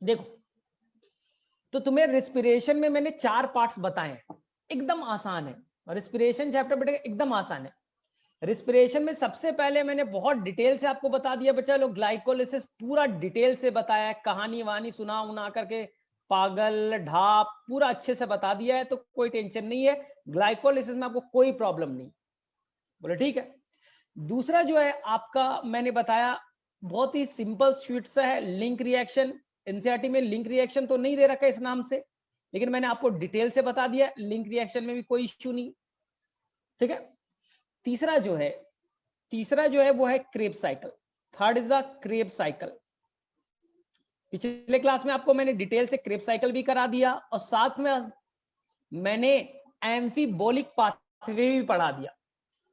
देखो, तो तुम्हें रिस्पिरेशन में मैंने 4 पार्ट्स बताए हैं, एकदम आसान है। रिस्पिरेशन चैप्टर बेटा एकदम आसान है। रिस्पिरेशन में सबसे पहले मैंने बहुत डिटेल से आपको बता दिया बच्चा लोग, ग्लाइकोलिसिस पूरा डिटेल से बताया है, कहानी वहानी सुना उना करके, पागल ढाप पूरा अच्छे से बता दिया है, तो कोई टेंशन नहीं है, ग्लाइकोलिसिस में आपको कोई प्रॉब्लम नहीं। बोले ठीक है। दूसरा जो है आपका मैंने बताया बहुत ही सिंपल स्वीट सा है, लिंक रिएक्शन। एनसीईआरटी में लिंक रिएक्शन तो नहीं दे रखा है इस नाम से, लेकिन मैंने आपको डिटेल से बता दिया, लिंक रिएक्शन में भी कोई इश्यू नहीं। ठीक है। तीसरा जो है वो है Krebs cycle. Third is the Krebs cycle. पिछले क्लास में आपको मैंने डिटेल से क्रेब्स साइकिल भी करा दिया, और साथ में मैंने एम्फीबोलिक पाथवे भी पढ़ा दिया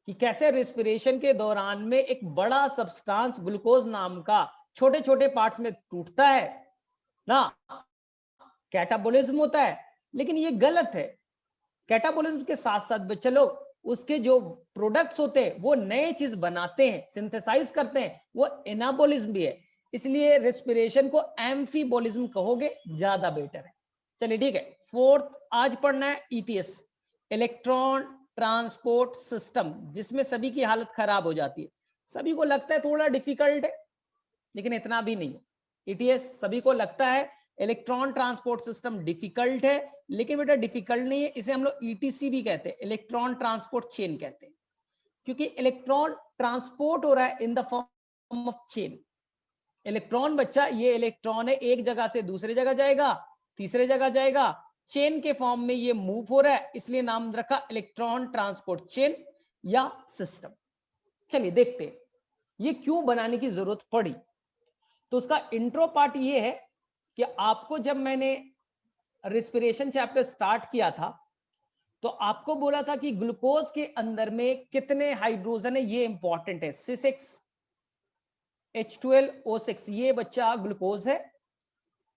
कि कैसे रेस्पिरेशन के दौरान में एक बड़ा सब्सटेंस ग्लूकोज नाम का छोटे छोटे पार्ट्स में टूटता है ना, कैटाबोलिज्म होता है। लेकिन ये गलत है, कैटाबोलिज्म के साथ साथ चलो उसके जो प्रोडक्ट्स होते हैं वो नए चीज बनाते हैं, सिंथेसाइज करते हैं, वो एनाबोलिज्म भी है। इसलिए रेस्पिरेशन को एम्फीबोलिज्म कहोगे ज्यादा बेटर है। चलिए ठीक है। फोर्थ आज पढ़ना है ईटीएस, इलेक्ट्रॉन ट्रांसपोर्ट सिस्टम, जिसमें सभी की हालत खराब हो जाती है। सभी को लगता है थोड़ा डिफिकल्ट है, लेकिन इतना भी नहीं है। ईटीएस सभी को लगता है इलेक्ट्रॉन ट्रांसपोर्ट सिस्टम डिफिकल्ट है, लेकिन बेटा डिफिकल्ट नहीं है। इसे हम लोग ईटीसी भी कहते हैं, इलेक्ट्रॉन ट्रांसपोर्ट चेन कहते हैं, क्योंकि इलेक्ट्रॉन ट्रांसपोर्ट हो रहा है in the form of chain. Electron बच्चा, ये इलेक्ट्रॉन है, एक जगह से दूसरे जगह जाएगा, तीसरे जगह जाएगा, चेन के फॉर्म में ये मूव हो रहा है, इसलिए नाम रखा इलेक्ट्रॉन ट्रांसपोर्ट चेन या सिस्टम। चलिए देखते हैं ये क्यों बनाने की जरूरत पड़ी। तो उसका इंट्रो पार्ट ये है कि आपको जब मैंने रेस्पिरेशन चैप्टर स्टार्ट किया था तो आपको बोला था कि ग्लूकोज के अंदर में कितने हाइड्रोजन है ये इंपॉर्टेंट है। C6 H12O6 ये बच्चा ग्लूकोज है,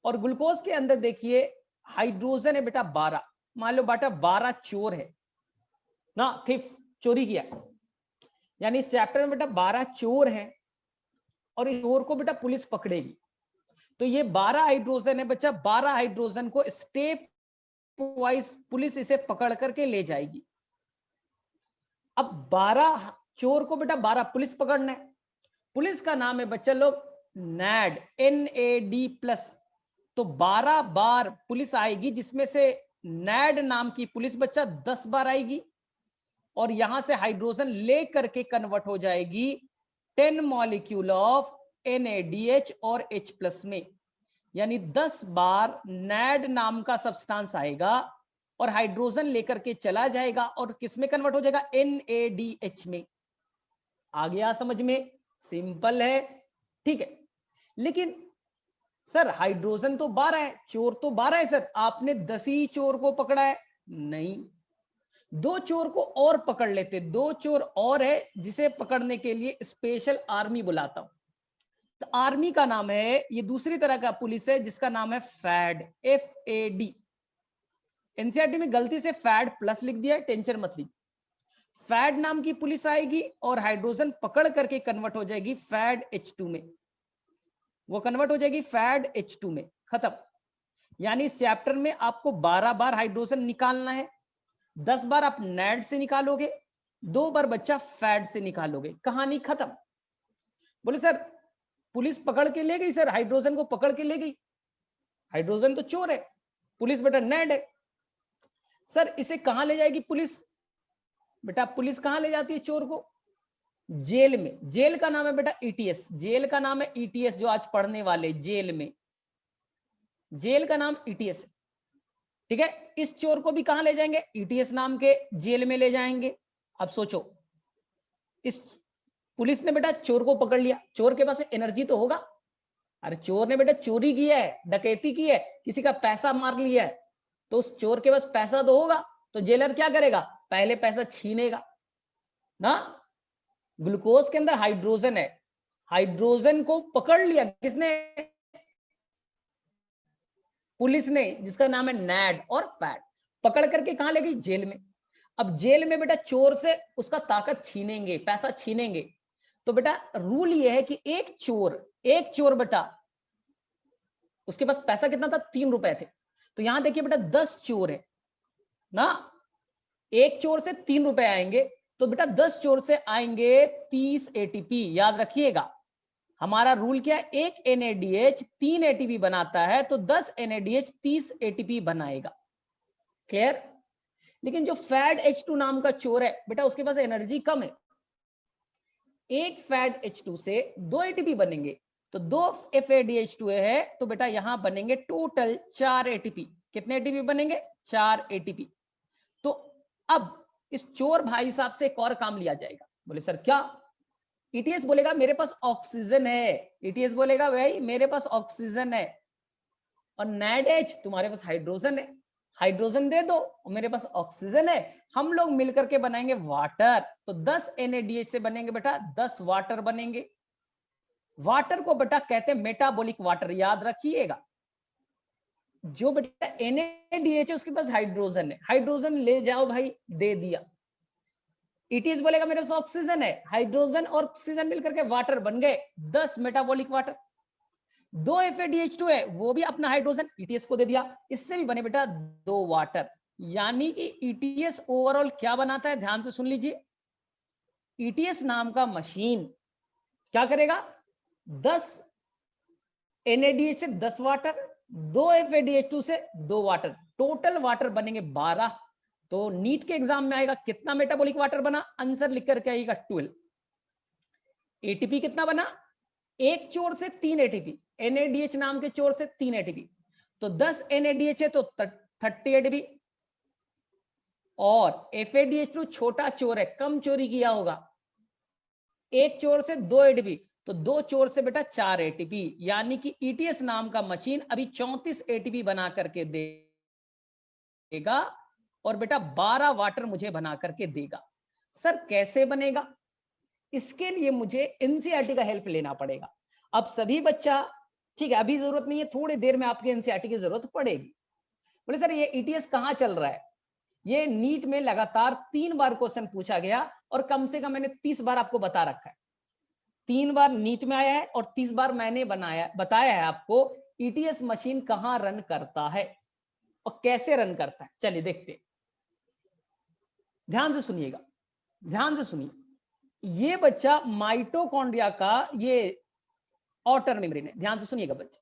और ग्लूकोज के अंदर देखिए हाइड्रोजन है बेटा 12। मान लो बेटा 12 चोर है ना, थिफ चोरी किया, यानी इस चैप्टर में बेटा 12 चोर हैं, और इस चोर को बेटा पुलिस पकड़ेगी। तो ये 12 हाइड्रोजन है बच्चा, 12 हाइड्रोजन को स्टेप वाइज पुलिस इसे पकड़ करके ले जाएगी। अब 12 चोर को बेटा 12 पुलिस पकड़ना है। पुलिस का नाम है बच्चा लोग नैड, NAD+। तो 12 बार पुलिस आएगी, जिसमें से नैड नाम की पुलिस बच्चा 10 बार आएगी, और यहां से हाइड्रोजन ले करके कन्वर्ट हो जाएगी 10 मॉलिक्यूल ऑफ NADH और H+ में। यानी 10 बार नैड नाम का सब्सटेंस आएगा और हाइड्रोजन लेकर के चला जाएगा, और किस में कन्वर्ट हो जाएगा? NADH में। आ गया समझ में? सिंपल है, ठीक है। लेकिन सर हाइड्रोजन तो 12 है, चोर तो 12 है सर, आपने 10 ही चोर को पकड़ा है। नहीं, 2 चोर को और पकड़ लेते, 2 चोर और है जिसे पकड़ने के लिए स्पेशल आर्मी बुलाता हूं। तो आर्मी का नाम है, ये दूसरी तरह का पुलिस है जिसका नाम है फैड, FAD। एनसीईआरटी में गलती से फैड प्लस लिख दिया है, टेंशन मत ली। फैड नाम की पुलिस आएगी और हाइड्रोजन पकड़ करके कन्वर्ट हो जाएगी फैड H2 में, वो कन्वर्ट हो जाएगी फैड H2 में, खत्म। यानी इस चैप्टर में आपको 12 बार हाइड्रोजन निकालना है, 10 बार आप नैड से निकालोगे, 2 बार बच्चा फैड से निकालोगे, कहानी खत्म। बोले सर पुलिस पकड़ के ले गई, सर हाइड्रोजन को पकड़ के ले गई, हाइड्रोजन तो चोर है, पुलिस बेटा नैड है, सर इसे कहां ले जाएगी पुलिस? बेटा पुलिस कहां ले जाती है चोर को? जेल में। जेल का नाम है बेटा ETS, जेल का नाम है ETS, जो आज पढ़ने वाले जेल में, जेल का नाम ETS है, ठीक है। इस चोर को भी कहां ले जाएंगे? ETS नाम के जेल में ले जाएंगे। अब सोचो, इस पुलिस ने बेटा चोर को पकड़ लिया, चोर के पास एनर्जी तो होगा, अरे चोर ने बेटा चोरी की है, डकैती की है, किसी का पैसा मार लिया है, तो उस चोर के पास पैसा तो होगा, तो जेलर क्या करेगा? पहले पैसा छीनेगा ना। ग्लूकोज के अंदर हाइड्रोजन है, हाइड्रोजन को पकड़ लिया किसने? पुलिस ने, जिसका नाम है नैड और फैड, पकड़ करके कहां ले गई? जेल में। अब जेल में बेटा चोर से उसका ताकत छीनेंगे, पैसा छीनेंगे, तो बेटा रूल ये है कि एक चोर बेटा उसके पास पैसा कितना था, 3 रुपए थे। तो यहां देखिए बेटा 10 चोर है ना, एक चोर से 3 रुपए आएंगे, तो बेटा 10 चोर से आएंगे 30 एटीपी। याद रखिएगा हमारा रूल क्या है, एक NADH 3 एटीपी बनाता है, तो 10 NADH 30 एटीपी बनाएगा। क्लियर? लेकिन जो फैड H2 नाम का चोर है बेटा, उसके पास एनर्जी कम है। एक फैड H2 से 2 एटीपी बनेंगे, तो 2 FADH2 है, तो बेटा यहां बनेंगे टोटल 4 एटीपी। कितने एटीपी बनेंगे, 4 एटीपी। तो अब इस चोर भाई साहब से एक और काम लिया जाएगा। बोले सर क्या? ETS बोलेगा मेरे पास ऑक्सीजन है, ETS बोलेगा भाई मेरे पास ऑक्सीजन है, और NADH तुम्हारे पास हाइड्रोजन है, हाइड्रोजन दे दो, और मेरे पास ऑक्सीजन है, हम लोग मिलकर के बनाएंगे वाटर। तो 10 NADH से बनेंगे बेटा 10 वाटर बनेंगे। वाटर को बेटा कहते हैं मेटाबॉलिक वाटर, याद रखिएगा। जो बेटा NADH है उसके पास हाइड्रोजन है, हाइड्रोजन ले जाओ भाई, दे दिया। ETS बोलेगा मेरे पास ऑक्सीजन है, हाइड्रोजन और ऑक्सीजन मिलकर के वाटर बन गए 10 मेटाबॉलिक वाटर। 2 FADH2 है, वो भी अपना हाइड्रोजन ETS को दे दिया, इससे भी बने बेटा 2 वाटर। यानी कि ETS ओवरऑल क्या बनाता है, ध्यान से सुन लीजिए। ETS नाम का मशीन क्या करेगा, 10 NADH से 10 वाटर, 2 FADH2 से 2 वाटर, टोटल वाटर बनेंगे 12। तो नीट के एग्जाम में आएगा कितना मेटाबॉलिक वाटर बना, आंसर लिख करके आएगा 12। एटीपी कितना बना, एक चोर से 3 एटीपी, NADH नाम के चोर से 3 एटीपी, तो 10 NADH है तो 30 एटीपी, और FADH2 छोटा चोर है, कम चोरी किया होगा, एक चोर से 2 एटीपी, तो 2 चोर से बेटा 4 एटीपी। यानी कि ETS नाम का मशीन अभी 34 एटीपी बना करके देगा, और बेटा 12 वाटर मुझे बना करके देगा। सर कैसे बनेगा, इसके लिए मुझे NCERT का हेल्प लेना पड़ेगा। अब सभी बच्चा, ठीक है अभी जरूरत नहीं है, थोड़ी देर में आपकी NCERT की जरूरत पड़ेगी। बोले सर ये ETS कहां चल रहा है, ये नीट में लगातार 3 बार क्वेश्चन पूछा गया, और कम से कम मैंने 30 बार आपको बता रखा है। 3 बार नीट में आया है और 30 बार मैंने बताया है आपको ETS मशीन कहां रन करता है और कैसे रन करता है। चलिए देखते, ध्यान से सुनिएगा, ध्यान से सुनिए। ये बच्चा माइटोकॉन्ड्रिया का ये आउटर मेम्ब्रेन है, ध्यान से सुनिएगा बच्चा,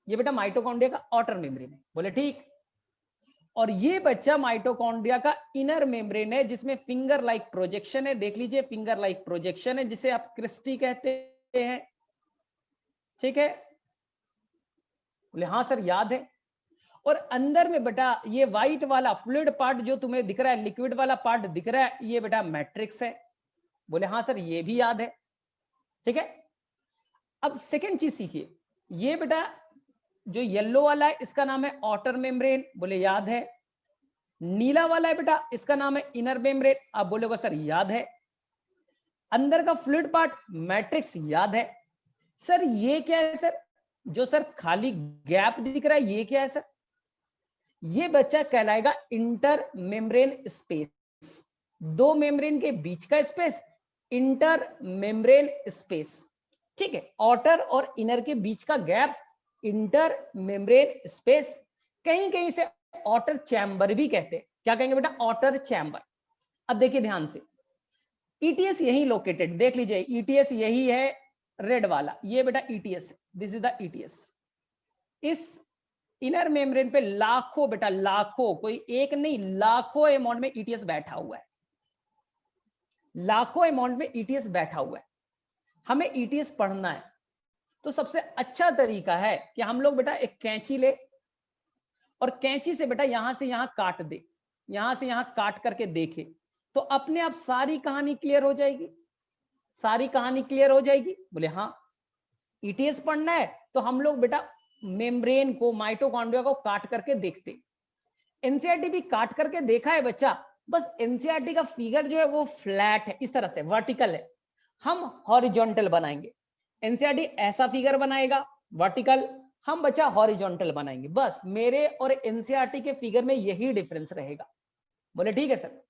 ये बेटा माइटोकॉन्ड्रिया का आउटर मेम्ब्रेन है, बोले ठीक। और ये बच्चा माइटोकॉन्ड्रिया का इनर मेम्ब्रेन है, जिसमें फिंगर लाइक प्रोजेक्शन है, देख लीजिए फिंगर लाइक प्रोजेक्शन है, जिसे आप क्रिस्टी कहते हैं, ठीक है। बोले हाँ सर याद है। और अंदर में बेटा ये व्हाइट वाला फ्लूइड पार्ट जो तुम्हें दिख रहा है, लिक्विड वाला पार्ट दिख रहा है, ये बेटा मैट्रिक्स है। बोले हाँ सर ये भी याद है, ठीक है। अब सेकेंड चीज सीखिए, ये बेटा जो येलो वाला है इसका नाम है आउटर मेम्ब्रेन, बोले याद है। नीला वाला है बेटा इसका नाम है इनर मेम्ब्रेन, आप बोलोगे सर याद है। अंदर का फ्लूइड पार्ट मैट्रिक्स याद है। सर ये क्या है सर, जो सर खाली गैप दिख रहा है ये क्या है सर, ये बच्चा कहलाएगा इंटर मेम्ब्रेन स्पेस, दो मेम्ब्रेन के बीच का स्पेस, इंटर मेम्ब्रेन स्पेस, ठीक है। आउटर और इनर के बीच का गैप इंटर मेम्ब्रेन स्पेस, कहीं कहीं से आउटर चैम्बर भी कहते हैं। क्या कहेंगे बेटा, आउटर चैम्बर। अब देखिए ध्यान से, ETS यही लोकेटेड, देख लीजिए ETS यही है रेड वाला, ये बेटा ETS, this is the ETS। इस इनर मेम्ब्रेन पे लाखों बेटा लाखों, कोई एक नहीं लाखों अमाउंट में ETS बैठा हुआ है, लाखों अमाउंट में ETS बैठा हुआ है। हमें ETS पढ़ना है तो सबसे अच्छा तरीका है कि हम लोग बेटा एक कैंची ले, और कैंची से बेटा यहां से यहां काट दे, यहां से यहां काट करके देखे, तो अपने आप सारी कहानी क्लियर हो जाएगी, सारी कहानी क्लियर हो जाएगी। बोले हाँ। ETS पढ़ना है तो हम लोग बेटा मेम्ब्रेन को, माइटोकॉन्ड्रिया को काट करके देखते। NCERT भी काट करके देखा है बच्चा, बस NCERT का फिगर जो है वो फ्लैट है, इस तरह से वर्टिकल है, हम हॉरिजॉन्टल बनाएंगे। NCERT ऐसा फिगर बनाएगा वर्टिकल, हम बच्चा हॉरिजॉन्टल बनाएंगे। बस मेरे और NCERT के फिगर में यही डिफरेंस रहेगा। बोले ठीक है सर।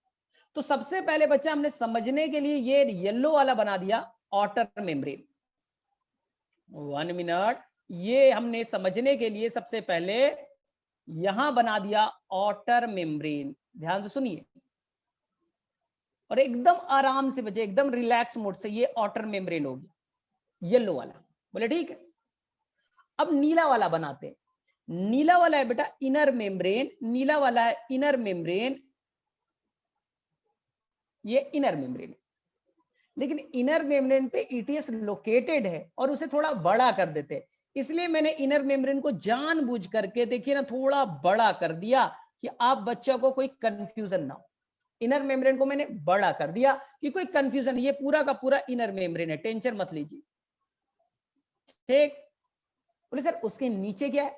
तो सबसे पहले बच्चा हमने समझने के लिए ये येलो वाला बना दिया आउटर मेम्ब्रेन। 1 मिनट, ये हमने समझने के लिए सबसे पहले यहां बना दिया आउटर मेम्ब्रेन। ध्यान से सुनिए और एकदम आराम से बचे, एकदम रिलैक्स मोड से, ये आउटर मेम्ब्रेन हो गया येलो वाला। बोले ठीक है। अब नीला वाला बनाते हैं। नीला वाला है बेटा इनर मेम्ब्रेन, नीला वाला है इनर मेम्ब्रेन, ये इनर मेम्ब्रेन है। लेकिन इनर मेम्ब्रेन पे ईटीएस लोकेटेड है और उसे थोड़ा बड़ा कर देते हैं, इसलिए मैंने इनर मेम्ब्रेन को जानबूझ करके देखिए ना थोड़ा बड़ा कर दिया कि आप बच्चों को कोई कंफ्यूजन ना हो। इनर मेम्ब्रेन को मैंने बड़ा कर दिया कि कोई कंफ्यूजन, ये पूरा का पूरा इनर मेम्ब्रेन है, टेंशन मत लीजिए। ठीक। बोले सर उसके नीचे क्या है?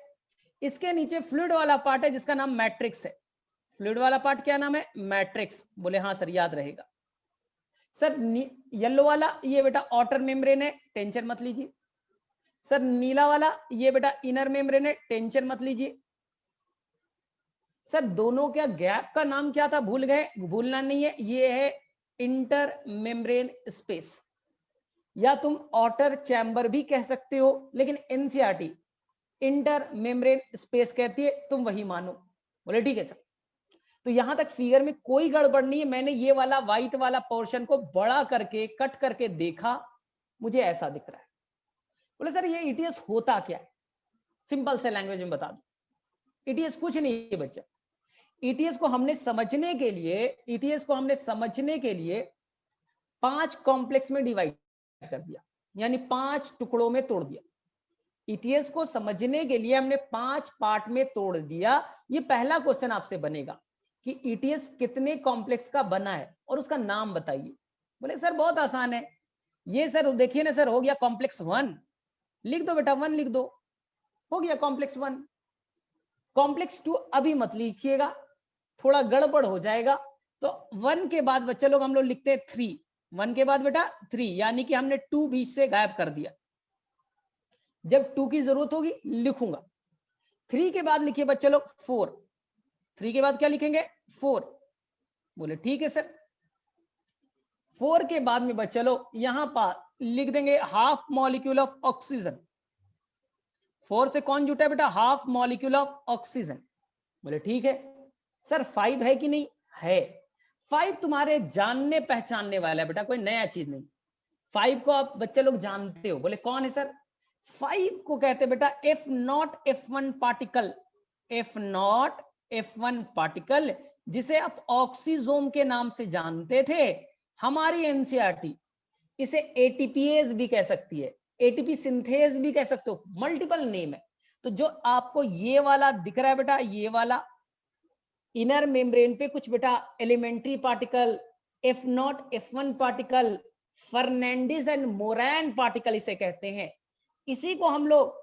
इसके नीचे फ्लूइड वाला पार्ट है जिसका नाम मैट्रिक्स है। फ्लूइड वाला पार्ट क्या नाम है? मैट्रिक्स। बोले हाँ सर याद रहेगा। सर येलो वाला ये बेटा आउटर मेम्ब्रेन है, टेंशन मत लीजिए। सर नीला वाला ये बेटा इनर मेम्ब्रेन है, टेंशन मत लीजिए। सर दोनों क्या गैप का नाम क्या था? भूल गए? भूलना नहीं है, ये है इंटर मेम्ब्रेन स्पेस, या तुम आउटर चैम्बर भी कह सकते हो, लेकिन एनसीईआरटी इंटर मेम्ब्रेन स्पेस कहती है, तुम वही मानो। बोले ठीक है सर। तो यहां तक फिगर में कोई गड़बड़ नहीं है। मैंने ये वाला व्हाइट वाला पोर्शन को बड़ा करके कट करके देखा, मुझे ऐसा दिख रहा है। बोले सर ये ईटीएस होता क्या है? सिंपल से लैंग्वेज में बता दो। ईटीएस कुछ नहीं है बच्चा। ईटीएस को हमने समझने के लिए, ईटीएस को हमने समझने के लिए 5 कॉम्प्लेक्स में डिवाइड कर दिया, यानी 5 टुकड़ों में तोड़ दिया। ईटीएस को समझने के लिए हमने 5 पार्ट में तोड़ दिया। ये पहला क्वेश्चन आपसे बनेगा कि ईटीएस कितने कॉम्प्लेक्स का बना है और उसका नाम बताइए। बोले सर बहुत आसान है ये। सर देखिए ना सर, हो गया कॉम्प्लेक्स 1, लिख दो बेटा 1 लिख दो, हो गया कॉम्प्लेक्स 1। कॉम्प्लेक्स 2 अभी मत लिखिएगा, थोड़ा गड़बड़ हो जाएगा। तो 1 के बाद बच्चे लोग हम लोग लिखते हैं 3, 1 के बाद बेटा 3, यानी कि हमने 2 बीच से गायब कर दिया। जब 2 की जरूरत होगी लिखूंगा। 3 के बाद लिखिए बच्चे लोग 4, 3 के बाद क्या लिखेंगे? 4। बोले ठीक है सर। 4 के बाद में बच्चे लोग यहां पर लिख देंगे हाफ मॉलिक्यूल ऑफ ऑक्सीजन। 4 से कौन जुटा है बेटा? Half molecule of oxygen. बोले ठीक है सर। 5 है कि नहीं? है। 5 तुम्हारे जानने पहचानने वाला है बेटा, कोई नया चीज नहीं। 5 को आप बच्चे लोग जानते हो। बोले कौन है सर? 5 को कहते हैं बेटा F0 F1 particle. F0 F1 particle, जिसे आप ऑक्सीजोम के नाम से जानते थे। हमारी एनसीईआरटी इसे एटीपीएज भी कह सकती है, एटीपी सिंथेज भी कह सकते हो, मल्टीपल नेम है। तो जो आपको ये वाला दिख रहा है बेटा, ये वाला इनर मेम्ब्रेन पे कुछ बेटा elementary particle, F0 F1 particle, Fernandez and Moran particle इसे कहते हैं। इसी को हम लोग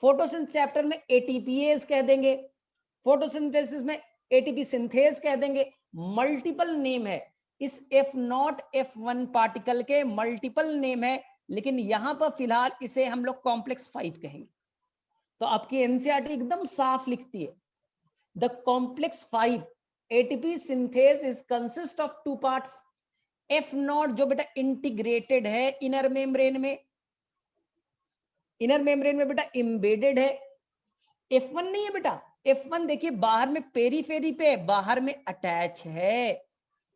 फोटोसिंथेसिस चैप्टर में एटीपीएज कह देंगे, फोटोसिंथेसिस में एटीपी सिंथेज कह देंगे। मल्टीपल नेम है इस F0 F1 पार्टिकल के, मल्टीपल नेम है, लेकिन यहां पर फिलहाल इसे हम लोग कॉम्प्लेक्स 5 कहेंगे। तो आपकी एनसीईआरटी एकदम साफ लिखती है, the complex 5 ATP synthase is consist of 2 parts. F0 जो बेटा इंटीग्रेटेड है इनर मेम्ब्रेन में, इनर मेम्ब्रेन में बेटा एम्बेडेड है। F1 नहीं है बेटा, F1 देखिए बाहर में पेरीफेरी पे, बाहर में अटैच है।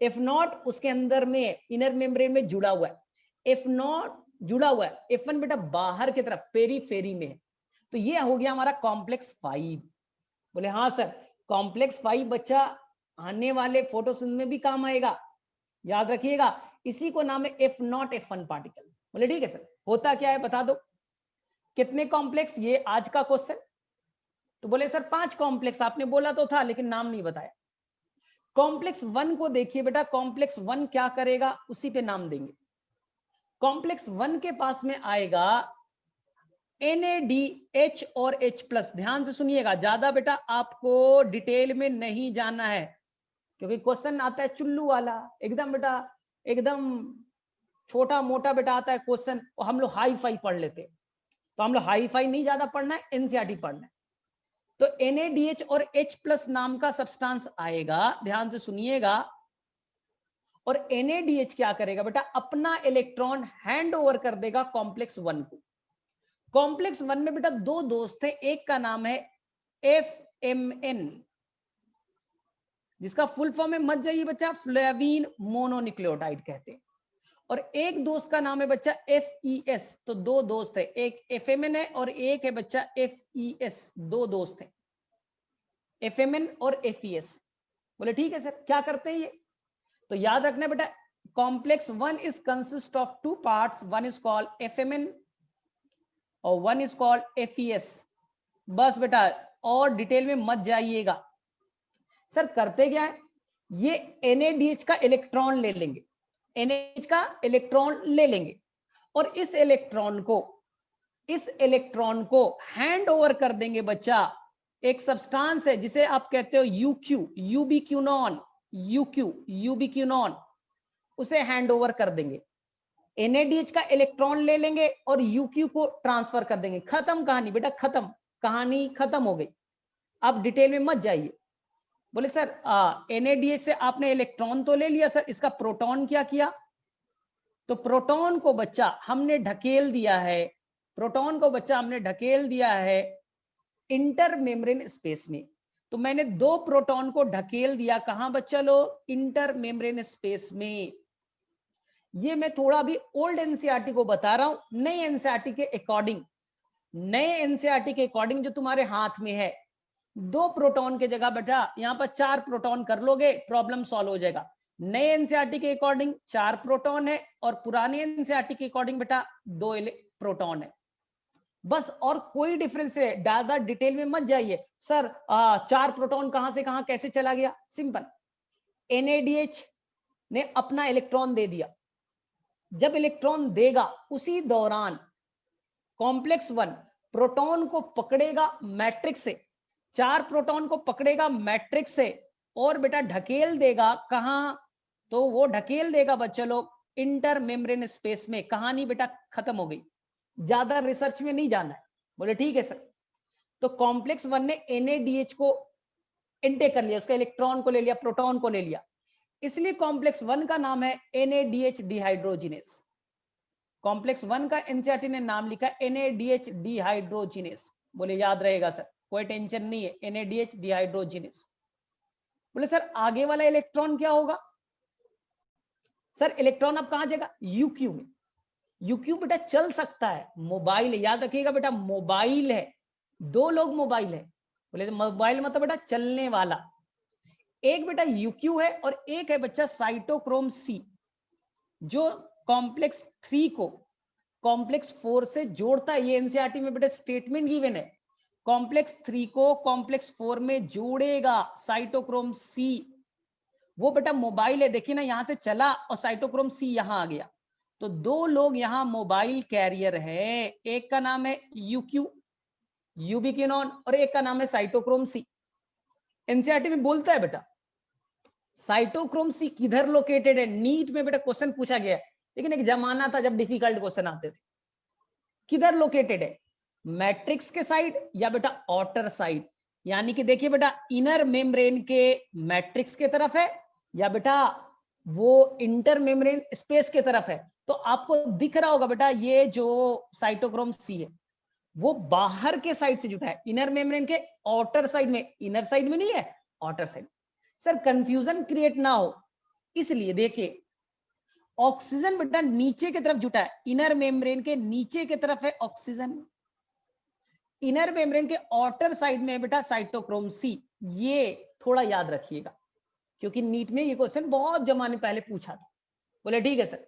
F0 उसके अंदर में इनर मेम्ब्रेन में जुड़ा हुआ है, F0 जुड़ा हुआ है, F1 बेटा बाहर की तरफ पेरीफेरी में है। तो ये हो गया हमारा कॉम्प्लेक्स 5। बोले हाँ सर, कॉम्प्लेक्स 5 बच्चा आने वाले फोटोसिंथेसिस में भी काम आएगा, याद रखिएगा। इसी को नाम है F0 F1 पार्टिकल। बोले ठीक है सर, होता क्या है बता दो, कितने कॉम्प्लेक्स, ये आज का क्वेश्चन। तो बोले सर 5 कॉम्प्लेक्स, आपने बोला तो था लेकिन नाम नहीं बताया। कॉम्प्लेक्स 1 को देखिए बेटा, कॉम्प्लेक्स 1 क्या करेगा उसी पे नाम देंगे। कॉम्प्लेक्स 1 के पास में आएगा NADH और H+। ध्यान से सुनिएगा, ज्यादा बेटा आपको डिटेल में नहीं जाना है, क्योंकि क्वेश्चन आता है चुल्लू वाला, एकदम बेटा एकदम छोटा मोटा बेटा आता है क्वेश्चन, और हम लोग हाई फाई पढ़ लेते हैं। तो हम लोग हाई फाई नहीं ज्यादा पढ़ना है, एनसीईआरटी पढ़ना है। तो NADH और H+ नाम का सब्सटेंस आएगा, ध्यान से सुनिएगा। और NADH क्या करेगा बेटा, अपना इलेक्ट्रॉन हैंड ओवर कर देगा कॉम्प्लेक्स 1 को। कॉम्प्लेक्स 1 में बेटा दो दोस्त थे, एक का नाम है FMN, जिसका फुल फॉर्म है, मत जाइए बच्चा, फ्लेवीन मोनोन्यूक्लियोटाइड कहते हैं, और एक दोस्त का नाम है बच्चा FES। तो दो दोस्त है, एक FMN है और एक है बच्चा FES, दो दोस्त हैं FMN और FES। बोले ठीक है सर, क्या करते हैं ये? तो याद रखना बेटा, complex 1 is consist of two parts, one is called FMN और वन इज कॉल्ड FES। बस बेटा और डिटेल में मत जाइएगा। सर करते क्या है, ये NADH का इलेक्ट्रॉन ले लेंगे, NADH का इलेक्ट्रॉन ले लेंगे और इस इलेक्ट्रॉन को हैंड ओवर कर देंगे बच्चा, एक सब्सटेंस है जिसे आप कहते हो यूबिक्विनोन, यूबिक्विनोन, उसे हैंड ओवर कर देंगे। NADH का इलेक्ट्रॉन ले लेंगे और UQ को ट्रांसफर कर देंगे। खत्म कहानी बेटा, खत्म, कहानी खत्म हो गई। अब डिटेल में मत जाइए। बोले सर NADH से आपने इलेक्ट्रॉन तो ले लिया, सर इसका प्रोटॉन क्या किया? तो प्रोटॉन को बच्चा हमने ढकेल दिया है, प्रोटॉन को बच्चा हमने ढकेल दिया है इंटर मेम्ब्रेन स्पेस में। तो मैंने दो प्रोटॉन को ढकेल दिया कहां बच्चा लोग? इंटर मेम्ब्रेन स्पेस में। ये मैं थोड़ा भी ओल्ड एनसीईआरटी को बता रहा हूं, नई एनसीईआरटी के अकॉर्डिंग, नए एनसीईआरटी के अकॉर्डिंग जो तुम्हारे हाथ में है, दो प्रोटॉन के जगह बेटा यहां पर 4 प्रोटॉन कर लोगे, प्रॉब्लम सॉल्व हो जाएगा। नए एनसीईआरटी के अकॉर्डिंग 4 प्रोटॉन है और पुराने एनसीईआरटी के अकॉर्डिंग बेटा 2 प्रोटॉन है, बस। और कोई डिफरेंस है, ज्यादा डिटेल में मत जाइए। सर 4 प्रोटॉन कहां से कहां कैसे चला गया? सिंपल, NADH ने अपना इलेक्ट्रॉन दे दिया, जब इलेक्ट्रॉन देगा उसी दौरान कॉम्प्लेक्स 1 प्रोटॉन को पकड़ेगा मैट्रिक्स से, 4 प्रोटॉन को पकड़ेगा मैट्रिक्स से और बेटा ढकेल देगा कहां? तो वो ढकेल देगा बच्चे लोग इंटर मेम्ब्रेन स्पेस में। कहानी बेटा खत्म हो गई, ज्यादा रिसर्च में नहीं जाना है। बोले ठीक है सर। तो कॉम्प्लेक्स 1 ने NADH को इनटेक कर लिया, उसका इलेक्ट्रॉन को ले लिया, प्रोटॉन को ले लिया, इसलिए कॉम्प्लेक्स 1 का नाम है NADH डिहाइड्रोजिनेस। कॉम्प्लेक्स 1 का एनसीईआरटी ने नाम लिखा NADH डिहाइड्रोजिनेस। बोले याद रहेगा सर, कोई टेंशन नहीं है, NADH डिहाइड्रोजिनेस। बोले सर आगे वाला इलेक्ट्रॉन क्या होगा? सर इलेक्ट्रॉन अब कहां जाएगा? UQ में। UQ बेटा चल सकता है, मोबाइल है, याद रखिएगा बेटा, मोबाइल है, दो लोग मोबाइल है। बोले मोबाइल मतलब बेटा चलने वाला। एक बेटा UQ है और एक है बच्चा साइटोक्रोम C, जो कॉम्प्लेक्स 3 को कॉम्प्लेक्स 4 से जोड़ता है। ये एनसीईआरटी में बेटा स्टेटमेंट गिवन है, कॉम्प्लेक्स 3 को कॉम्प्लेक्स 4 में जोड़ेगा साइटोक्रोम C। वो बेटा मोबाइल है, देखिए ना, यहां से चला और साइटोक्रोम C यहां आ गया। तो दो लोग यहां मोबाइल कैरियर है, एक का नाम है UQ यूबिक्विनोन और एक का नाम है साइटोक्रोम C। एनसीईआरटी में बोलता है बेटा साइटोक्रोम C किधर लोकेटेड है। नीट में बेटा क्वेश्चन पूछा गया है, लेकिन एक जमाना था जब डिफिकल्ट क्वेश्चन आते थे। किधर लोकेटेड है? मैट्रिक्स के साइड या बेटा आउटर साइड? यानी कि देखिए बेटा इनर मेम्ब्रेन के मैट्रिक्स के तरफ है या बेटा वो इंटर मेम्ब्रेन स्पेस के तरफ है। तो आपको दिख रहा होगा बेटा ये जो साइटोक्रोम C है वो बाहर के साइड से जुटा है, इनर मेम्ब्रेन के आउटर साइड में, इनर साइड में नहीं है, outer side. Sir confusion create ना हो इसलिए देखिए, ऑक्सीजन बेटा नीचे की तरफ जुटा है, इनर मेम्ब्रेन के नीचे की तरफ है ऑक्सीजन, इनर मेम्ब्रेन के आउटर साइड में बेटा साइटोक्रोम C। ये थोड़ा याद रखिएगा क्योंकि नीट में ये क्वेश्चन बहुत जमाने पहले पूछा था। बोले ठीक है सर।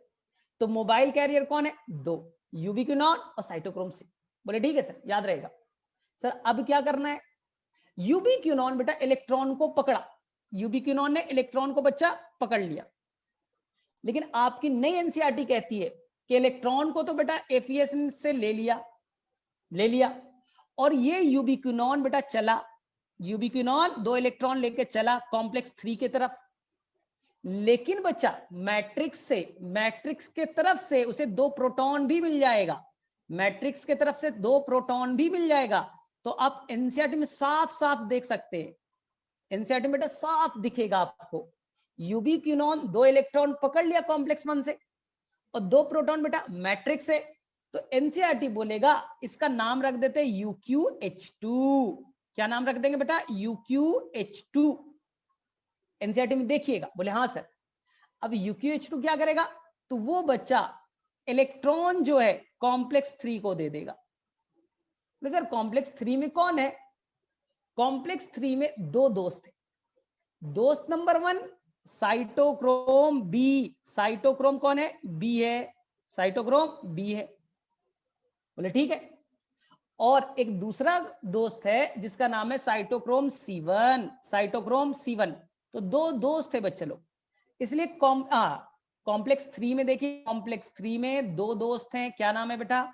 तो मोबाइल कैरियर कौन है? दो, यूबिक्विनोन और साइटोक्रोम C। बोले ठीक है सर, याद रहेगा। सर अब क्या करना है? यूबिक्विनोन बेटा इलेक्ट्रॉन को पकड़ा, यूबिक्विनोन ने इलेक्ट्रॉन को बच्चा पकड़ लिया, लेकिन आपकी नई एनसीईआरटी कहती है कि इलेक्ट्रॉन को तो बेटा FES से ले लिया और ये यूबिक्विनोन बेटा चला, यूबिक्विनोन 2 इलेक्ट्रॉन लेके चला कॉम्प्लेक्स 3 की तरफ, लेकिन बच्चा मैट्रिक्स के तरफ से उसे 2 प्रोटॉन भी मिल जाएगा, मैट्रिक्स के तरफ से 2 प्रोटॉन भी मिल जाएगा। तो आप एनसीईआरटी में साफ साफ देख सकते हैं, एनसीईआरटी में बेटा साफ दिखेगा आपको, यूबिक्विनोन 2 इलेक्ट्रॉन पकड़ लिया कॉम्प्लेक्स 1 से और 2 प्रोटॉन बेटा मैट्रिक्स से। तो एनसीईआरटी बोलेगा इसका नाम रख देते हैं UQH2। क्या नाम रख देंगे बेटा? UQH2। एनसीईआरटी में देखिएगा, बोले हाँ सर। अब UQH2 क्या करेगा? तो वो बच्चा इलेक्ट्रॉन जो है कॉम्प्लेक्स 3 को दे देगा। बोले सर कॉम्प्लेक्स 3 में कौन है? कॉम्प्लेक्स 3 में दो दोस्त है। दोस्त नंबर 1 साइटोक्रोम बी। साइटोक्रोम कौन है? बी है। साइटोक्रोम बी है। बोले ठीक है। और एक दूसरा दोस्त है जिसका नाम है साइटोक्रोम C1। Cytochrome C1। तो दो दोस्त है बच्चे लोग, इसलिए कॉम्प्लेक्स 3 में देखिए, कॉम्प्लेक्स 3 में दो दोस्त हैं। क्या नाम है बेटा?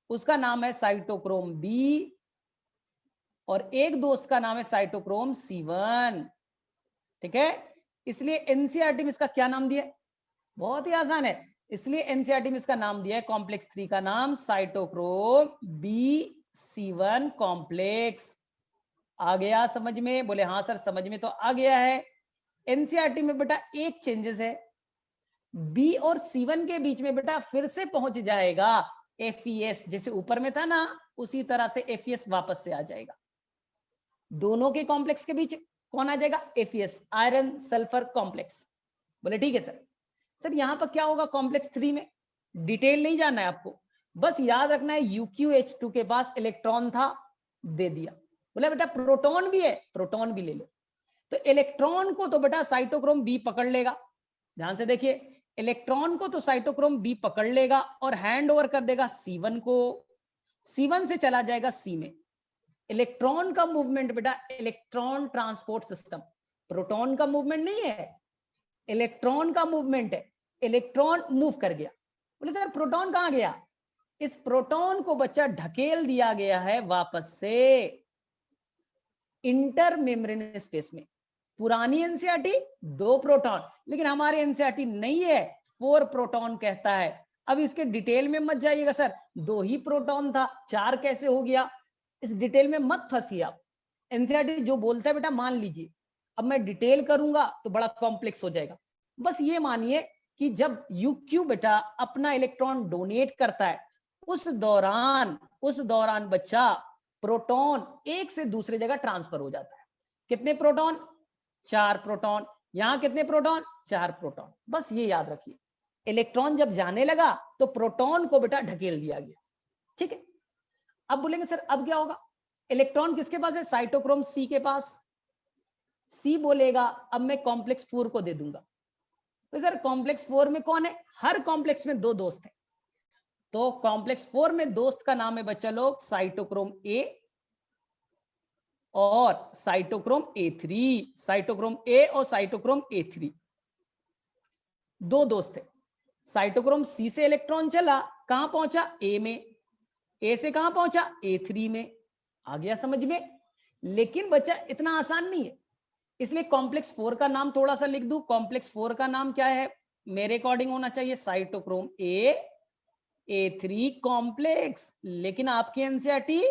उसका नाम है साइटोक्रोम बी और एक दोस्त का नाम है साइटोक्रोम C1। ठीक है, इसलिए एनसीईआरटी में इसका क्या नाम दिया है? बहुत ही आसान है, इसलिए एनसीईआरटी में इसका नाम दिया है कॉम्प्लेक्स 3 का नाम साइटोक्रोम BC1 कॉम्प्लेक्स। आ गया समझ में? बोले हाँ सर समझ में तो आ गया है। एनसीईआरटी में बेटा एक चेंजेस है, बी और C1 के बीच में बेटा फिर से पहुंच जाएगा FeS। जैसे ऊपर में था ना, उसी तरह से FeS वापस से आ जाएगा। दोनों के कॉम्प्लेक्स के बीच कौन आ जाएगा? FeS, iron sulphur complex. बोले ठीक है सर। सर यहां पर क्या होगा कॉम्प्लेक्स 3 में? डिटेल नहीं जानना है आपको, बस याद रखना है UQH2 के पास इलेक्ट्रॉन था, दे दिया। बोले बेटा प्रोटॉन भी है, प्रोटॉन भी ले लो। तो इलेक्ट्रॉन को तो बेटा साइटोक्रोम बी पकड़ लेगा। ध्यान से देखिए, इलेक्ट्रॉन को तो साइटोक्रोम बी पकड़ लेगा और हैंड ओवर कर देगा C1 को। C1 से चला जाएगा C में। इलेक्ट्रॉन का मूवमेंट बेटा इलेक्ट्रॉन ट्रांसपोर्ट सिस्टम, प्रोटॉन का मूवमेंट नहीं है, इलेक्ट्रॉन का मूवमेंट है। इलेक्ट्रॉन मूव कर गया। बोले सर प्रोटॉन कहां गया? इस प्रोटॉन को बच्चा ढकेल दिया गया है वापस से इंटर मेम्ब्रेन स्पेस में। पुरानी एनसीईआरटी 2 प्रोटॉन, लेकिन हमारे एनसीईआरटी नहीं है 4 प्रोटॉन कहता है। अब इसके डिटेल में मत जाइएगा सर 2 ही प्रोटॉन था 4 कैसे हो गया, इस डिटेल में मत फंसिए आप। एनसीईआरटी जो बोलता है बेटा मान लीजिए, अब मैं डिटेल करूंगा तो बड़ा कॉम्प्लेक्स हो जाएगा। बस ये मानिए कि जब UQ बेटा अपना इलेक्ट्रॉन डोनेट करता है, उस दौरान बच्चा प्रोटॉन एक से दूसरे जगह ट्रांसफर हो जाता है। कितने प्रोटॉन? 4 प्रोटॉन। यहां कितने प्रोटॉन? 4 प्रोटॉन। बस ये याद रखिए, इलेक्ट्रॉन जब जाने लगा तो प्रोटॉन को बेटा ढकेल दिया गया। ठीक है, अब बोलेंगे सर अब क्या होगा? इलेक्ट्रॉन किसके पास है? साइटोक्रोम C के पास। C बोलेगा अब मैं कॉम्प्लेक्स 4 को दे दूंगा। तो सर कॉम्प्लेक्स 4 में कौन है? हर कॉम्प्लेक्स में 2 दोस्त हैं, तो कॉम्प्लेक्स 4 में दोस्त का नाम है बच्चा लोग साइटोक्रोम A और साइटोक्रोम A3। साइटोक्रोम A और साइटोक्रोम A3 दो दोस्त है। साइटोक्रोम C से इलेक्ट्रॉन चला, कहां पहुंचा? A में। A से कहां पहुंचा? A3 में। आ गया समझ में? लेकिन बच्चा इतना आसान नहीं है, इसलिए कॉम्प्लेक्स 4 का नाम थोड़ा सा लिख दूं। कॉम्प्लेक्स 4 का नाम क्या है मेरे अकॉर्डिंग होना चाहिए? Cytochrome A3 complex. लेकिन आपकी एनसीईआरटी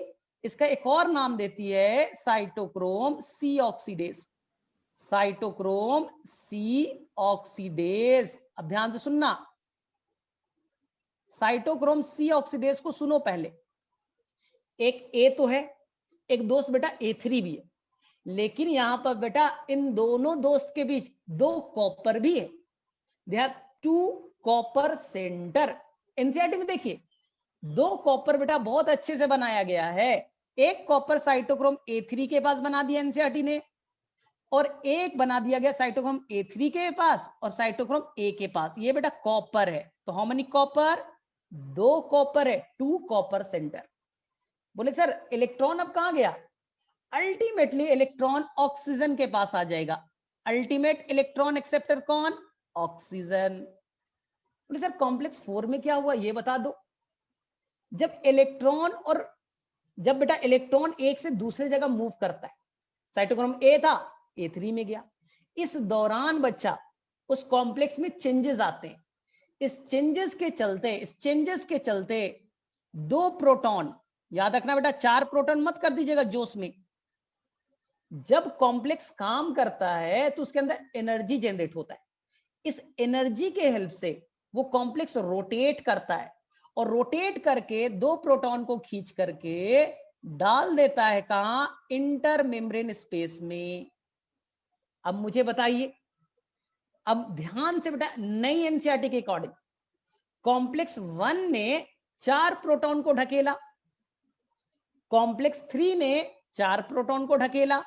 इसका एक और नाम देती है cytochrome C oxidase. Cytochrome C oxidase. अब ध्यान से सुनना, साइटोक्रोम C ऑक्सीडेज को सुनो पहले। एक A तो है, एक दोस्त बेटा A3 भी है, लेकिन यहां पर बेटा इन दोनों दोस्त के बीच 2 कॉपर भी है। They have 2 copper centre. NCERT में देखिए 2 कॉपर बेटा बहुत अच्छे से बनाया गया है। एक कॉपर साइटोक्रोम A3 के पास बना दिया एनसीईआरटी ने, और एक बना दिया गया साइटोक्रोम A3 के पास और साइटोक्रोम A के पास। ये बेटा कॉपर है, तो हाउ मेनी कॉपर? 2 कॉपर है, 2 कॉपर सेंटर। बोले सर इलेक्ट्रॉन अब कहां गया? अल्टीमेटली इलेक्ट्रॉन ऑक्सीजन के पास आ जाएगा। अल्टीमेट इलेक्ट्रॉन एक्सेप्टर कौन? ऑक्सीजन। बोले सर कॉम्प्लेक्स 4 में क्या हुआ ये बता दो। जब बेटा इलेक्ट्रॉन एक से दूसरे जगह मूव करता है, साइटोक्रोम A था A3 में गया, इस दौरान बच्चा उस कॉम्प्लेक्स में चेंजेस आते हैं। इस चेंजेस के चलते 2 प्रोटॉन, याद रखना बेटा 4 प्रोटॉन मत कर दीजिएगा जोश में। जब कॉम्प्लेक्स काम करता है तो उसके अंदर एनर्जी जनरेट होता है। इस एनर्जी के हेल्प से वो कॉम्प्लेक्स रोटेट करता है और रोटेट करके 2 प्रोटॉन को खींच करके डाल देता है कहां, इंटर मेम्ब्रेन स्पेस में। अब मुझे बताइए, अब ध्यान से बेटा, नई एनसीईआरटी के अकॉर्डिंग कॉम्प्लेक्स 1 ने 4 प्रोटॉन को ढकेला, कॉम्प्लेक्स 3 ने 4 प्रोटॉन को ढकेला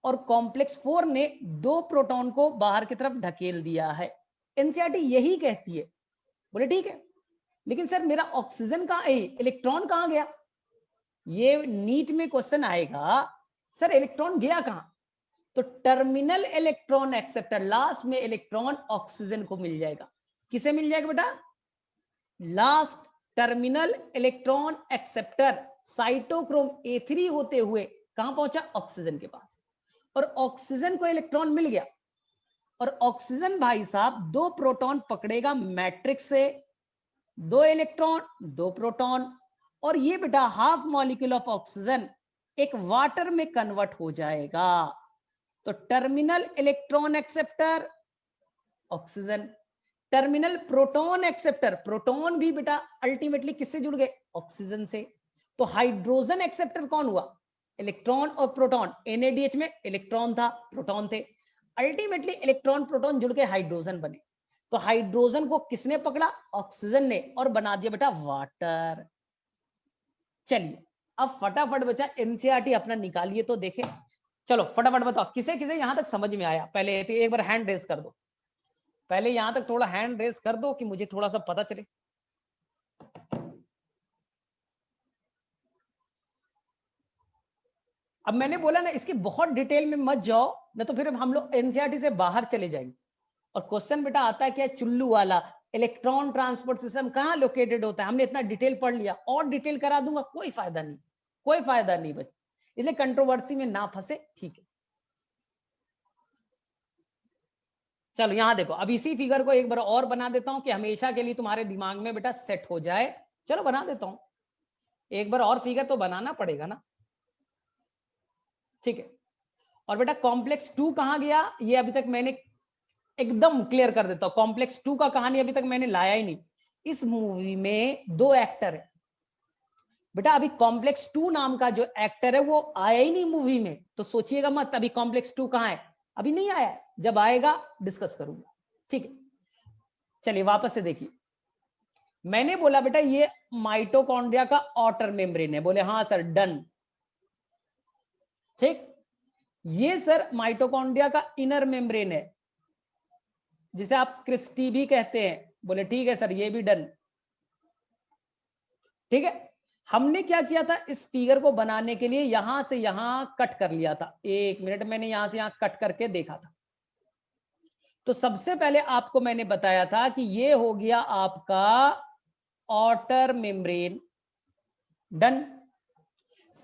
और कॉम्प्लेक्स 4 ने 2 प्रोटॉन को बाहर की तरफ ढकेल दिया है। एनसीईआरटी यही कहती है। बोले ठीक है, लेकिन सर मेरा ऑक्सीजन कहां, इलेक्ट्रॉन कहां गया? ये नीट में क्वेश्चन आएगा, सर इलेक्ट्रॉन गया कहां? तो टर्मिनल इलेक्ट्रॉन एक्सेप्टर, लास्ट में इलेक्ट्रॉन ऑक्सीजन को मिल जाएगा। किसे मिल जाएगा बेटा? Last terminal electron acceptor cytochrome A3 होते हुए कहां पहुंचा? ऑक्सीजन के पास। और ऑक्सीजन को इलेक्ट्रॉन मिल गया और ऑक्सीजन भाई साहब 2 प्रोटॉन पकड़ेगा मैट्रिक्स से, 2 इलेक्ट्रॉन 2 प्रोटॉन, और ये बेटा हाफ मॉलिक्यूल ऑफ ऑक्सीजन एक वाटर में कन्वर्ट हो जाएगा। तो terminal electron acceptor oxygen, terminal proton acceptor, proton भी बेटा अल्टीमेटली किससे जुड़ गए? ऑक्सीजन से। तो हाइड्रोजन एक्सेप्टर कौन हुआ? इलेक्ट्रॉन और प्रोटॉन। NADH में इलेक्ट्रॉन था, प्रोटॉन थे, अल्टीमेटली इलेक्ट्रॉन प्रोटॉन जुड़ के हाइड्रोजन बने। तो हाइड्रोजन को किसने पकड़ा? ऑक्सीजन ने, और बना दिया बेटा वाटर। चलिए अब फटाफट बचा एनसीईआरटी अपना निकालिए तो देखें। चलो फटाफट बताओ किसे किसे यहां तक समझ में आया। पहले एक बार हैंड रेस कर दो, पहले यहां तक थोड़ा हैंड रेस कर दो कि मुझे थोड़ा सा पता चले। अब मैंने बोला ना, इसकी बहुत डिटेल में मत जाओ, ना तो फिर हम लोग एनसीईआरटी से बाहर चले जाएंगे। और क्वेश्चन बेटा आता है क्या, चुल्लू वाला, इलेक्ट्रॉन ट्रांसपोर्ट सिस्टम कहां लोकेटेड होता है? हमने इतना डिटेल पढ़ लिया, और डिटेल करा दूंगा कोई फायदा नहीं, कोई फायदा नहीं बच, इसलिए कंट्रोवर्सी में ना फंसे। ठीक है, चलो यहां देखो, अब इसी फिगर को एक बार और बना देता हूं कि हमेशा के लिए तुम्हारे दिमाग में बेटा सेट हो जाए। चलो बना देता हूं, एक बार और फिगर तो बनाना पड़ेगा ना। ठीक है, और बेटा कॉम्प्लेक्स 2 कहां गया, ये अभी तक मैंने एकदम क्लियर कर देता हूं। कॉम्प्लेक्स 2 का कहानी अभी तक मैंने लाया ही नहीं। इस मूवी में 2 एक्टर है बेटा, अभी कॉम्प्लेक्स 2 नाम का जो एक्टर है वो आया ही नहीं मूवी में, तो सोचिएगा मत अभी कॉम्प्लेक्स 2 कहां है, अभी नहीं आया है, जब आएगा डिस्कस करूंगा। ठीक है, चलिए वापस से देखिए, मैंने बोला बेटा ये माइटोकॉन्ड्रिया का आउटर मेम्ब्रेन है, बोले हाँ सर डन। ठीक, ये सर माइटोकॉन्ड्रिया का इनर मेम्ब्रेन है, जिसे आप क्रिस्टी भी कहते हैं, बोले ठीक है सर ये भी डन। ठीक है, हमने क्या किया था, इस फिगर को बनाने के लिए यहां से यहां कट कर लिया था। 1 मिनट, मैंने यहां से यहां कट करके देखा था। तो सबसे पहले आपको मैंने बताया था कि ये हो गया आपका आउटर मेम्ब्रेन, डन।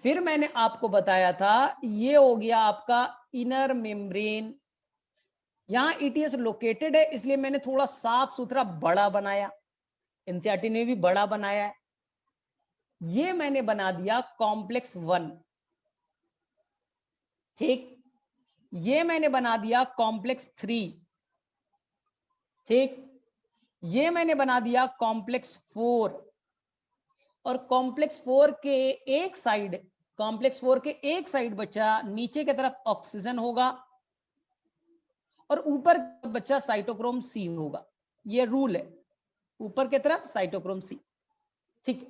फिर मैंने आपको बताया था ये हो गया आपका इनर मेम्ब्रेन, यहां ETS लोकेटेड है, इसलिए मैंने थोड़ा साफ सुथरा बड़ा बनाया, एनसीईआरटी ने भी बड़ा बनाया है। ये मैंने बना दिया कॉम्प्लेक्स 1। ठीक, ये मैंने बना दिया कॉम्प्लेक्स 3। ठीक, ये मैंने बना दिया कॉम्प्लेक्स 4। और कॉम्प्लेक्स 4 के एक साइड, कॉम्प्लेक्स 4 के एक साइड बच्चा नीचे की तरफ ऑक्सीजन होगा और ऊपर बच्चा साइटोक्रोम C होगा। ये रूल है, ऊपर की तरफ साइटोक्रोम C। ठीक,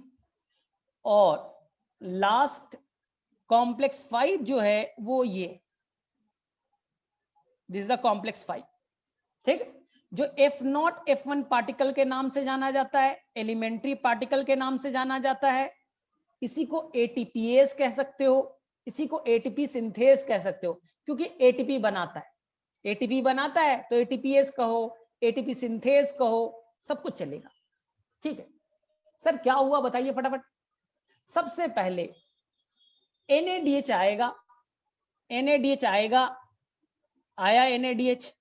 और लास्ट कॉम्प्लेक्स 5 जो है वो ये, दिस इज द कॉम्प्लेक्स 5। ठीक, जो F0 F1 पार्टिकल के नाम से जाना जाता है, एलिमेंट्री पार्टिकल के नाम से जाना जाता है, इसी को ATPase कह सकते हो, इसी को ATP सिंथेस कह सकते हो, क्योंकि ATP बनाता है, ATP बनाता है तो ATPase कहो, ATP सिंथेस कहो, सब कुछ चलेगा। ठीक है सर, क्या हुआ बताइए फटाफट। सबसे पहले NADH आएगा, NADH आएगा, आया NADH,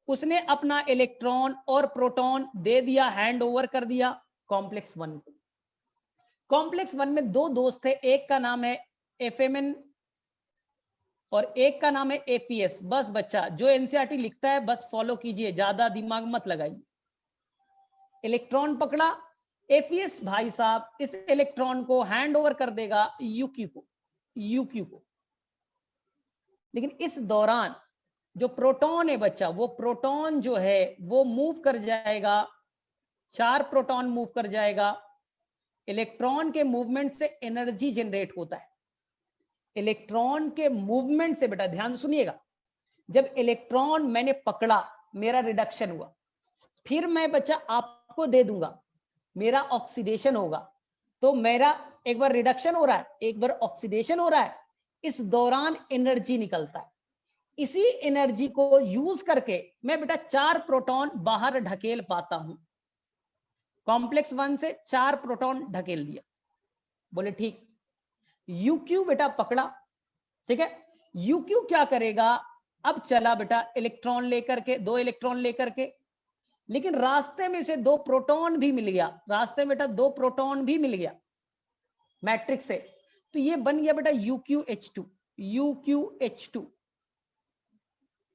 उसने अपना इलेक्ट्रॉन और प्रोटॉन दे दिया, हैंड ओवर कर दिया कॉम्प्लेक्स 1 को। कॉम्प्लेक्स 1 में 2 दोस्त थे, एक का नाम है FMN और एक का नाम है APS। बस बच्चा जो एनसीईआरटी लिखता है बस फॉलो कीजिए, ज्यादा दिमाग मत लगाइए। इलेक्ट्रॉन पकड़ा, एफईएस भाई साहब इस इलेक्ट्रॉन को हैंड ओवर कर देगा यूक्यू को। लेकिन इस दौरान जो प्रोटॉन है बच्चा, वो प्रोटॉन जो है वो मूव कर जाएगा, 4 प्रोटॉन मूव कर जाएगा। इलेक्ट्रॉन के मूवमेंट से एनर्जी जनरेट होता है। इलेक्ट्रॉन के मूवमेंट से, बेटा ध्यान से सुनिएगा, जब इलेक्ट्रॉन मैंने पकड़ा, मेरा रिडक्शन हुआ, फिर मैं बच्चा आपको दे दूंगा, मेरा ऑक्सीडेशन होगा। तो मेरा एक बार रिडक्शन हो रहा है, एक बार ऑक्सीडेशन हो रहा है, इस दौरान एनर्जी निकलता है। इसी एनर्जी को यूज करके मैं बेटा 4 प्रोटॉन बाहर ढकेल पाता हूं। कॉम्प्लेक्स 1 से 4 प्रोटॉन ढकेल दिया, बोले ठीक। यूक्यू बेटा पकड़ा, ठीक है। यूक्यू क्या करेगा, अब चला बेटा इलेक्ट्रॉन लेकर के, 2 इलेक्ट्रॉन लेकर के, लेकिन रास्ते में से 2 प्रोटॉन भी मिल गया, रास्ते में बेटा 2 प्रोटॉन भी मिल गया मैट्रिक्स से, तो ये बन गया बेटा UQH2।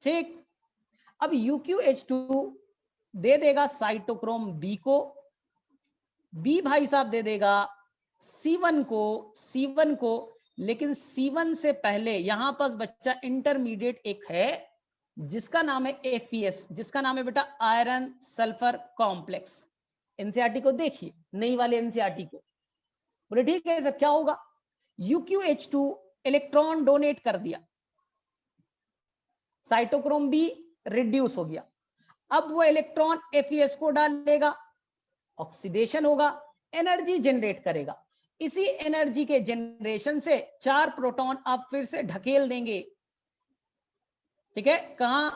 ठीक। अब UQH2 दे देगा साइटोक्रोम बी को, बी भाई साहब दे देगा C1 को, लेकिन C1 से पहले यहां पर बच्चा इंटरमीडिएट एक है जिसका नाम है एफईएस, जिसका नाम है बेटा आयरन सल्फर कॉम्प्लेक्स। एनसीईआरटी को देखिए, नई वाले एनसीईआरटी को, बोले ठीक है सर क्या होगा, UQH2 इलेक्ट्रॉन डोनेट कर दिया, साइटोक्रोम बी रिड्यूस हो गया। अब वो इलेक्ट्रॉन एफईएस को डालेगा, ऑक्सीडेशन होगा, एनर्जी जनरेट करेगा। इसी एनर्जी के जनरेशन से 4 प्रोटॉन आप फिर से ढकेल देंगे, ठीक है, कहां,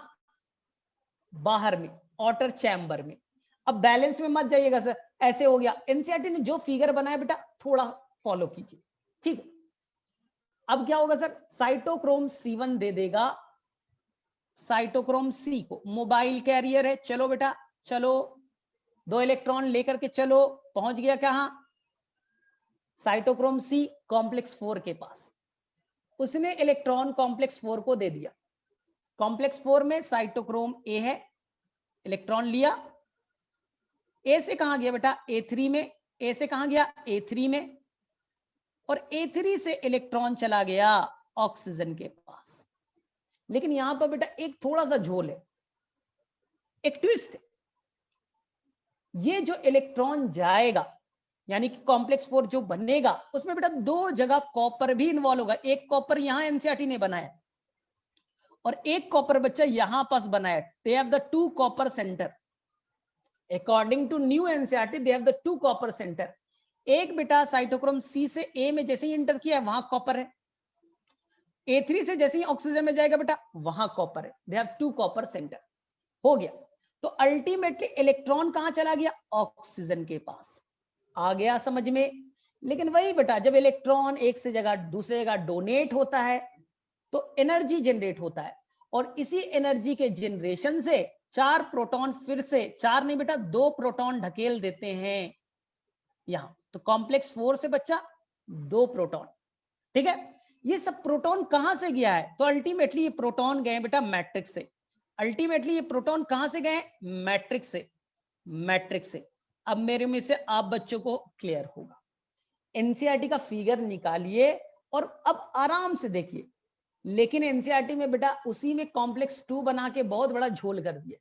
बाहर में, आउटर चैम्बर में। अब बैलेंस में मत जाइएगा सर, ऐसे हो गया। एनसीईआरटी ने जो फिगर बनाया बेटा थोड़ा फॉलो कीजिए, ठीक है। अब क्या होगा सर, साइटोक्रोम C1 दे देगा साइटोक्रोम C को, मोबाइल कैरियर है, चलो बेटा चलो, 2 इलेक्ट्रॉन लेकर के चलो, पहुंच गया कहां, साइटोक्रोम C कॉम्प्लेक्स 4 के पास। उसने इलेक्ट्रॉन कॉम्प्लेक्स 4 को दे दिया, कॉम्प्लेक्स 4 में साइटोक्रोम A है, इलेक्ट्रॉन लिया, A से कहां गया बेटा A3 में, A से कहां गया A3 में, और A3 से इलेक्ट्रॉन चला गया ऑक्सीजन के पास। लेकिन यहां पर बेटा एक थोड़ा सा झोल है, एक ट्विस्ट है। ये जो इलेक्ट्रॉन जाएगा, यानी कि कॉम्प्लेक्स 4 जो बनेगा, उसमें बेटा 2 जगह कॉपर भी इन्वॉल्व होगा। एक कॉपर यहां एनसीईआरटी ने बनाया और एक कॉपर बच्चा यहां पास बनाया। They have the 2 copper centre, according to new NCERT they have the 2 copper centre. एक बेटा साइटोक्रोम C से A में जैसे ही इंटर किया वहां कॉपर है, A3 से जैसे ही ऑक्सीजन में जाएगा बेटा वहां कॉपर है, दे हैव 2 कॉपर सेंटर। हो गया, तो अल्टीमेटली इलेक्ट्रॉन कहां चला गया, ऑक्सीजन के पास। आ गया समझ में। लेकिन वही बेटा, जब इलेक्ट्रॉन एक से जगह दूसरे जगह डोनेट होता है तो एनर्जी जनरेट होता है, और इसी एनर्जी के जनरेशन से 4 प्रोटॉन फिर से, 4 नहीं बेटा 2 प्रोटॉन ढकेल देते हैं यहां। तो कॉम्प्लेक्स 4 से बच्चा 2 प्रोटॉन, ठीक है। ये सब प्रोटॉन कहां से गया है, तो अल्टीमेटली ये प्रोटॉन गए बेटा मैट्रिक्स से। अल्टीमेटली ये प्रोटॉन कहां से गए, मैट्रिक्स से, मैट्रिक्स से। अब मेरे में से आप बच्चों को क्लियर होगा। एनसीईआरटी का फिगर निकालिए और अब आराम से देखिए। लेकिन एनसीईआरटी में बेटा उसी में कॉम्प्लेक्स 2 बना के बहुत बड़ा झोल कर दिया,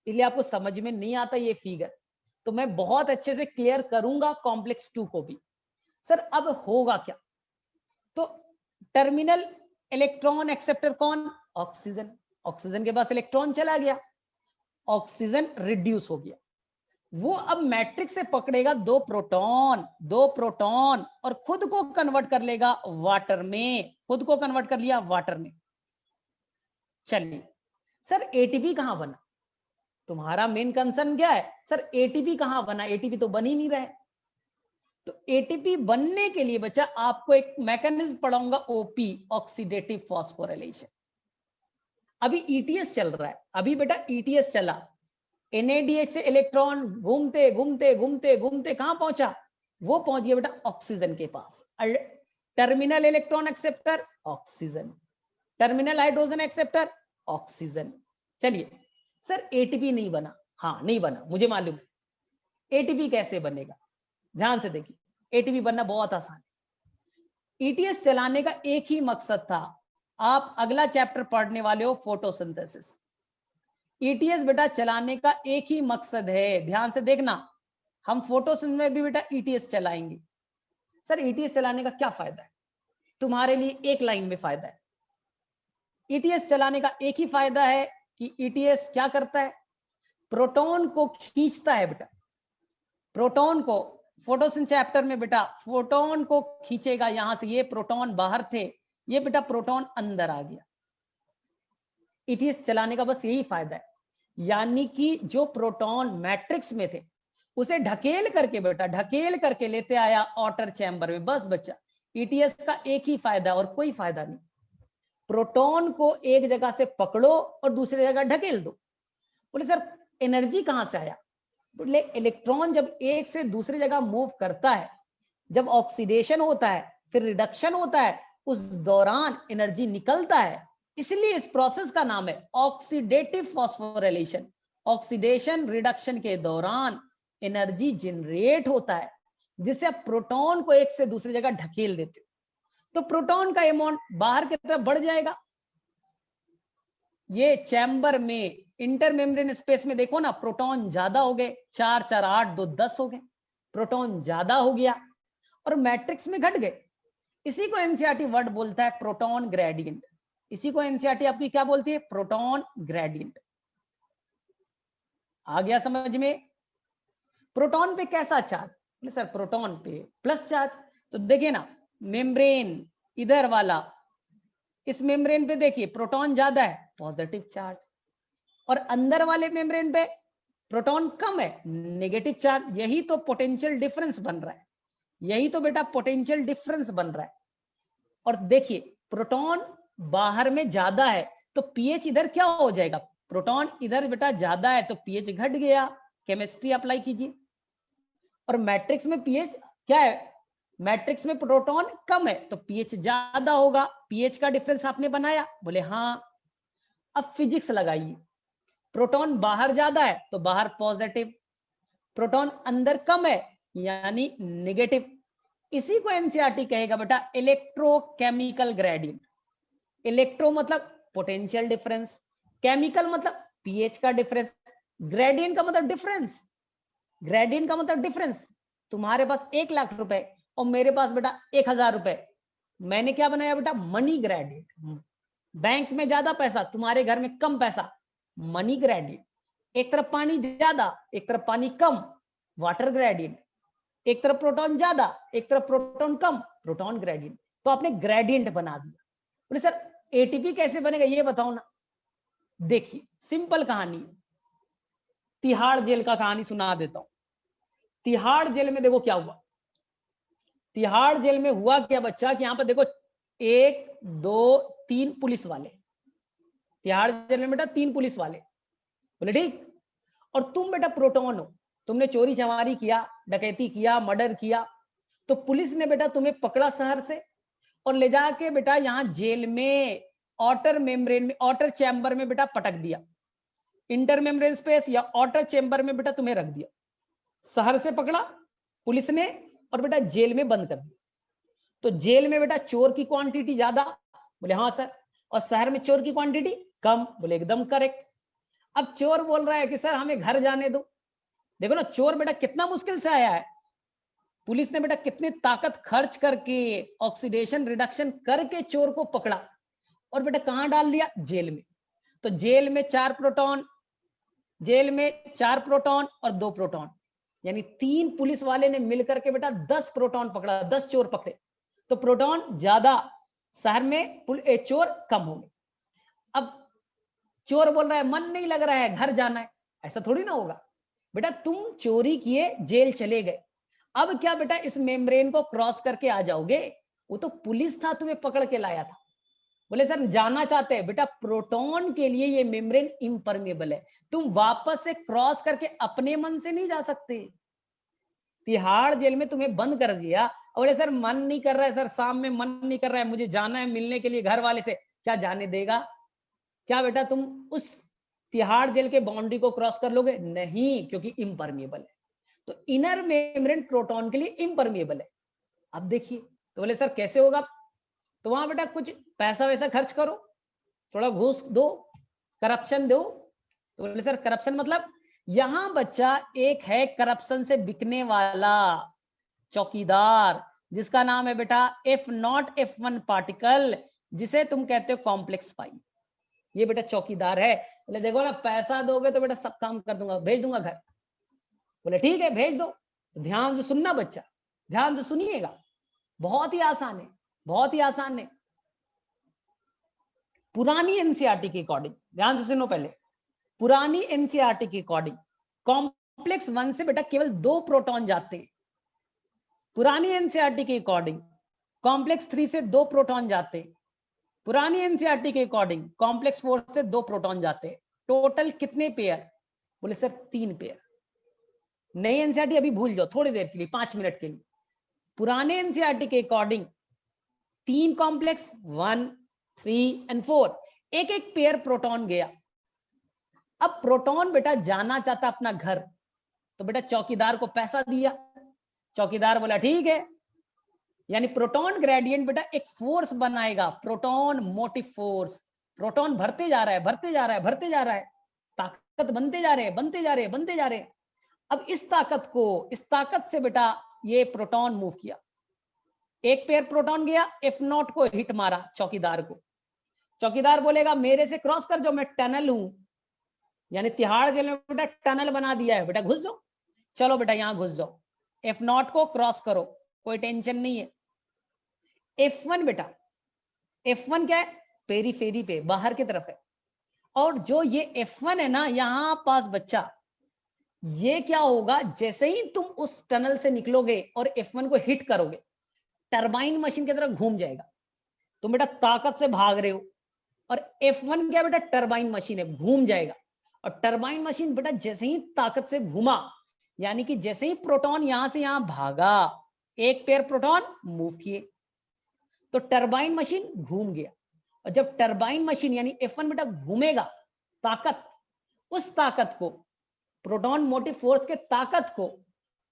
इसलिए आपको समझ में नहीं आता ये फिगर। तो मैं बहुत अच्छे से क्लियर करूंगा कॉम्प्लेक्स 2 को भी। सर अब होगा क्या, तो टर्मिनल इलेक्ट्रॉन एक्सेप्टर कौन, ऑक्सीजन। ऑक्सीजन के पास इलेक्ट्रॉन चला गया, ऑक्सीजन रिड्यूस हो गया। वो अब मैट्रिक्स से पकड़ेगा 2 प्रोटॉन और खुद को कन्वर्ट कर लेगा वाटर में, खुद को कन्वर्ट कर लिया वाटर में। चलिए सर एटीपी कहां बना, तुम्हारा मेन कंसर्न क्या है, सर एटीपी कहां बना, एटीपी तो बन ही नहीं रहा है। तो एटीपी बनने के लिए बच्चा आपको एक मैकेनिज्म पढ़ाऊंगा, ओपी, ऑक्सीडेटिव फॉस्फोराइलेशन। अभी ईटीएस चल रहा है, अभी बेटा ईटीएस चला, NADH से इलेक्ट्रॉन घूमते घूमते घूमते घूमते कहां पहुंचा, वो पहुंच गया बेटा ऑक्सीजन के पास। Terminal electron acceptor oxygen, terminal hydrogen acceptor oxygen. चलिए सर एटीपी नहीं बना, हाँ नहीं बना मुझे मालूम, एटीपी कैसे बनेगा, ध्यान से देखिए, एटीपी बनना बहुत आसान है। ईटीएस चलाने का एक ही मकसद था, आप अगला चैप्टर पढ़ने वाले हो फोटोसिंथेसिस। ईटीएस बेटा चलाने का एक ही मकसद है, ध्यान से देखना, हम फोटोसिंथेसिस में भी बेटा ईटीएस चलाएंगे। सर ईटीएस चलाने का क्या फायदा है, तुम्हारे लिए एक लाइन में फायदा है। ईटीएस चलाने का एक ही फायदा है कि ईटीएस क्या करता है, प्रोटॉन को खींचता है बेटा, प्रोटॉन को फोटोसिंथेसिस चैप्टर में बेटा फोटोन को खींचेगा, यहां से ये प्रोटॉन बाहर थे, ये बेटा प्रोटॉन अंदर आ गया। ईटीएस चलाने का बस यही फायदा है, यानी कि जो प्रोटॉन मैट्रिक्स में थे उसे ढकेल करके बेटा ढकेल करके लेते आया ऑटर चैम्बर में, बस बच्चा। ईटीएस का एक ही फायदा और कोई फायदा नहीं, प्रोटॉन को एक जगह से पकड़ो और दूसरी जगह ढकेल दो। बोले सर एनर्जी कहां से आया, बोले इलेक्ट्रॉन जब एक से दूसरी जगह मूव करता है, जब ऑक्सीडेशन होता है फिर रिडक्शन होता है, उस दौरान एनर्जी निकलता है, इसलिए इस प्रोसेस का नाम है ऑक्सीडेटिव फॉस्फोराइलेशन। ऑक्सीडेशन रिडक्शन के दौरान एनर्जी जनरेट होता है, जिससे आप प्रोटॉन को एक से दूसरी जगह ढकेल देते हो, तो प्रोटॉन का अमाउंट बाहर की तरफ बढ़ जाएगा। ये चैम्बर में इंटर मेम्ब्रेन स्पेस में देखो ना, प्रोटॉन ज्यादा हो गए, 4 4 8 2 10 हो गए, प्रोटॉन ज्यादा हो गया, और मैट्रिक्स में घट गए। इसी को एनसीईआरटी वर्ड बोलता है प्रोटॉन ग्रेडियंट। इसी को एनसीईआरटी आपकी क्या बोलती है, प्रोटॉन ग्रेडियंट। आ गया समझ में। प्रोटॉन पे कैसा चार्ज, बोले सर प्रोटॉन पे प्लस चार्ज। तो देखिए ना, मेम्ब्रेन इधर वाला, इस मेम्ब्रेन पे देखिए प्रोटॉन ज्यादा है, पॉजिटिव चार्ज, और अंदर वाले मेम्ब्रेन पे प्रोटॉन कम है, नेगेटिव चार्ज। यही तो पोटेंशियल डिफरेंस बन रहा है, यही तो बेटा पोटेंशियल डिफरेंस बन रहा है। और देखिए प्रोटॉन बाहर में ज्यादा है तो पीएच इधर क्या हो जाएगा, प्रोटॉन इधर बेटा ज्यादा है तो पीएच घट गया, केमिस्ट्री अप्लाई कीजिए। और मैट्रिक्स में पीएच क्या है, मैट्रिक्स में प्रोटॉन कम है तो पीएच ज्यादा होगा। पीएच का डिफरेंस आपने बनाया, बोले हाँ। अब फिजिक्स लगाइए, प्रोटॉन बाहर ज्यादा है तो बाहर पॉजिटिव, प्रोटॉन अंदर कम है यानी नेगेटिव। इसी को एनसीईआरटी कहेगा बेटा इलेक्ट्रोकेमिकल ग्रेडियंट। इलेक्ट्रो मतलब पोटेंशियल डिफरेंस, केमिकल मतलब पीएच का डिफरेंस, ग्रेडियंट का मतलब डिफरेंस। ग्रेडियंट का मतलब डिफरेंस। तुम्हारे पास 1 लाख रुपए और मेरे पास बेटा 1000 रुपए, मैंने क्या बनाया बेटा, मनी ग्रेडियंट। बैंक में ज्यादा पैसा, तुम्हारे घर में कम पैसा, मनी ग्रेडियंट। एक तरफ पानी ज्यादा, एक तरफ पानी कम, वाटर ग्रेडियंट। एक तरफ प्रोटॉन ज्यादा, एक तरफ प्रोटॉन कम, प्रोटॉन ग्रेडियंट। तो आपने ग्रेडियंट बना दिया। बोले सर एटीपी कैसे बनेगा ये बताओ ना। देखिए सिंपल कहानी, तिहाड़ जेल का कहानी सुना देता हूं। तिहाड़ जेल में देखो क्या हुआ, तिहाड़ जेल में हुआ क्या बच्चा कि यहां पर देखो 1 2 3 पुलिस वाले, तिहाड़ जेल में बेटा 3 पुलिस वाले। बोले ठीक, और तुम बेटा प्रोटॉन हो, तुमने चोरी चमारी किया, डकैती किया, मर्डर किया, तो पुलिस ने बेटा तुम्हें पकड़ा शहर से और ले जाके बेटा यहां जेल में ऑटर मेम्ब्रेन में, ऑटर चैम्बर में बेटा पटक दिया। इंटर मेम्ब्रेन स्पेस या ऑटर चैम्बर में बेटा तुम्हें रख दिया, शहर से पकड़ा पुलिस ने और बेटा जेल में बंद कर दिया। तो जेल में बेटा चोर की क्वांटिटी ज्यादा, बोले हाँ सर, और शहर में चोर की क्वांटिटी कम, बोले एकदम करेक्ट। अब चोर बोल रहा है कि सर हमें घर जाने दो। देखो ना चोर बेटा कितना मुश्किल से आया है, पुलिस ने बेटा कितनी ताकत खर्च करके ऑक्सीडेशन रिडक्शन करके चोर को पकड़ा और बेटा कहां डाल दिया, जेल में। तो जेल में 4 प्रोटॉन, जेल में 4 प्रोटॉन और 2 प्रोटॉन, यानी 3 पुलिस वाले ने मिलकर के बेटा 10 प्रोटॉन पकड़ा, 10 चोर पकड़े। तो प्रोटॉन ज्यादा, शहर में चोर कम हो गए। अब चोर बोल रहा है मन नहीं लग रहा है, घर जाना है, ऐसा थोड़ी ना होगा बेटा। तुम चोरी किए, जेल चले गए, अब क्या बेटा इस मेम्ब्रेन को क्रॉस करके आ जाओगे, वो तो पुलिस था तुम्हें पकड़ के लाया था। बोले सर जाना चाहते हैं बेटा, प्रोटॉन के लिए ये मेम्ब्रेन इम्परमेबल है, तुम वापस से क्रॉस करके अपने मन से नहीं जा सकते। तिहाड़ जेल में तुम्हें बंद कर दिया और बोले सर मन नहीं कर रहा है सर, शाम में मन नहीं कर रहा है, मुझे जाना है मिलने के लिए घर वाले से, क्या जाने देगा? क्या बेटा तुम उस तिहाड़ जेल के बाउंड्री को क्रॉस कर लोगे? नहीं, क्योंकि इम्परमेबल है। तो इनर मेम्ब्रेन प्रोटॉन के लिए इम्परमिएबल है। अब देखिए, तो बोले सर कैसे होगा? तो वहां बेटा कुछ पैसा वैसा खर्च करो, थोड़ा घूस दो, करप्शन दो। तो बोले सर करप्शन मतलब? यहां बच्चा एक है करप्शन से बिकने वाला चौकीदार, जिसका नाम है बेटा F0F1 पार्टिकल, जिसे तुम कहते हो कॉम्प्लेक्स 5। ये बेटा चौकीदार है। बोले देखो ना, पैसा दोगे तो बेटा सब काम कर दूंगा, भेज दूंगा घर। बोले ठीक है भेज दो। तो ध्यान से सुनना बच्चा, ध्यान से सुनिएगा, बहुत ही आसान है, बहुत ही आसान है। पुरानी एनसीईआरटी के अकॉर्डिंग, ध्यान से सुनो पहले, पुरानी एनसीईआरटी के अकॉर्डिंग कॉम्प्लेक्स 1 से बेटा केवल 2 प्रोटॉन जाते हैं। पुरानी एनसीईआरटी के अकॉर्डिंग कॉम्प्लेक्स 3 से 2 प्रोटॉन जाते हैं। पुरानी एनसीईआरटी के अकॉर्डिंग कॉम्प्लेक्स 4 से 2 प्रोटॉन जाते हैं। टोटल कितने पेयर? बोले सर 3 पेयर। नई एनसीईआरटी अभी भूल जाओ थोड़ी देर के लिए, 5 मिनट के लिए। पुराने एनसीईआरटी के अकॉर्डिंग 3 कॉम्प्लेक्स 1, 3 एंड 4, एक एक पेयर प्रोटॉन गया। अब प्रोटॉन बेटा जाना चाहता अपना घर, तो बेटा चौकीदार को पैसा दिया, चौकीदार बोला ठीक है। यानी प्रोटॉन ग्रेडियंट बेटा एक फोर्स बनाएगा, प्रोटॉन मोटिव फोर्स। प्रोटॉन भरते जा रहा है, भरते जा रहा है, भरते जा रहा है, ताकत बनते जा रहे हैं, बनते जा रहे हैं, बनते जा रहे हैं। अब इस ताकत से बेटा ये प्रोटॉन मूव किया। एक पेयर प्रोटॉन गया, F0 को हिट मारा चौकीदार को। चौकीदार बोलेगा मेरे से क्रॉस कर जाओ, मैं टनल हूं। यानी तिहाड़ जेल में बेटा टनल बना दिया है, बेटा घुस जाओ, चलो बेटा यहां घुस जाओ, F0 को क्रॉस करो, कोई टेंशन नहीं है। F1 बेटा, F1 क्या है? पेरीफेरी पे, बाहर की तरफ है। और जो ये F1 है ना यहां पास बच्चा, ये क्या होगा, जैसे ही तुम उस टनल से निकलोगे और F1 को हिट करोगे, टरबाइन मशीन की तरह घूम जाएगा। तुम बेटा ताकत से भाग रहे हो, और F1 क्या बेटा? टरबाइन मशीन है, घूम जाएगा। और टरबाइन मशीन बेटा जैसे ही ताकत से घूमा, यानी कि जैसे ही प्रोटॉन यहां से यहां भागा, एक पेयर प्रोटॉन मूव किए, तो टरबाइन मशीन घूम गया। और जब टरबाइन मशीन यानी F1 बेटा घूमेगा, ताकत, उस ताकत को, प्रोटॉन मोटिव फोर्स के ताकत को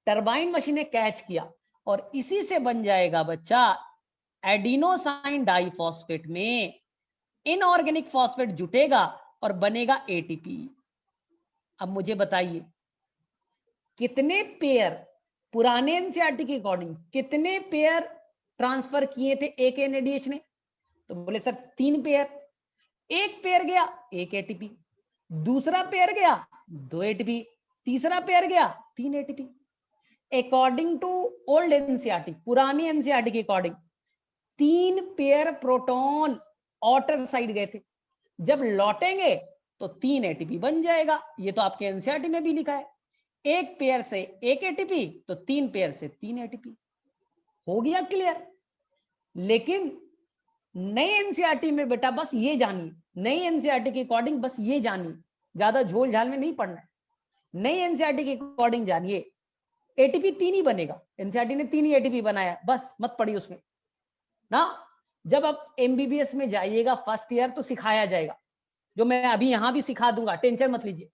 टरबाइन मशीन ने कैच किया, और इसी से बन जाएगा बच्चा एडिनोसाइन डाइफॉस्फेट में इनऑर्गेनिक फॉस्फेट जुटेगा और बनेगा एटीपी। अब मुझे बताइए कितने पेयर पुराने एनसीईआरटी के अकॉर्डिंग कितने पेयर ट्रांसफर किए थे एक एनएडीएच ने? तो बोले सर 3 पेयर। एक पेयर गया 1 एटीपी, दूसरा पेयर गया 2 एटीपी, तीसरा पेयर गया 3 ATP. According to old NCERT, पुरानी एनसीईआरटी के according 3 pair proton outer side गए थे, जब लौटेंगे तो 3 एटीपी बन जाएगा। ये तो आपके एनसीईआरटी में भी लिखा है, एक पेयर से 1 एटीपी तो 3 पेयर से 3 एटीपी। हो गया क्लियर? लेकिन नई एनसीईआरटी में बेटा बस ये जानिए, नई एनसीईआरटी के अकॉर्डिंग बस ये जानिए, ज्यादा झोल झाल में नहीं पढ़ना है। नई एनसीईआरटी के अकॉर्डिंग जानिए एटीपी 3 ही बनेगा, एनसीईआरटी ने 3 ही एटीपी बनाया, बस मत पढ़िए उसमें ना। जब आप एमबीबीएस में जाइएगा फर्स्ट ईयर तो सिखाया जाएगा, जो मैं अभी यहां भी सिखा दूंगा, टेंशन मत लीजिए।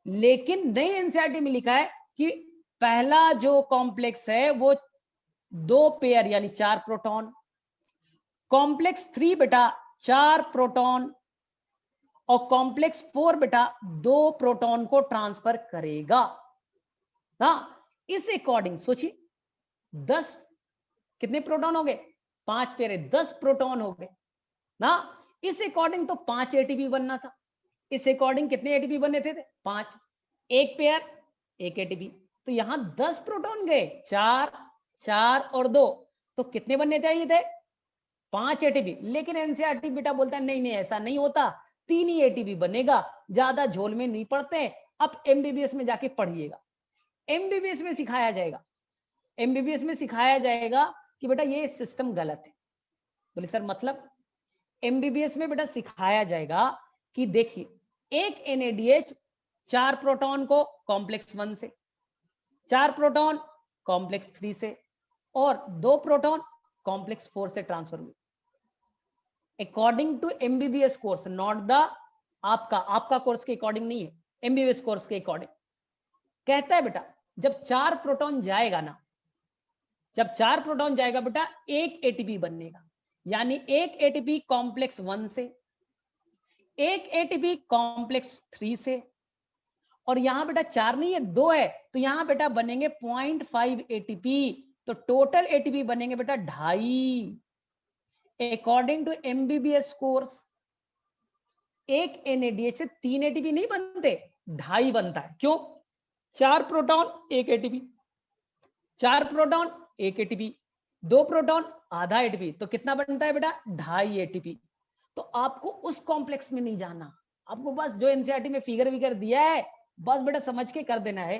लेकिन नई एनसीईआरटी में लिखा है कि पहला जो कॉम्प्लेक्स है वो 2 पेयर यानी 4 प्रोटॉन, कॉम्प्लेक्स 3 बेटा 4 प्रोटॉन, और कॉम्प्लेक्स 4 बेटा 2 प्रोटॉन को ट्रांसफर करेगा ना। इस अकॉर्डिंग सोचिए 10 कितने प्रोटॉन हो गए? 5 पेयर, 10 प्रोटॉन हो गए ना। इस अकॉर्डिंग तो 5 एटीपी बनना था। इस अकॉर्डिंग कितने एटीपी बनने थे? 5, एक पेयर 1 एटीपी, तो यहां 10 प्रोटॉन गए, 4 4 और 2, तो कितने बनने चाहिए थे? 5 एटीपी। लेकिन एनसीईआरटी बेटा बोलता है नहीं नहीं ऐसा नहीं होता, 3 ही एटीपी बनेगा, ज्यादा झोल में नहीं पड़ते। अब एमबीबीएस में जाके पढ़िएगा, एमबीबीएस में सिखाया जाएगा, एमबीबीएस में सिखाया जाएगा कि बेटा ये सिस्टम गलत है। बोले सर मतलब? एमबीबीएस में बेटा सिखाया जाएगा कि देखिए एक एनएडीएच 4 प्रोटॉन को कॉम्प्लेक्स 1 से, 4 प्रोटॉन कॉम्प्लेक्स 3 से, और 2 प्रोटॉन कॉम्प्लेक्स 4 से ट्रांसफर हुए। According to MBBS course, not the आपका कोर्स के अकॉर्डिंग नहीं है, एमबीबीएस कोर्स के अकॉर्डिंग कहता है बेटा जब 4 प्रोटॉन जाएगा ना, जब 4 प्रोटॉन जाएगा बेटा एक एटीपी बनेगा, यानी एक एटीपी कॉम्प्लेक्स 1 से, एक एटीपी कॉम्प्लेक्स 3 से, और यहां बेटा 4 नहीं है 2 है, तो यहां बेटा बनेंगे 0.5 एटीपी, तो टोटल एटीपी बनेंगे बेटा 2.5। अकॉर्डिंग टू एमबीबीएस कोर्स एक एनएडीएच से 3 एटीपी नहीं बनते, 2.5 बनता है। क्यों? 4 proton 1 ATP, 4 proton 1 ATP, 2 proton आधा एटीपी, तो कितना बनता है बेटा 2.5 एटीपी। तो आपको उस कॉम्प्लेक्स में नहीं जाना, आपको बस जो एनसीईआरटी में फिगर विगर दिया है बस बेटा समझ के कर देना है,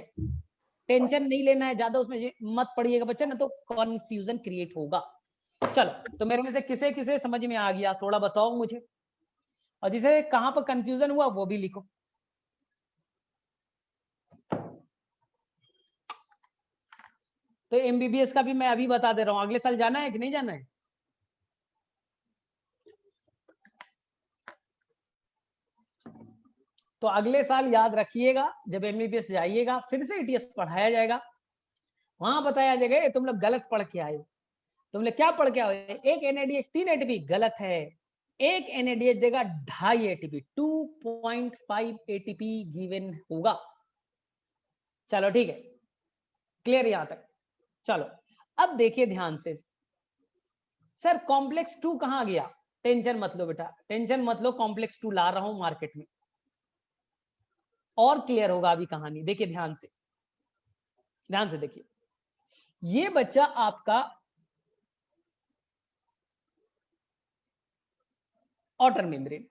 टेंशन नहीं लेना है ज्यादा, उसमें मत पड़िएगा बच्चा, ना तो कंफ्यूजन क्रिएट होगा। चलो, तो मेरे में से किसे किसे समझ में आ गया थोड़ा बताओ मुझे, और जिसे कहां पर कंफ्यूजन हुआ वो भी लिखो। तो एमबीबीएस का भी मैं अभी बता दे रहा हूं, अगले साल जाना है कि नहीं जाना है? तो अगले साल याद रखिएगा, जब एमबीबीएस जाइएगा फिर से ईटीएस पढ़ाया जाएगा, वहां बताया जाएगा तुम लोग गलत पढ़ के आए, तुम लोग क्या पढ़ के आए, एक एनएडीएच 3 एटीपी, गलत है, एक एनएडीएच देगा 2.5 एटीपी, 2.5 एटीपी गिवन होगा। चलो ठीक है, क्लियर यहां तक। चलो अब देखिए ध्यान से, सर कॉम्प्लेक्स 2 कहां गया? टेंशन मत लो बेटा, टेंशन मत लो, कॉम्प्लेक्स 2 ला रहा हूं मार्केट में, और क्लियर होगा अभी कहानी। देखिए ध्यान से, ध्यान से देखिए, ये बच्चा आपका आउटर मेम्ब्रेन,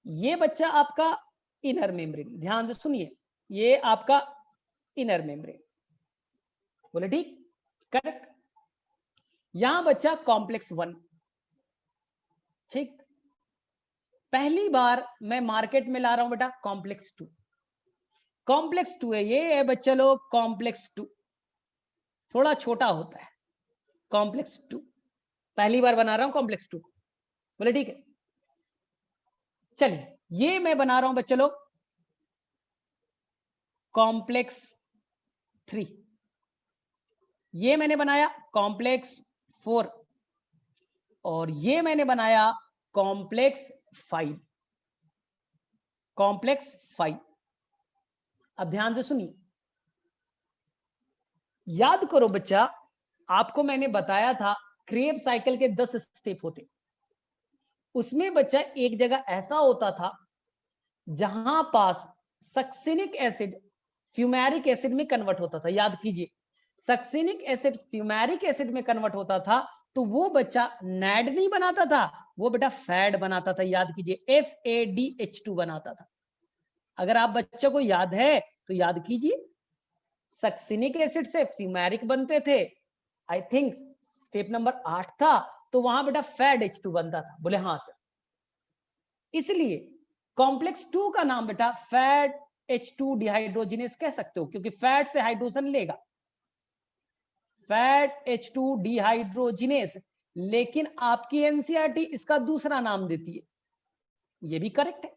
ये बच्चा आपका इनर मेम्ब्रेन, ध्यान से सुनिए, ये आपका इनर मेम्ब्रेन, बोले ठीक, करेक्ट। यहां बच्चा कॉम्प्लेक्स 1, ठीक। पहली बार मैं मार्केट में ला रहा हूं बेटा कॉम्प्लेक्स 2, कॉम्प्लेक्स 2 है, ये है बच्चा लोग कॉम्प्लेक्स 2, थोड़ा छोटा होता है कॉम्प्लेक्स 2, पहली बार बना रहा हूं कॉम्प्लेक्स 2, बोले ठीक है। चलिए ये मैं बना रहा हूं बच्चे लोग कॉम्प्लेक्स 3, ये मैंने बनाया कॉम्प्लेक्स 4, और ये मैंने बनाया कॉम्प्लेक्स 5, कॉम्प्लेक्स 5। अब ध्यान से सुनिए, याद करो बच्चा, आपको मैंने बताया था क्रेब साइकिल के 10 स्टेप होते, उसमें बच्चा एक जगह ऐसा होता था जहां पास सक्सिनिक एसिड फ्यूमेरिक एसिड में कन्वर्ट होता था, याद कीजिए, सक्सिनिक एसिड फ्यूमेरिक एसिड में कन्वर्ट होता था, तो वो बच्चा नैड नहीं बनाता था, वो बेटा फैड बनाता था, याद कीजिए FADH2 बनाता था। अगर आप बच्चों को याद है तो याद कीजिए, सक्सिनिक एसिड से फ्यूमेरिक बनते थे, आई थिंक स्टेप नंबर 8 था, तो वहां बेटा फैड H2 बनता था, बोले हाँ सर। इसलिए कॉम्प्लेक्स 2 का नाम बेटा फैट H2 डिहाइड्रोजिनेस कह सकते हो, क्योंकि फैट से हाइड्रोजन लेगा, फैट H2 डिहाइड्रोजिनेस। लेकिन आपकी एनसीईआरटी इसका दूसरा नाम देती है, ये भी करेक्ट है,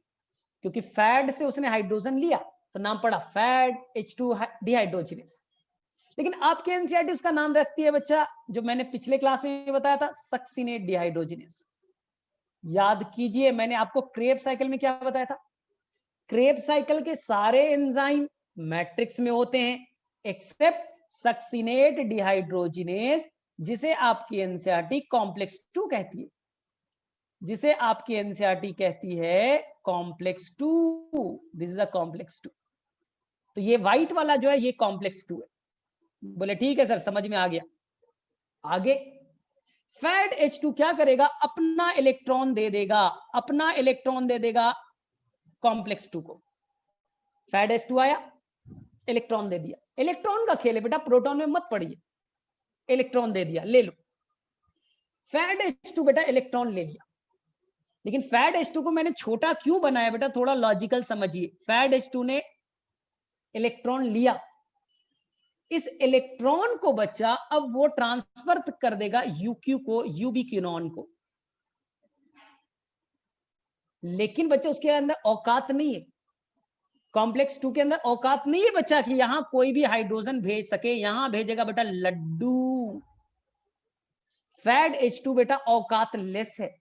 क्योंकि फैट से उसने हाइड्रोजन लिया तो नाम पड़ा फैट H2 डिहाइड्रोजिनेस। लेकिन आपके एनसीईआरटी उसका नाम रखती है बच्चा, जो मैंने पिछले क्लास में बताया था, सक्सिनेट डिहाइड्रोजिनेस। याद कीजिए मैंने आपको क्रेब साइकिल में क्या बताया था, क्रेब साइकिल के सारे एंजाइम मैट्रिक्स में होते हैं एक्सेप्ट सक्सिनेट डिहाइड्रोजिनेज, जिसे आपकी एनसीईआरटी कॉम्प्लेक्स 2 कहती है, जिसे आपकी एनसीईआरटी कहती है complex 2, this is the complex 2। तो ये व्हाइट वाला जो है ये कॉम्प्लेक्स 2 है, बोले ठीक है सर समझ में आ गया। आगे फैट H2 क्या करेगा, अपना इलेक्ट्रॉन दे देगा, अपना इलेक्ट्रॉन दे देगा कॉम्प्लेक्स 2 को, फैट H2 आया, इलेक्ट्रॉन दे दिया, इलेक्ट्रॉन का खेल है बेटा, प्रोटॉन में मत पड़िए, इलेक्ट्रॉन दे दिया, ले लो, फैट H2 बेटा इलेक्ट्रॉन ले लिया। लेकिन फैट H2 को मैंने छोटा क्यों बनाया बेटा, थोड़ा लॉजिकल समझिए, फैट H2 ने इलेक्ट्रॉन लिया, इस इलेक्ट्रॉन को बच्चा अब वो ट्रांसफर कर देगा UQ को, यूबिक्विनोन को, लेकिन बच्चा उसके अंदर औकात नहीं है, कॉम्प्लेक्स 2 के अंदर औकात नहीं है बच्चा कि यहां कोई भी हाइड्रोजन भेज सके, यहां भेजेगा बेटा लड्डू। फैड H2 बेटा औकात लेस है,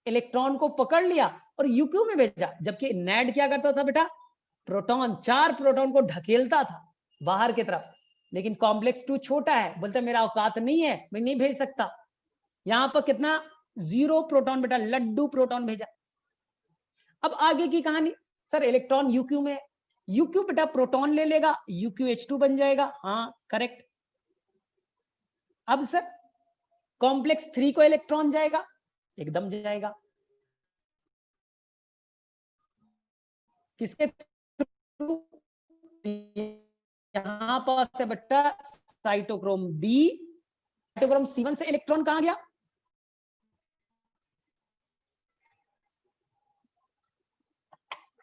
इलेक्ट्रॉन को पकड़ लिया और यूक्यू में भेजा, जबकि नैड क्या करता था बेटा, प्रोटॉन, 4 प्रोटॉन को ढकेलता था बाहर की तरफ। लेकिन कॉम्प्लेक्स 2 छोटा है, बोलता मेरा औकात नहीं है, मैं नहीं भेज सकता। यहां पर कितना, 0 प्रोटॉन बेटा, लड्डू प्रोटॉन भेजा। अब आगे की कहानी, सर इलेक्ट्रॉन यूक्यू में, यूक्यू बेटा प्रोटॉन ले लेगा, UqH2 बन जाएगा, हाँ करेक्ट। अब सर कॉम्प्लेक्स 3 को इलेक्ट्रॉन जाएगा, एकदम जाएगा, किसके थ्रू, यहां पास से बेटा साइटोक्रोम बी, साइटोक्रोम C1 से इलेक्ट्रॉन कहां गया,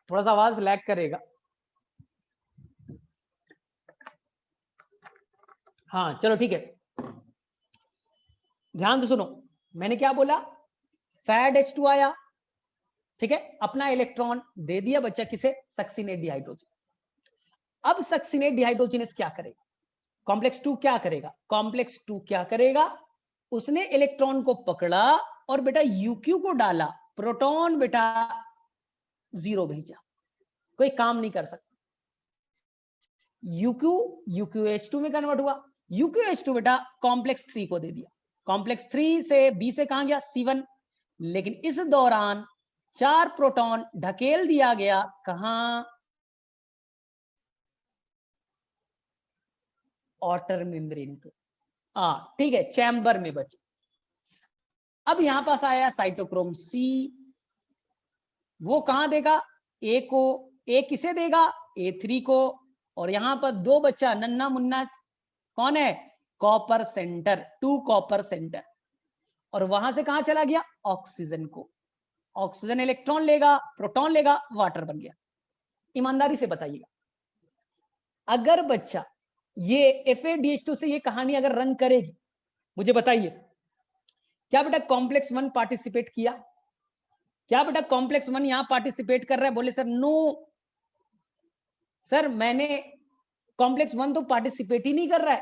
थोड़ा सा आवाज लैग करेगा, हाँ चलो ठीक है, ध्यान से सुनो, मैंने क्या बोला, फैड H2 आया, ठीक है, अपना इलेक्ट्रॉन दे दिया बच्चा किसे, सक्सिनेट डिहाइड्रोजन। अब सक्सिनेट डिहाइड्रोजनस क्या करेगा, कॉम्प्लेक्स 2 क्या करेगा, कॉम्प्लेक्स 2 क्या करेगा, उसने इलेक्ट्रॉन को पकड़ा और बेटा यूक्यू को डाला, प्रोटॉन बेटा 0 भेजा, कोई काम नहीं कर सकता। यूक्यू UqH2 में कन्वर्ट हुआ, UqH2 बेटा कॉम्प्लेक्स 3 को दे दिया, कॉम्प्लेक्स 3 से B से कहां गया, C1, लेकिन इस दौरान 4 प्रोटॉन ढकेल दिया गया, कहां, आउटर मेम्ब्रेन पे, ठीक है, चैम्बर में बचे। अब यहां पास आया साइटोक्रोम C, वो कहां देगा, ए को, ए किसे देगा, A3 को, और यहां पर 2 बच्चा नन्ना मुन्ना कौन है, कॉपर सेंटर, 2 कॉपर सेंटर, और वहां से कहां चला गया, ऑक्सीजन को, ऑक्सीजन इलेक्ट्रॉन लेगा, प्रोटॉन लेगा, वाटर बन गया। ईमानदारी से बताइएगा, अगर बच्चा ये FADH2 से ये कहानी अगर रन करेगी, मुझे बताइए, क्या बेटा कॉम्प्लेक्स 1 पार्टिसिपेट किया, क्या बेटा कॉम्प्लेक्स 1 यहां पार्टिसिपेट कर रहा है, बोले सर नो, सर मैंने कॉम्प्लेक्स 1 तो पार्टिसिपेट ही नहीं कर रहा है।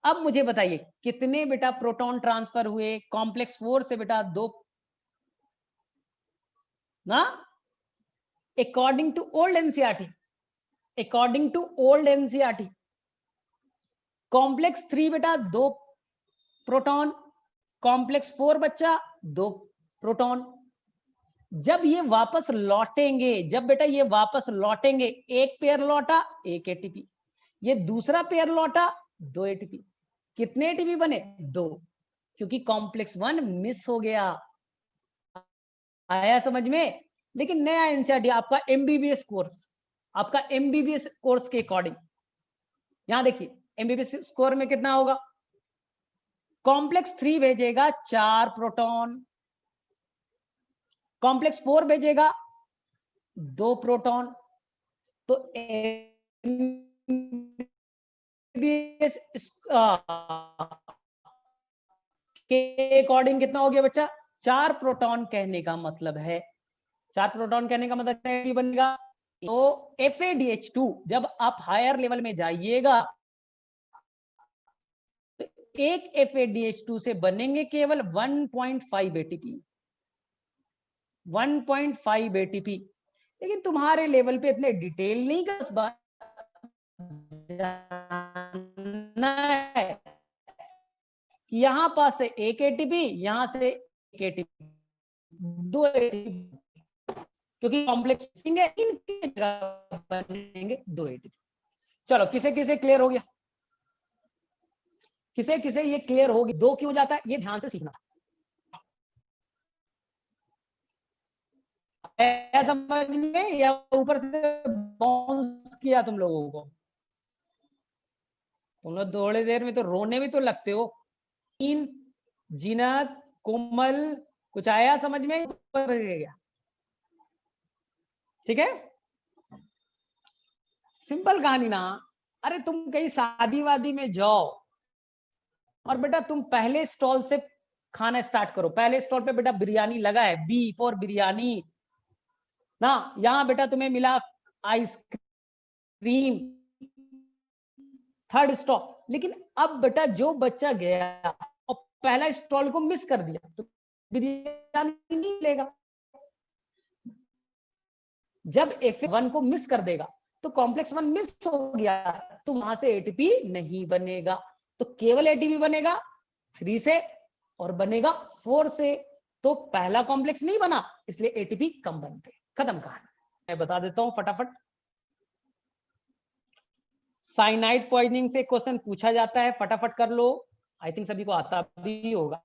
अब मुझे बताइए कितने बेटा प्रोटॉन ट्रांसफर हुए, कॉम्प्लेक्स 4 से बेटा 2 ना, according to old NCERT, according to old NCERT complex 3 बेटा 2 प्रोटॉन, कॉम्प्लेक्स 4 बच्चा 2 प्रोटॉन। जब ये वापस लौटेंगे, जब बेटा ये वापस लौटेंगे, एक पेयर लौटा 1 एटीपी, ये दूसरा पेयर लौटा 2 एटीपी, कितने एटीपी बने, 2, क्योंकि कॉम्प्लेक्स 1 मिस हो गया। आया समझ में। लेकिन नया एनसीईआरटी आपका एमबीबीएस कोर्स, आपका एमबीबीएस कोर्स के अकॉर्डिंग, यहां देखिए एमबीबीएस स्कोर में कितना होगा, कॉम्प्लेक्स 3 भेजेगा 4 प्रोटॉन, कॉम्प्लेक्स 4 भेजेगा 2 प्रोटॉन, तो एमबीबीएस के अकॉर्डिंग कितना हो गया बच्चा, 4 प्रोटॉन कहने का मतलब है, 4 प्रोटॉन कहने का मतलब बनेगा, तो FADH2 जब आप हायर लेवल में जाइएगा, तो एक FADH2 से बनेंगे केवल 1.5 एटीपी, 1.5 एटीपी। लेकिन तुम्हारे लेवल पे इतने डिटेल नहीं कर है कि यहां पास से 1 एटीपी, यहां से 1 एटीपी, 2 एटीपी, क्योंकि कॉम्प्लेक्स है, इनकी जगह बनेंगे 2 एटीपी। चलो किसे किसे क्लियर हो गया, किसे किसे ये क्लियर होगी, 2 क्यों जाता है, ये ध्यान से सीखना है समझ में, या ऊपर से बाउंस किया तुम लोगों को, तुम लोग थोड़ी देर में तो रोने भी तो लगते हो। जीनत, कोमल, कुछ आया समझ में, गया, ठीक है, सिंपल कहानी ना। अरे तुम कहीं शादी वादी में जाओ और बेटा तुम पहले स्टॉल से खाना स्टार्ट करो, पहले स्टॉल पे बेटा बिरयानी लगा है, बी फॉर बिरयानी ना, यहां बेटा तुम्हें मिला आइसक्रीम, थर्ड स्टॉप। लेकिन अब बेटा जो बच्चा गया और पहला स्टॉल को मिस कर दिया तो बिरयानी नहीं लेगा। जब F1 को मिस कर देगा तो कॉम्प्लेक्स 1 मिस हो गया तो वहां से एटीपी नहीं बनेगा, तो केवल एटीपी बनेगा 3 से और बनेगा 4 से। तो पहला कॉम्प्लेक्स नहीं बना इसलिए एटीपी कम बनते। खत्म कहानी। मैं बता देता हूं फटाफट। साइनाइड पॉइजनिंग से क्वेश्चन पूछा जाता है, फटाफट कर लो, आई थिंक सभी को आता भी होगा।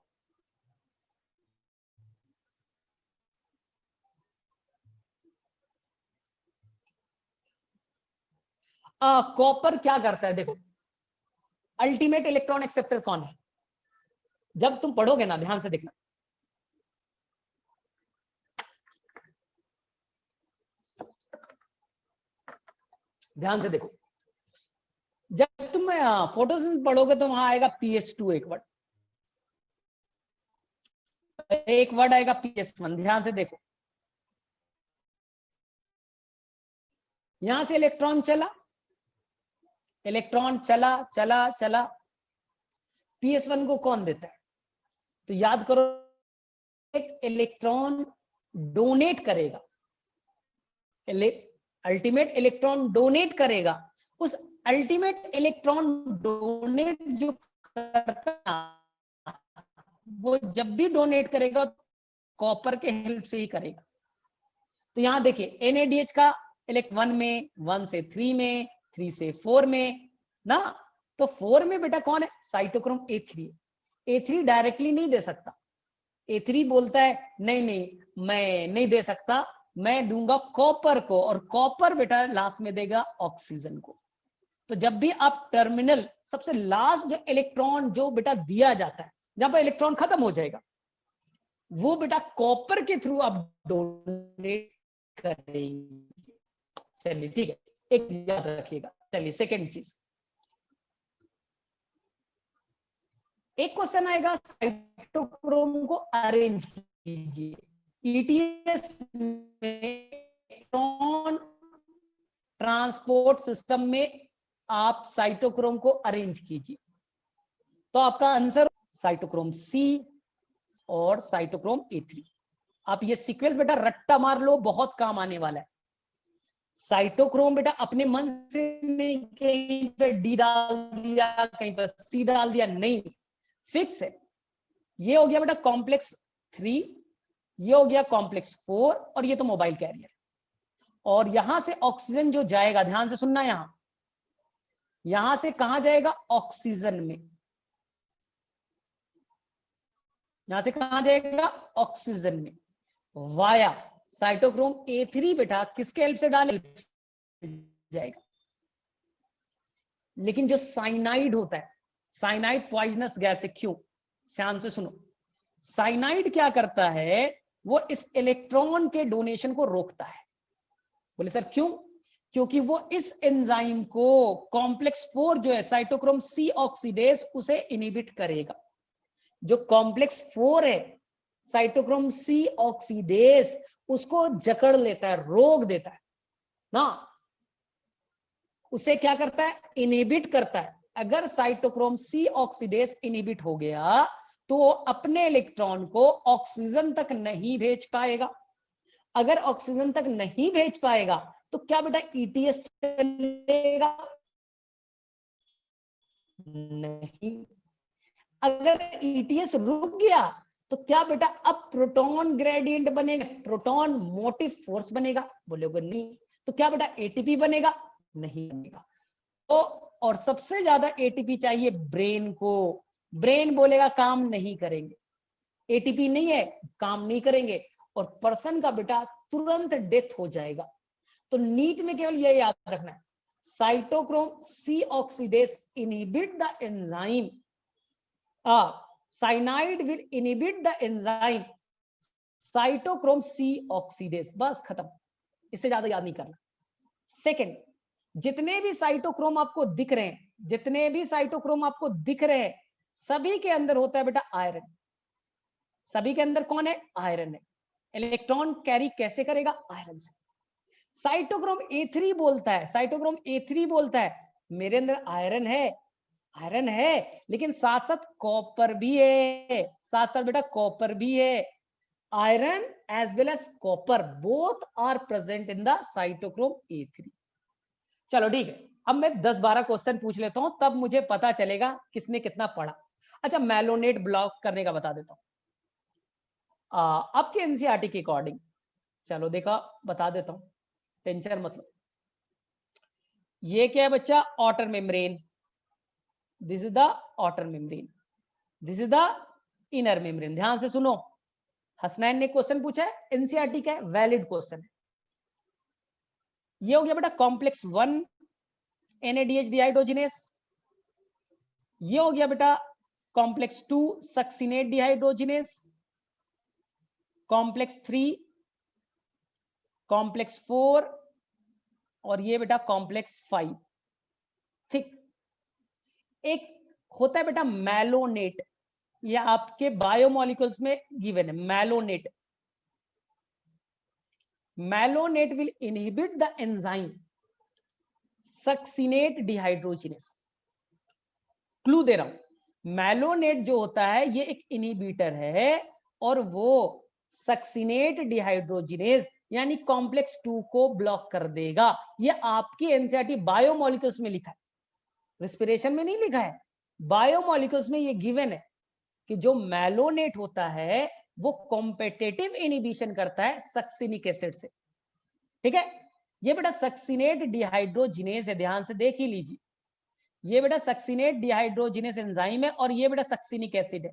कॉपर क्या करता है देखो, अल्टीमेट इलेक्ट्रॉन एक्सेप्टर कौन है? जब तुम पढ़ोगे ना ध्यान से देखना, ध्यान से देखो, जब तुम फोटोसिंथेसिस पढ़ोगे तो वहां आएगा PS2 एक वर्ड आएगा PS1। ध्यान से देखो, यहां से इलेक्ट्रॉन चला, इलेक्ट्रॉन चला चला चला, PS1 को कौन देता है? तो याद करो, एक इलेक्ट्रॉन डोनेट करेगा, अल्टीमेट इलेक्ट्रॉन डोनेट करेगा। उस अल्टीमेट इलेक्ट्रॉन डोनेट जो करता, वो जब भी डोनेट करेगा कॉपर के हेल्प से ही करेगा। तो यहां देखिए NADH का इलेक्ट्रॉन 1 में, 1 से 3 में, 3 से 4 में ना, तो 4 में बेटा कौन है? Cytochrome A3। A3 डायरेक्टली नहीं दे सकता, A3 बोलता है नहीं नहीं मैं नहीं दे सकता, मैं दूंगा कॉपर को, और कॉपर बेटा लास्ट में देगा ऑक्सीजन को। तो जब भी आप टर्मिनल सबसे लास्ट जो इलेक्ट्रॉन जो बेटा दिया जाता है, जहां पर इलेक्ट्रॉन खत्म हो जाएगा, वो बेटा कॉपर के थ्रू आप डोनेट करेंगे। चलिए ठीक है, एक याद रखिएगा। चलिए सेकेंड चीज, एक क्वेश्चन आएगा साइटोक्रोम को अरेंज कीजिए। ETS में इलेक्ट्रॉन ट्रांसपोर्ट सिस्टम में आप साइटोक्रोम को अरेंज कीजिए। तो आपका आंसर साइटोक्रोम C और साइटोक्रोम A3। आप ये सीक्वेंस बेटा रट्टा मार लो, बहुत काम आने वाला है। साइटोक्रोम बेटा अपने मन से नहीं, कहीं पे D डाल दिया, कहीं पर C डाल दिया, नहीं, फिक्स है। ये हो गया बेटा कॉम्प्लेक्स 3, ये हो गया कॉम्प्लेक्स 4, और ये तो मोबाइल कैरियर। और यहां से ऑक्सीजन जो जाएगा, ध्यान से सुनना, यहां से कहां जाएगा? ऑक्सीजन में। यहां से कहां जाएगा? ऑक्सीजन में, वाया साइटोक्रोम A3 बेटा किसके हेल्प से डाले जाएगा। लेकिन जो साइनाइड होता है, साइनाइड पॉइजनस गैस है। क्यों? ध्यान से सुनो, साइनाइड क्या करता है? वो इस इलेक्ट्रॉन के डोनेशन को रोकता है। बोले सर क्यों? क्योंकि वो इस एंजाइम को कॉम्प्लेक्स 4 जो है साइटोक्रोम C ऑक्सीडेज, उसे इनहिबिट करेगा। जो कॉम्प्लेक्स 4 है साइटोक्रोम C ऑक्सीडेज, उसको जकड़ लेता है, रोक देता है ना, उसे क्या करता है? इनहिबिट करता है। अगर साइटोक्रोम C ऑक्सीडेज इनहिबिट हो गया तो वो अपने इलेक्ट्रॉन को ऑक्सीजन तक नहीं भेज पाएगा। अगर ऑक्सीजन तक नहीं भेज पाएगा तो क्या बेटा ETS चलेगा? नहीं। अगर ETS रुक गया तो क्या बेटा अब प्रोटॉन ग्रेडियंट बनेगा, प्रोटॉन मोटिव फोर्स बनेगा? बोलोगे नहीं। तो क्या बेटा ATP बनेगा? नहीं बनेगा। तो और सबसे ज्यादा ATP चाहिए ब्रेन को, ब्रेन बोलेगा काम नहीं करेंगे, ATP नहीं है, काम नहीं करेंगे, और पर्सन का बेटा तुरंत डेथ हो जाएगा। तो नीट में केवल यह याद रखना है, cytochrome C oxidase inhibit the enzyme, cyanide will inhibit the enzyme cytochrome C oxidase. बस खत्म, इससे ज्यादा याद नहीं करना। सेकंड, जितने भी साइटोक्रोम आपको दिख रहे हैं, जितने भी साइटोक्रोम आपको दिख रहे हैं, सभी के अंदर होता है बेटा आयरन। सभी के अंदर कौन है? आयरन है। इलेक्ट्रॉन कैरी कैसे करेगा? आयरन से। साइटोक्रोम ए3 बोलता है, साइटोक्रोम ए3 बोलता है मेरे अंदर आयरन है, आयरन है, लेकिन साथ साथ कॉपर भी है, साथ साथ बेटा कॉपर भी है। Iron as well as copper both are present in the cytochrome ए3। चलो ठीक है, अब मैं 10-12 क्वेश्चन पूछ लेता हूं, तब मुझे पता चलेगा किसने कितना पढ़ा। अच्छा, मैलोनेट ब्लॉक करने का बता देता हूं आपके एनसीईआरटी के अकॉर्डिंग। चलो देखा, बता देता हूं, टेंशन मतलब। ये क्या है बच्चा? Outer membrane, this is the outer membrane, this is the inner membrane. ध्यान से सुनो, हसनैन ने क्वेश्चन पूछा है, एनसीईआरटी का है, वैलिड क्वेश्चन है। ये हो गया बेटा कॉम्प्लेक्स 1 NADH डिहाइड्रोजिनेस। ये हो गया बेटा complex 2 succinate dehydrogenase, complex 3, complex 4 और ये बेटा कॉम्प्लेक्स 5। ठीक, एक होता है बेटा मैलोनेट, ये आपके बायोमोलिक्यूल्स में गिवन है, malonate. Malonate will inhibit the enzyme succinate dehydrogenase. Clue दे रहा हूं, मैलोनेट जो होता है ये एक इनहिबिटर है और वो सक्सिनेट डिहाइड्रोजिनेस यानी कॉम्प्लेक्स 2 को ब्लॉक कर देगा। ये आपकी एनसीईआरटी बायोमोलिक्यूल्स में लिखा है, रेस्पिरेशन में नहीं लिखा है, बायोमोलिक्यूल्स में ये गिवन है कि जो मैलोनेट होता है वो कॉम्पिटिटिव इनहिबिशन करता है सक्सिनिक एसिड से। ठीक है, ये बेटा सक्सिनेट डिहाइड्रोजिनेस है, ध्यान से देख ही लीजिए। ये बेटा सक्सिनेट डिहाइड्रोजिनेस एंजाइम है और ये बेटा सक्सिनिक एसिड है,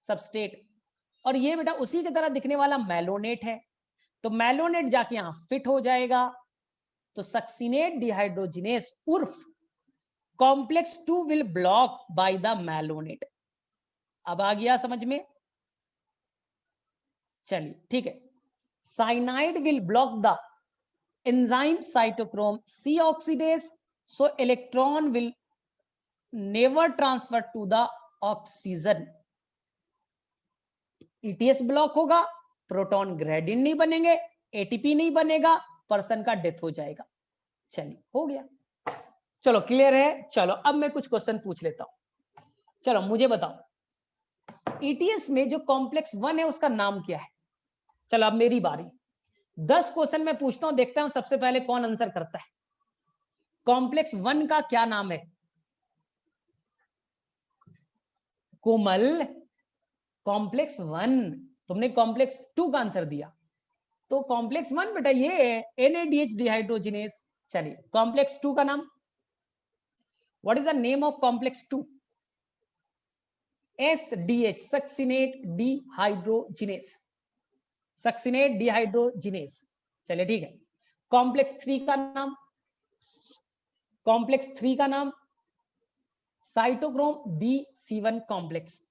सबस्ट्रेट, और ये बेटा उसी की तरह दिखने वाला मैलोनेट है। तो मैलोनेट जाके यहां फिट हो जाएगा, तो सक्सिनेट डिहाइड्रोजिनेस उर्फ complex 2 will block by the malonate. अब आ गया समझ में? चलिए ठीक है, cyanide will block the enzyme cytochrome C oxidase, so electron will never transfer to the oxygen. ETS block होगा, प्रोटॉन ग्रेडियंट नहीं बनेंगे, ATP नहीं बनेगा, पर्सन का डेथ हो जाएगा। चलिए हो गया, चलो क्लियर है। चलो अब मैं कुछ क्वेश्चन पूछ लेता हूं। चलो मुझे बताओ, ETS में जो कॉम्प्लेक्स 1 है उसका नाम क्या है? चलो अब मेरी बारी, 10 क्वेश्चन मैं पूछता हूं, देखता हूं सबसे पहले कौन आंसर करता है। कॉम्प्लेक्स 1 का क्या नाम है? कोमल, कॉम्प्लेक्स 1, तुमने कॉम्प्लेक्स 2 का आंसर दिया, तो कॉम्प्लेक्स 1 बेटा ये NADH डिहाइड्रोजिनेस। चलिए कॉम्प्लेक्स 2 का नाम, what is the name of complex 2? SDH, succinate dehydrogenase, succinate dehydrogenase. चलिए ठीक है, कॉम्प्लेक्स 3 का नाम, कॉम्प्लेक्स 3 का नाम साइटोक्रोम BC1 कॉम्प्लेक्स।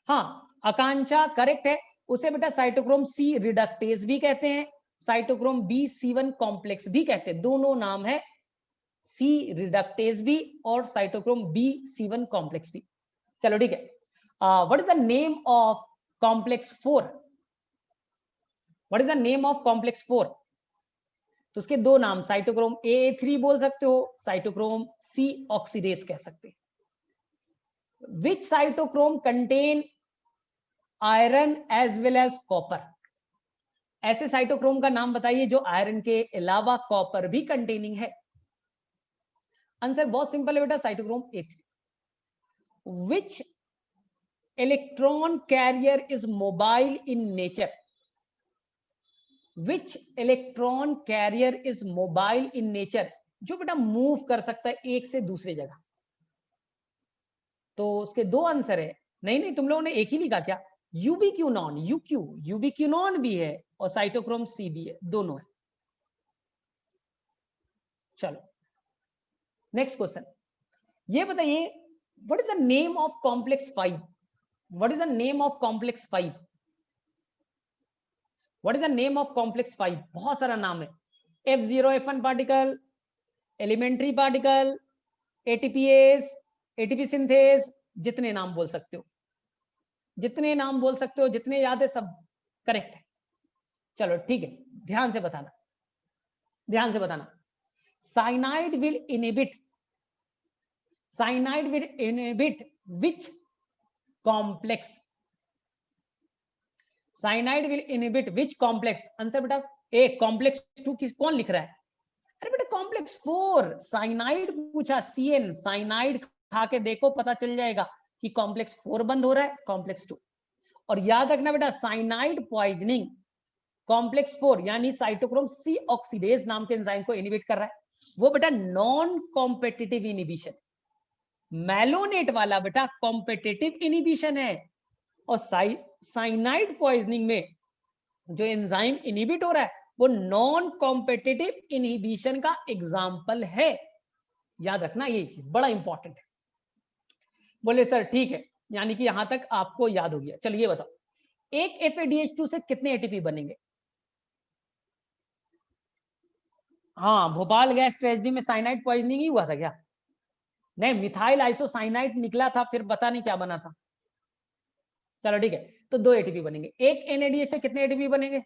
हाँ, आकांक्षा करेक्ट है, उसे बेटा साइटोक्रोम C रिडक्टेज भी कहते हैं, साइटोक्रोम BC1 कॉम्प्लेक्स भी कहते हैं, दोनों नाम है, C रिडक्टेज भी और साइटोक्रोम BC1 कॉम्प्लेक्स भी। चलो ठीक है, what is the name of complex 4? What is the name of complex 4? तो उसके दो नाम, साइटोक्रोम AA3 बोल सकते हो, साइटोक्रोम C ऑक्सीडेज कह सकते हैं। Which cytochrome contain iron as well as copper? ऐसे साइटोक्रोम का नाम बताइए जो आयरन के अलावा कॉपर भी कंटेनिंग है। आंसर बहुत सिंपल है बेटा, cytochrome A3। Which electron carrier is mobile in nature? Which electron carrier is mobile in nature, जो बेटा मूव कर सकता है एक से दूसरे जगह। तो उसके दो आंसर है। नहीं नहीं, तुम लोगों ने एक ही लिखा क्या? यूबिक्यूनॉन, यूबिक्यूनॉन भी है और साइटोक्रोम C भी है, दोनों है। चलो नेक्स्ट क्वेश्चन, ये बताइए what is the name of complex 5? What is the name of complex 5? What is the name of complex 5? बहुत सारा नाम है, F0 F1 particle, elementary particle, ATPase, ATP synthase, जितने नाम बोल सकते हो, जितने नाम बोल सकते हो, जितने याद है सब करेक्ट है। चलो ठीक है, ध्यान से बताना, ध्यान से बताना, cyanide will inhibit which complex, cyanide will inhibit which complex, answer बेटा ए कॉम्प्लेक्स 2 किस कौन लिख रहा है, अरे बेटा कॉम्प्लेक्स 4, साइनाइड पूछा, CN साइनाइड खा के देखो पता चल जाएगा कि कॉम्प्लेक्स 4 बंद हो रहा है, कॉम्प्लेक्स 2। और याद रखना बेटा साइनाइड पॉइजनिंग कॉम्प्लेक्स 4 यानी साइटोक्रोम C ऑक्सीडेज नाम के एंजाइम को इनहिबिट कर रहा है, वो बेटा नॉन कॉम्पिटिटिव इनहिबिशन, मेलोनेट वाला बेटा कॉम्पिटिटिव इनहिबिशन है। और साइनाइड पॉइजनिंग में जो एंजाइम इनहिबिट हो रहा है वो नॉन कॉम्पिटिटिव इनहिबिशन का एग्जांपल है, याद रखना ये चीज बड़ा इंपॉर्टेंट है। बोले सर ठीक है, यानी कि यहां तक आपको याद हो गया। चलिए बताओ, एक FADH2 से कितने एटीपी बनेंगे? हाँ, भोपाल गैस ट्रेजेडी में साइनाइड पॉइजनिंग ही हुआ था क्या? नहीं, मिथाइल आइसोसाइनाइड निकला था, फिर पता नहीं क्या बना था। चलो ठीक है, तो 2 एटीपी बनेंगे। एक NADH से कितने एटीपी बनेंगे?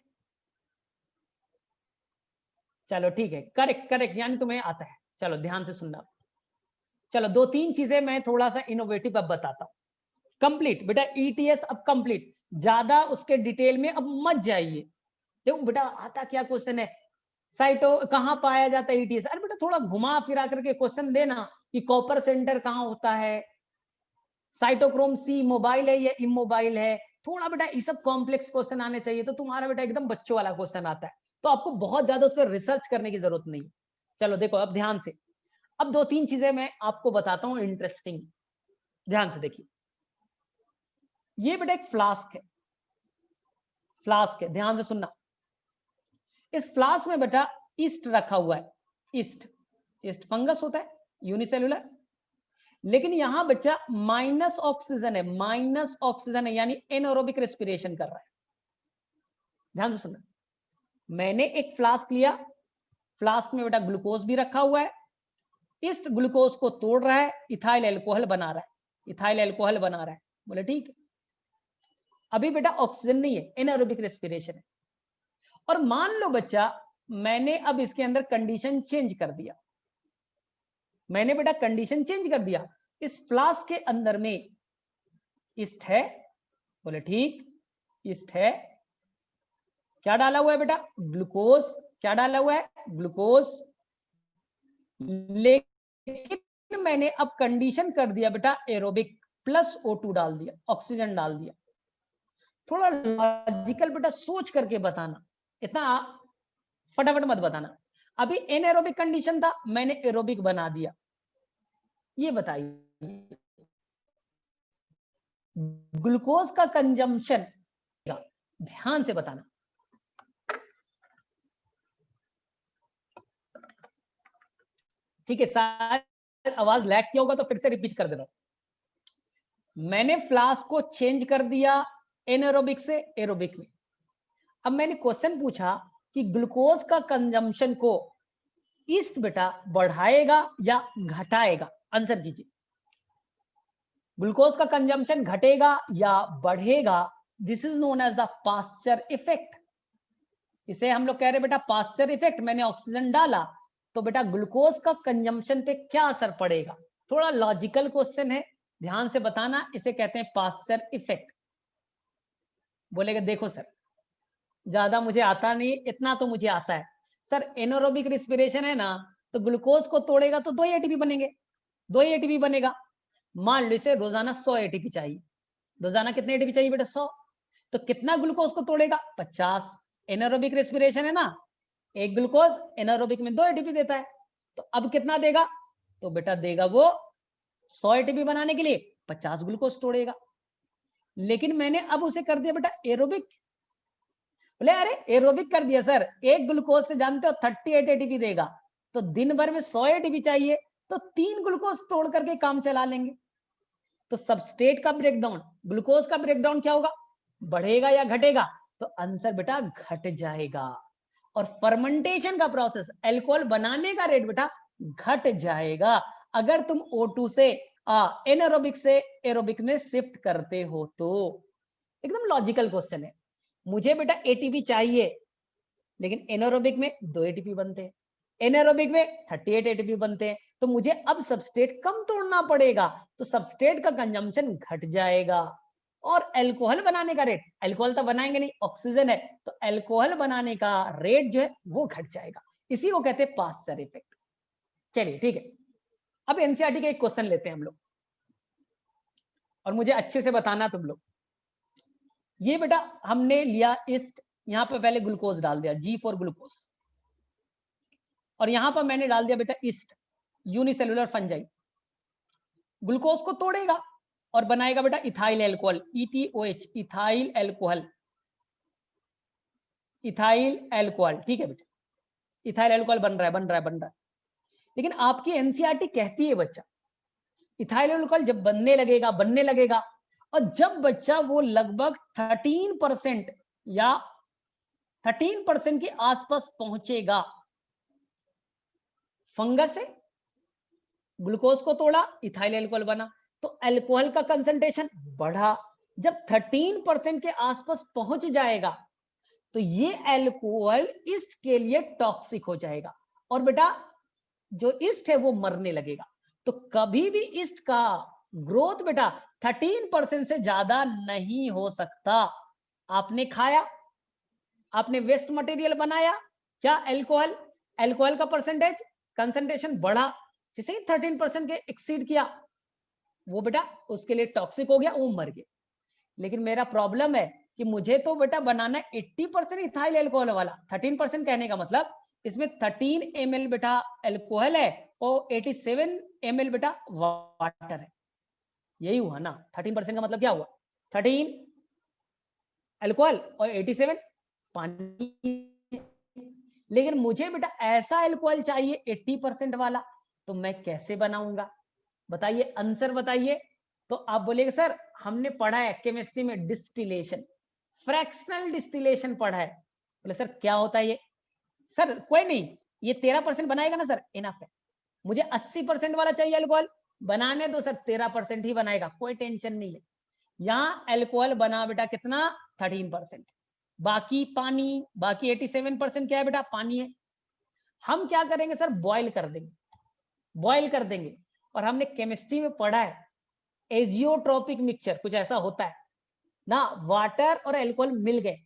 चलो ठीक है, करेक्ट करेक्ट, यानी तुम्हें आता है। चलो ध्यान से सुनना। चलो 2-3 चीजें मैं थोड़ा सा इनोवेटिव अब बताता हूं। कंप्लीट बेटा ETS अब कंप्लीट, ज्यादा उसके डिटेल में अब मत जाइए। देखो बेटा आता क्या क्वेश्चन है, साइटो कहां पाया जाता है ETS, अरे बेटा थोड़ा घुमा फिरा करके क्वेश्चन देना कि कॉपर सेंटर कहां होता है, साइटोक्रोम C मोबाइल है या इमोबाइल है, थोड़ा बेटा ये सब कॉम्प्लेक्स क्वेश्चन आने चाहिए, तो तुम्हारा बेटा एकदम बच्चों वाला क्वेश्चन आता है, तो आपको बहुत ज्यादा उस पर रिसर्च करने की जरूरत नहीं। चलो देखो अब ध्यान से, अब 2-3 चीजें मैं आपको बताता हूं इंटरेस्टिंग, ध्यान से देखिए। ये बेटा एक फ्लास्क है, फ्लास्क है, ध्यान से सुनना। इस फ्लास्क में बेटा ईस्ट रखा हुआ है, ईस्ट, ईस्ट फंगस होता है यूनिसेलुलर, लेकिन यहां बच्चा माइनस ऑक्सीजन है, माइनस ऑक्सीजन है यानी एनारोबिक रेस्पिरेशन कर रहा है। ध्यान से सुनना, मैंने एक फ्लास्क लिया, फ्लास्क में बेटा ग्लूकोज भी रखा हुआ है, इस ग्लूकोज को तोड़ रहा है, इथाइल एल्कोहल बना रहा है, इथाइल एल्कोहल बना रहा है। बोले ठीक है, अभी बेटा ऑक्सीजन नहीं है, एनारोबिक रेस्पिरेशन है। और मान लो बच्चा मैंने अब इसके अंदर कंडीशन चेंज कर दिया, मैंने बेटा कंडीशन चेंज कर दिया, इस फ्लास्क के अंदर में ईस्ट है, बोले ठीक, ईस्ट है, क्या डाला हुआ है बेटा, ग्लूकोज, क्या डाला हुआ है, ग्लूकोज, लेकिन मैंने अब कंडीशन कर दिया बेटा एरोबिक, प्लस O2 डाल दिया, ऑक्सीजन डाल दिया। थोड़ा लॉजिकल बेटा सोच करके बताना, इतना फटाफट मत बताना। अभी एनएरोबिक कंडीशन था, मैंने एरोबिक बना दिया, ये बताइए ग्लूकोज का कंजम्पशन, ध्यान से बताना। ठीक है, शायद आवाज लैग किया होगा तो फिर से रिपीट कर दे रहा हूं। मैंने फ्लास्क को चेंज कर दिया एनारोबिक से एरोबिक में। अब मैंने क्वेश्चन पूछा कि ग्लूकोज का कंजम्पशन को ईस्ट बेटा बढ़ाएगा या घटाएगा, आंसर कीजिए। ग्लूकोज का कंजम्पशन घटेगा या बढ़ेगा, this is known as the Pasteur effect. इसे हम लोग कह रहे बेटा पास्चर इफेक्ट, मैंने ऑक्सीजन डाला तो बेटा ग्लूकोज का कंजम्पशन पे क्या असर पड़ेगा, थोड़ा लॉजिकल क्वेश्चन है, ध्यान से बताना, इसे कहते हैं पास्चर इफेक्ट। बोलेगा देखो सर ज्यादा मुझे आता नहीं, इतना तो मुझे आता है सर, एनारोबिक रेस्पिरेशन है ना, तो ग्लूकोज को तोड़ेगा तो 2 एटीपी बनेंगे, 2 एटीपी बनेगा। मान लो इसे रोजाना 100 एटीपी चाहिए, रोजाना कितने एटीपी चाहिए बेटा 100, तो कितना ग्लूकोज को तोड़ेगा 50, एनारोबिक रेस्पिरेशन है ना, एक ग्लूकोज एनारोबिक में 2 एटीपी देता है, तो अब कितना देगा, तो बेटा देगा वो 100 एटीपी बनाने के लिए 50 ग्लूकोज तोड़ेगा। लेकिन मैंने अब उसे कर दिया बेटा एरोबिक, बोले अरे एरोबिक कर दिया सर, एक ग्लूकोज से जानते हो 38 एटीपी देगा, तो दिन भर में 100 एटीपी चाहिए, तो 3 ग्लूकोज तोड़ करके काम चला लेंगे। तो सबस्ट्रेट का ब्रेकडाउन, ग्लूकोज का ब्रेकडाउन क्या होगा, बढ़ेगा या घटेगा, तो आंसर बेटा घट जाएगा। और फर्मेंटेशन का प्रोसेस, अल्कोहल बनाने का रेट बेटा घट जाएगा अगर तुम O2 से एनारोबिक से एरोबिक में शिफ्ट करते हो तो। एकदम लॉजिकल क्वेश्चन है। मुझे बेटा एटीपी चाहिए, लेकिन एनारोबिक में 2 एटीपी बनते हैं, एनारोबिक में 38 एटीपी बनते हैं, तो मुझे अब सबस्ट्रेट कम तोड़ना पड़ेगा, तो सबस्ट्रेट का कंजम्पशन घट जाएगा और अल्कोहल बनाने का रेट, अल्कोहल तो बनाएंगे नहीं, ऑक्सीजन है, तो अल्कोहल बनाने का रेट जो है वो घट जाएगा। इसी को कहते हैं पास्चर इफेक्ट। चलिए ठीक है, अब एनसीईआरटी का एक क्वेश्चन लेते हैं हम लोग, और मुझे अच्छे से बताना तुम लोग। ये बेटा हमने लिया ईस्ट, यहां पर पहले ग्लूकोज डाल दिया, जी फॉर ग्लूकोज, और यहां पर मैंने डाल दिया बेटा ईस्ट, यूनिसेलुलर फंजाई। ग्लूकोज को तोड़ेगा और बनाएगा बेटा ethyl alcohol, ETOH, ethyl alcohol, ethyl alcohol. ठीक है बेटा, इथाइल अल्कोहल बन रहा है, बन रहा है, बन रहा है। लेकिन आपकी एनसीईआरटी कहती है बच्चा, इथाइल अल्कोहल जब बनने लगेगा, बनने लगेगा, और जब बच्चा वो लगभग 13% या 13% के आसपास पहुंचेगा, फंगस से ग्लूकोज को तोड़ा, इथाइल अल्कोहल बना, तो अल्कोहल का कंसंट्रेशन बढ़ा। जब 13% के आसपास पहुंच जाएगा, तो ये अल्कोहल ईस्ट के लिए टॉक्सिक हो जाएगा, और बेटा जो ईस्ट है वो मरने लगेगा। तो कभी भी ईस्ट का ग्रोथ बेटा 13% से ज्यादा नहीं हो सकता। आपने खाया, आपने वेस्ट मटेरियल बनाया, क्या अल्कोहल, अल्कोहल का परसेंटेज कंसंट्रेशन बढ़ा, जैसे ही 13% के एक्सीड किया, वो बेटा उसके लिए टॉक्सिक हो गया, वो मर गया। लेकिन मेरा प्रॉब्लम है कि मुझे तो बेटा बनाना 80% इथाइल अल्कोहल वाला। 13% कहने का मतलब इसमें 13 ml बेटा अल्कोहल है और 87 ml बेटा वाटर है, यही हुआ ना। 13% का मतलब क्या हुआ, 13 अल्कोहल और 87 पानी। लेकिन मुझे बेटा ऐसा अल्कोहल चाहिए 80% वाला, तो मैं कैसे बनाऊंगा, बताइए, आंसर बताइए। तो आप बोलेंगे सर हमने पढ़ा है केमिस्ट्री में डिस्टिलेशन, फ्रैक्शनल डिस्टिलेशन पढ़ा है। बोले सर क्या होता है ये, सर कोई नहीं, ये 13% बनाएगा ना सर, इनफ है। मुझे 80% वाला चाहिए अल्कोहल, बनाने दो सर, 13% ही बनाएगा, कोई टेंशन नहीं है। यहाँ अल्कोहल बना बेटा कितना, 13%, बाकी पानी, बाकी 87% क्या है बेटा, पानी है। हम क्या करेंगे सर, बॉयल कर देंगे, बॉयल कर देंगे। और हमने केमिस्ट्री में पढ़ा है एजियोट्रोपिक मिक्सचर, कुछ ऐसा होता है ना, वाटर और अल्कोहल मिल गए,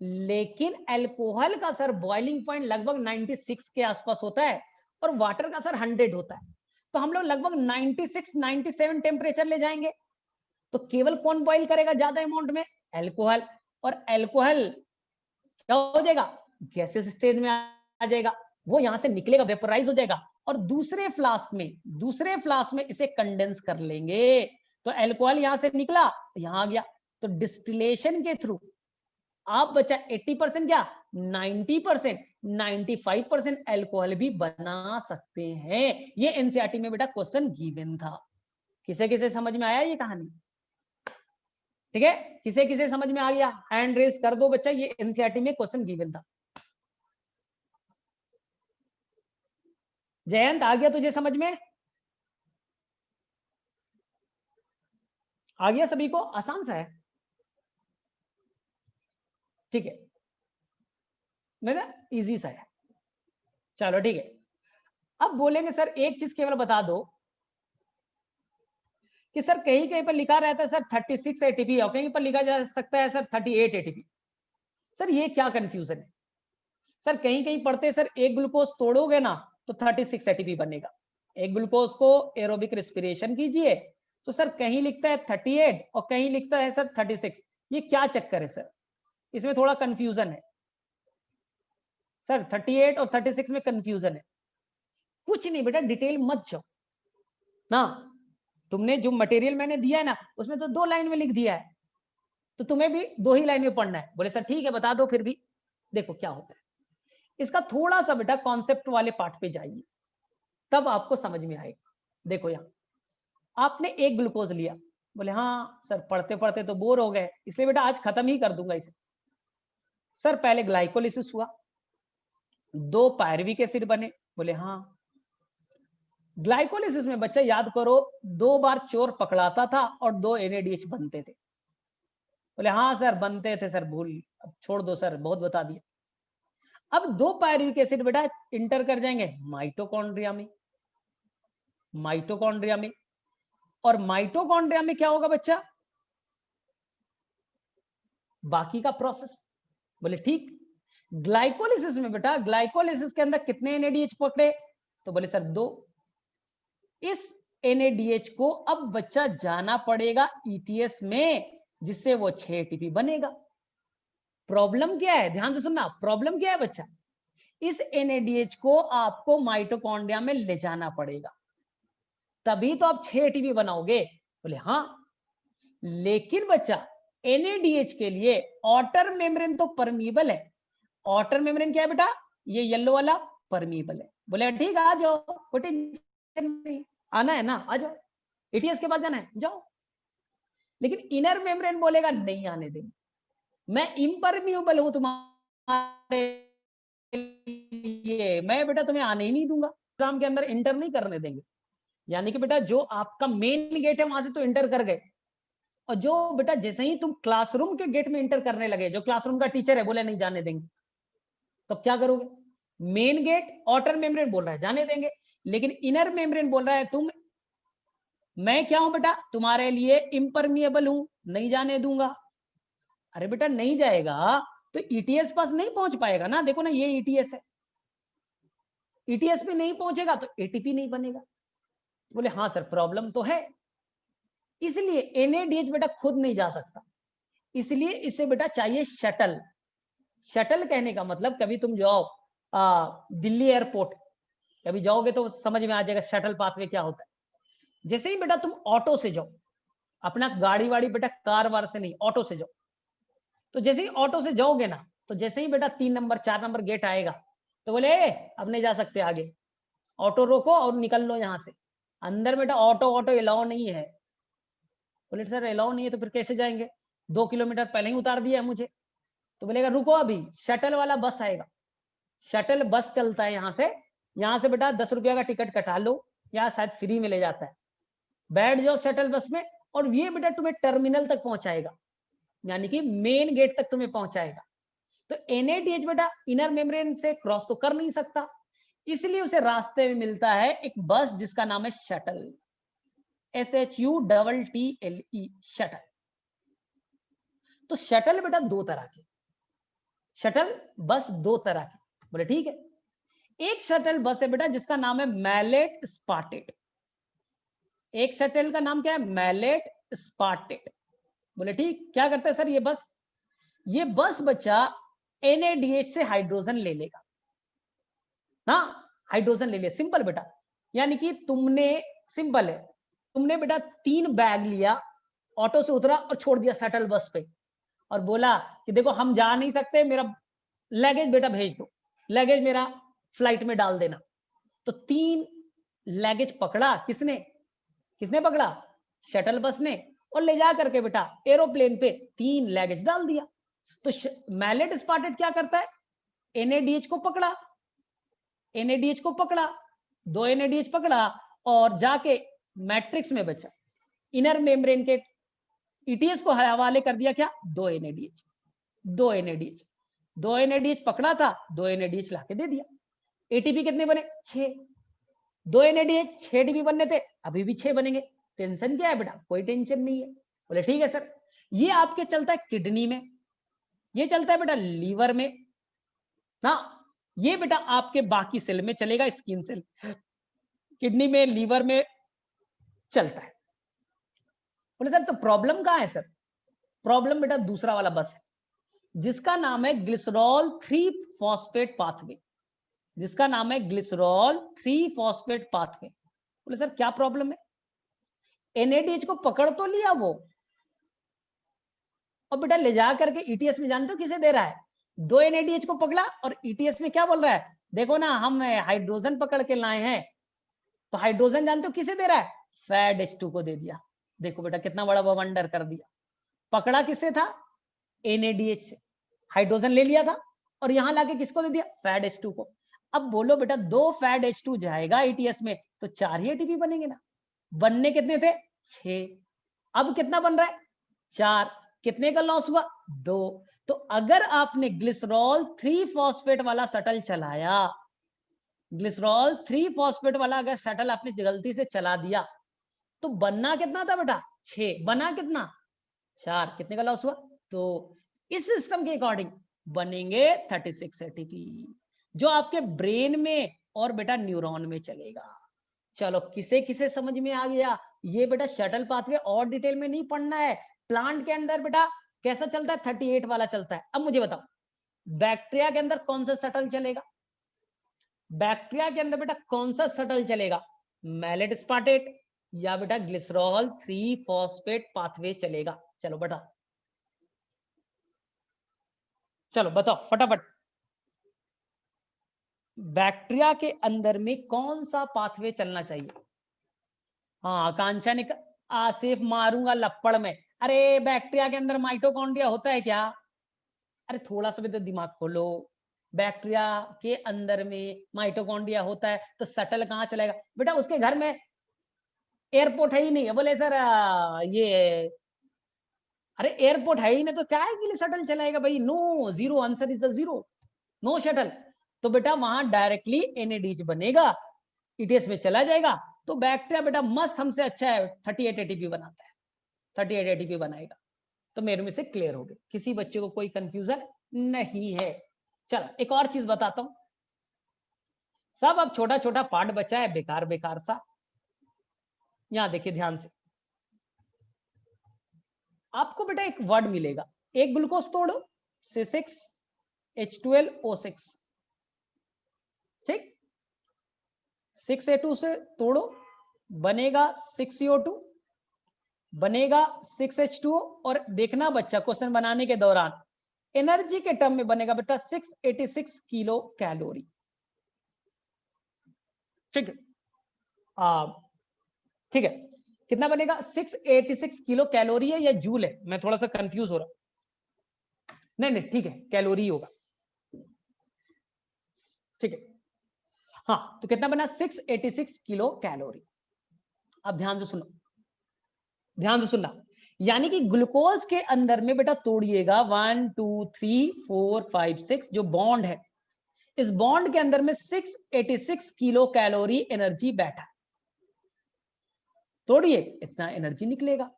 लेकिन अल्कोहल का सर बॉइलिंग पॉइंट लगभग 96 के आसपास होता है और वाटर का सर 100 होता है। तो हम लोग लगभग 96 97 टेम्परेचर ले जाएंगे, तो केवल कौन बॉइल करेगा ज्यादा अमाउंट में, अल्कोहल। और अल्कोहल क्या हो जाएगा, गैसेस स्टेज में आ जाएगा, वो यहां से निकलेगा, वेपोराइज हो जाएगा, और दूसरे फ्लास्क में इसे कंडेंस कर लेंगे। तो अल्कोहल यहां से निकला, यहां आ गया। तो डिस्टिलेशन के थ्रू आप बचा 80% क्या, 90%, 95% अल्कोहल भी बना सकते हैं। ये एनसीईआरटी में बेटा क्वेश्चन गिवन था। किसे किसे समझ में आया ये कहानी, ठीक है, किसे किसे समझ में आ गया, हैंड रेज कर दो बच्चा, ये एनसीईआरटी में क्वेश्चन गिवन था। जयंत आ गया तुझे समझ में, आ गया सभी को, आसान सा है, ठीक है, मेरा इजी सा है। चलो ठीक है, अब बोलेंगे सर एक चीज केवल बता दो कि सर कहीं कहीं पर लिखा रहता है सर 36 एटीपी, और कहीं पर लिखा जा सकता है सर 38 एटीपी। सर ये क्या कंफ्यूजन है, सर कहीं कहीं पढ़ते सर एक ग्लूकोज तोड़ोगे ना तो 36 एटीपी बनेगा, एक ग्लूकोज को एरोबिक रेस्पिरेशन कीजिए तो सर कहीं लिखता है 38 और कहीं लिखता है सर 36। ये क्या चक्कर है सर, इसमें थोड़ा कंफ्यूजन है सर, 38 और 36 में कंफ्यूजन है। कुछ नहीं बेटा, डिटेल मत जाओ ना, तुमने जो मटेरियल मैंने दिया है ना उसमें तो 2 लाइन में लिख दिया है, तो तुम्हें भी 2 ही लाइन में पढ़ना है। बोले सर ठीक है बता दो, फिर भी देखो क्या होता है, इसका थोड़ा सा बेटा कॉन्सेप्ट वाले पार्ट पे जाइए, तब आपको समझ में आएगा। देखो यहां आपने एक ग्लूकोज लिया, बोले हाँ सर पढ़ते पढ़ते तो बोर हो गए, इसलिए बेटा आज खत्म ही कर दूंगा इसे। सर पहले ग्लाइकोलिसिस हुआ, 2 पायरुविक एसिड बने, बोले हाँ। ग्लाइकोलिसिस में बच्चा याद करो 2 बार चोर पकड़ाता था और 2 NADH बनते थे, बोले हाँ सर बनते थे सर, भूल अब छोड़ दो सर, बहुत बता दिया। अब 2 पायरुविक एसिड बेटा इंटर कर जाएंगे माइटोकॉन्ड्रिया में, माइटोकॉन्ड्रिया में, और माइटोकॉन्ड्रिया में क्या होगा बच्चा, बाकी का प्रोसेस। बोले ठीक। ग्लाइकोलिसिस में बेटा, ग्लाइकोलिसिस के अंदर कितने एनएडीएच पकड़े, तो बोले सर 2। इस एनएडीएच को अब बच्चा जाना पड़ेगा ईटीएस में, जिससे वो 6 एटीपी बनेगा। प्रॉब्लम क्या है, ध्यान से सुनना, प्रॉब्लम क्या है बच्चा, इस एनएडीएच को आपको माइटोकॉन्ड्रिया में ले जाना पड़ेगा, तभी तो आप 6 एटीपी बनाओगे। बोले हाँ, लेकिन बच्चा एनएडीएच के लिए आउटर मेम्ब्रेन तो परमीबल है। आउटर मेम्ब्रेन क्या है बेटा, ये येलो वाला परमीबल है। बोले ठीक है, आ जाओ, कोई टेंशन नहीं, आना है ना, आ जाओ, एटीएस के पास जाना है, जाओ। लेकिन इनर मेम्ब्रेन बोलेगा नहीं आने देंगे, मैं इम्परमिएबल हूं तुम्हारे लिए, मैं बेटा तुम्हें आने ही नहीं दूंगा, एग्जाम के अंदर इंटर नहीं करने देंगे। यानी कि बेटा जो आपका मेन गेट है वहां से तो इंटर कर गए, और जो बेटा जैसे ही तुम क्लासरूम के गेट में इंटर करने लगे, जो क्लासरूम का टीचर है बोले नहीं जाने देंगे, तब क्या करोगे। मेन गेट आउटर मेम्ब्रेन बोल रहा है जाने देंगे, लेकिन इनर मेम्ब्रेन बोल रहा है तुम, मैं क्या हूं बेटा, तुम्हारे लिए इम्परमिएबल हूं, नहीं जाने दूंगा। अरे बेटा नहीं जाएगा तो ईटीएस पास नहीं पहुंच पाएगा ना, देखो ना ये ईटीएस है, ईटीएस पे नहीं पहुंचेगा तो एटीपी नहीं बनेगा। बोले हाँ सर प्रॉब्लम तो है, इसलिए एनएडीएच बेटा खुद नहीं जा सकता, इसलिए इसे बेटा चाहिए शटल। शटल कहने का मतलब, कभी तुम जाओ दिल्ली एयरपोर्ट, कभी जाओगे तो समझ में आ जाएगा शटल पाथवे क्या होता है। जैसे ही बेटा तुम ऑटो से जाओ, अपना गाड़ी वाड़ी बेटा कार वार से नहीं, ऑटो से जाओ, तो जैसे ही ऑटो से जाओगे ना, तो जैसे ही बेटा 3 नंबर 4 नंबर गेट आएगा, तो बोले अब नहीं जा सकते आगे, ऑटो रोको और निकल लो यहां से, अंदर बेटा ऑटो ऑटो अलाउ नहीं है। बोले सर अलाउ नहीं है तो फिर कैसे जाएंगे, 2 किलोमीटर पहले ही उतार दिया है मुझे। तो बोलेगा रुको अभी शटल वाला बस आएगा, शटल बस चलता है यहाँ से बेटा 10 रुपया का टिकट कटा लो, या शायद फ्री में ले जाता है, बैठ जाओ शटल बस में, और ये बेटा तुम्हें टर्मिनल तक पहुंचाएगा, यानी कि मेन गेट तक तुम्हें पहुंचाएगा। तो एनएडीएच बेटा इनर मेम्ब्रेन से क्रॉस तो कर नहीं सकता, इसलिए उसे रास्ते में मिलता है एक बस जिसका नाम है शटल, SHUTTLE, शटल। तो शटल बेटा 2 तरह के, शटल बस 2 तरह के, बोले ठीक है। एक शटल बस है बेटा जिसका नाम है मैलेट स्पार्टेट, एक शटल का नाम क्या है, मैलेट स्पार्टेट। बोले ठीक, क्या करता है सर ये बस बच्चा एनएडीएच से हाइड्रोजन ले लेगा, हाँ हाइड्रोजन ले लिया, सिंपल बेटा। यानी कि तुमने, सिंपल है, तुमने बेटा 3 बैग लिया, ऑटो से उतरा और छोड़ दिया शटल बस पे, और बोला कि देखो हम जा नहीं सकते, मेरा लगेज बेटा भेज दो, लगेज मेरा फ्लाइट में डाल देना। तो 3 लगेज पकड़ा, किसने पकड़ा, शटल बस ने, और ले जा करके बेटा एरोप्लेन पे 3 लगेज डाल दिया। तो मैलेट स्पार्टेट क्या करता है, एनएडीएच को पकड़ा, एनएडीएच को पकड़ा, 2 एनएडीएच पकड़ा, और जाके मैट्रिक्स में बचा, इनर मेम्ब्रेन के ईटीएस को हवाले कर दिया, क्या 2 एनएडीएच, 2 एनएडीएच, 2 एनएडीएच पकड़ा था, 2 एनएडीएच लाके दे दिया। एटीपी कितने बने, 6, 2 एनएडीएच 6 एटीपी बनने थे, अभी भी 6 बनेंगे, टेंशन क्या है बेटा, कोई टेंशन नहीं है। बोले ठीक है सर, ये आपके चलता है किडनी में, ये चलता है बेटा लीवर में ना, ये बेटा आपके बाकी सेल में चलेगा, स्किन सेल, किडनी में, लीवर में चलता है। बोले सर तो प्रॉब्लम कहां है सर, प्रॉब्लम बेटा दूसरा वाला बस है, जिसका नाम है ग्लिसरॉल 3 फॉस्फेट पाथवे, जिसका नाम है ग्लिसरॉल 3 फॉस्फेट पाथवे। बोले सर क्या प्रॉब्लम है, एनएडीएच को पकड़ तो लिया वो, और बेटा ले जा करके ईटीएस में जानते हो किसे दे रहा है, 2 एनएडीएच को पकड़ा और ईटीएस में क्या बोल रहा है, देखो ना हम हाइड्रोजन पकड़ के लाए हैं, तो हाइड्रोजन जानते हो किसे दे रहा है, फैड H2 को दे दिया। देखो बेटा कितना बड़ा वंडर कर दिया, पकड़ा किससे था, एनएडीएच से, हाइड्रोजन ले लिया था, और यहां लाके किसको दे दिया, फैड H2 को। अब बोलो बेटा 2 फैड H2 जाएगा ईटीएस में तो 4 ही एटीपी बनेंगे ना, बनने कितने थे, 6, अब कितना बन रहा है, 4, कितने का लॉस हुआ, 2, तो अगर आपने ग्लिसरॉल 3 फॉस्फेट वाला शटल चलाया, ग्लिसरॉल 3 फॉस्फेट वाला अगर शटल आपने गलती से चला दिया, तो बनना कितना था बेटा? 6, बना कितना? 4। कितने का लॉस हुआ? तो इस सिस्टम के अकॉर्डिंग बनेंगे 36 एटीपी, जो आपके ब्रेन में और बेटा न्यूरॉन में चलेगा। चलो, किसे किसे समझ में आ गया? ये बेटा शटल पाथवे और डिटेल में नहीं पढ़ना है। प्लांट के अंदर बेटा कैसा चलता है? 38 वाला चलता है। अब मुझे बताओ, बैक्टीरिया के अंदर कौन सा शटल चलेगा? बैक्टीरिया के अंदर बेटा कौन सा शटल चलेगा? मैलेट स्पार्टेट या बेटा ग्लिसरॉल 3 फॉस्फेट पाथवे चलेगा? चलो बेटा, चलो बताओ फटाफट, बैक्टीरिया के अंदर में कौन सा पाथवे चलना चाहिए? हाँ, आकांक्षा ने आसिफ मारूंगा लपड़ में। अरे बैक्टीरिया के अंदर माइटोकॉन्ड्रिया होता है क्या? अरे थोड़ा सा भी तो दिमाग खोलो। बैक्टीरिया के अंदर में माइटोकॉन्ड्रिया होता है, तो शटल कहाँ चलेगा बेटा? उसके घर में एयरपोर्ट है ही नहीं है। बोले सर ये, अरे एयरपोर्ट है ही नहीं तो क्या है के लिए शटल चलाएगा भाई? No, zero, answer is zero, no shuttle. तो बेटा वहां डायरेक्टली एनएडीएच बनेगा, ईटीएस में चला जाएगा। तो बैक्टीरिया बेटा मस्त हमसे अच्छा है, 38 एटीपी बनाता है, 38 एटीपी बनाएगा। तो मेरे में से क्लियर हो गया, किसी बच्चे को कोई कंफ्यूजन नहीं है। चलो एक और चीज बताता हूं, सब अब छोटा छोटा पार्ट बचा है बेकार बेकार सा। यहां देखिए ध्यान से, आपको बेटा एक वर्ड मिलेगा, एक ग्लूकोज तोड़ो, C6H12O6, ठीक, 6A2 से तोड़ो, बनेगा 6CO2, बनेगा 6H2O, और देखना बच्चा क्वेश्चन बनाने के दौरान एनर्जी के टर्म में बनेगा बेटा 686 किलो कैलोरी, ठीक है? ठीक है, कितना बनेगा? 686 किलो कैलोरी है या जूल है? मैं थोड़ा सा कंफ्यूज हो रहा। नहीं नहीं ठीक है, कैलोरी होगा, ठीक है। हाँ, तो कितना बना? 686 किलो कैलोरी। अब ध्यान से सुनो, ध्यान से सुनना, यानी कि ग्लूकोज के अंदर में बेटा तोड़िएगा 1 2 3 4 5 6 जो बॉन्ड है, इस बॉन्ड के अंदर में 686 किलो कैलोरी एनर्जी बैठा, तोड़िए इतना एनर्जी निकलेगा।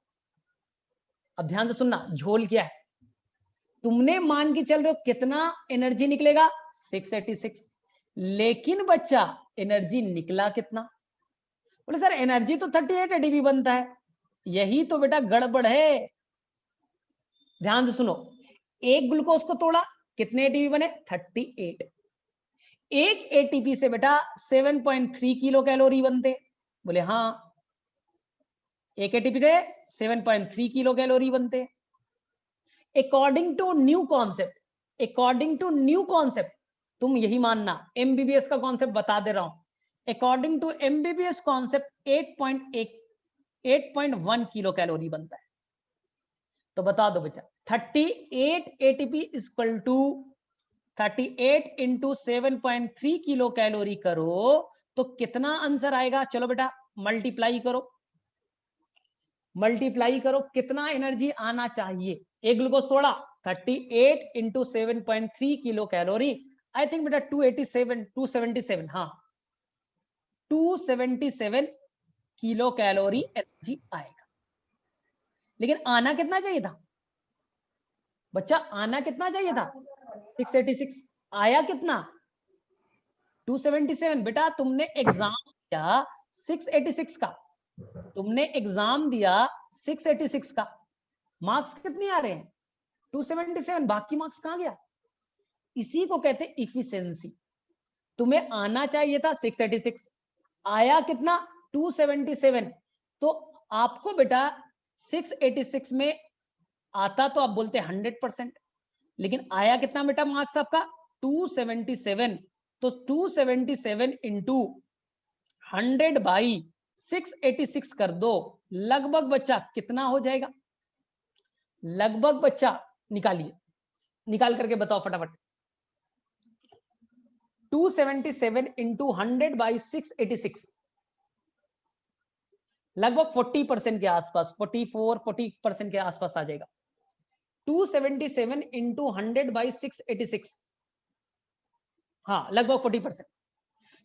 अब ध्यान से सुनना, झोल क्या है? तुमने मान के चल रहे हो कितना एनर्जी निकलेगा? 686, लेकिन बच्चा एनर्जी निकला कितना? बोले सर एनर्जी तो 38 एटीपी बनता है। यही तो बेटा गड़बड़ है, ध्यान से सुनो, एक ग्लूकोज को तोड़ा, कितने एटीपी बने? 38। एक एटीपी से बेटा 7.3 किलो कैलोरी बनते। बोले हाँ, एक एटीपी से 7.3 किलो कैलोरी बनते। According to new concept, according to new concept, तुम यही मानना, एमबीबीएस का कॉन्सेप्ट बता दे रहा हूं, according to MBBS concept 8.1 kilo calorie बनता है। तो बता दो बच्चा, 38 ATP equal to 38 into 7.3 kilo calorie करो तो कितना आंसर आएगा? चलो बेटा मल्टीप्लाई करो, मल्टीप्लाई करो, कितना एनर्जी आना चाहिए? एक ग्लूकोज तोड़ा, 38 into 7.3 kilo calorie, I think बेटा 277, हाँ 277 किलो कैलोरी एनर्जी आएगा। लेकिन आना कितना चाहिए था बच्चा? आना कितना चाहिए था? 686, आया कितना? 277। बेटा तुमने एग्जाम दिया 686 का, तुमने एग्जाम दिया 686 का, मार्क्स कितने आ रहे हैं? 277, बाकी मार्क्स कहां गया? इसी को कहते हैं इफिशिएंसी। तुम्हें आना चाहिए था 686, आया कितना? 277। तो आपको बेटा 686 में आता तो आप बोलते 100%, लेकिन आया कितना बेटा मार्क्स आपका? 277। तो 277 इंटू 100 बाई 686 कर दो, लगभग बच्चा कितना हो जाएगा? लगभग बच्चा निकालिए, निकाल करके बताओ फटाफट। 277 इंटू 100 बाई 686, लगभग 40% के आसपास, 44-40% के आसपास आ जाएगा। 277 इंटू 100/686, हाँ लगभग 40%।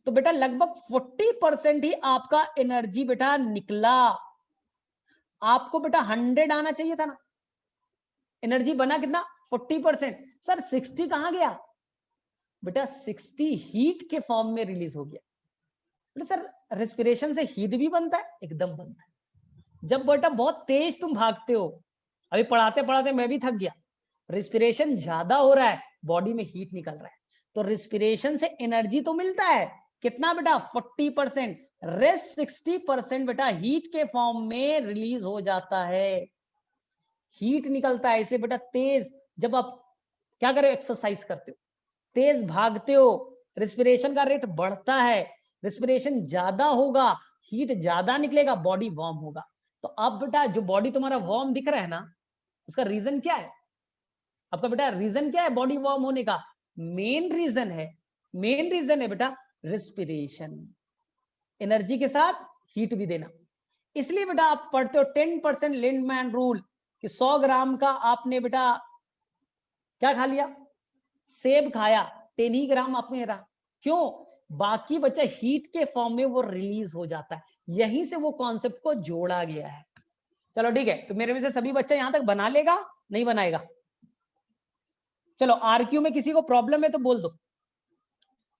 तो बेटा लगभग 40% ही आपका एनर्जी बेटा निकला। आपको बेटा 100 आना चाहिए था ना, एनर्जी बना कितना 40%। सर 60 कहां गया बेटा? 60 हीट के फॉर्म में रिलीज हो गया। बेटा सर रेस्पिरेशन से हीट भी बनता है? एकदम बनता है। जब बेटा बहुत तेज तुम भागते हो, अभी पढ़ाते पढ़ाते मैं भी थक गया, रेस्पिरेशन ज्यादा हो रहा है, बॉडी में हीट निकल रहा है, तो रेस्पिरेशन से एनर्जी तो मिलता है कितना बेटा 40%, रेस्ट 60% बेटा हीट के फॉर्म में रिलीज हो जाता है, हीट निकलता है। इसलिए बेटा तेज जब आप क्या करो एक्सरसाइज करते हो, तेज भागते हो, रेस्पिरेशन का रेट बढ़ता है, रेस्पिरेशन ज्यादा होगा, हीट ज्यादा निकलेगा, बॉडी वार्म होगा। तो अब बेटा जो बॉडी तुम्हारा वार्म दिख रहा है ना, उसका रीजन क्या है? आपका बेटा रीजन क्या है बॉडी वार्म होने का? मेन रीजन है बेटा रेस्पिरेशन, एनर्जी के साथ हीट भी देना। इसलिए बेटा आप पढ़ते हो 10% लिंडमैन रूल कि 100 ग्राम का आपने बेटा क्या खा लिया, सेब खाया, 10 ही ग्राम आप में रहा। क्यों? बाकी बच्चा हीट के फॉर्म में वो रिलीज हो जाता है, यहीं से वो कॉन्सेप्ट को जोड़ा गया है। चलो ठीक है, तो मेरे में से सभी बच्चा यहां तक बना लेगा, नहीं बनाएगा? चलो आरक्यू में किसी को प्रॉब्लम है तो बोल दो,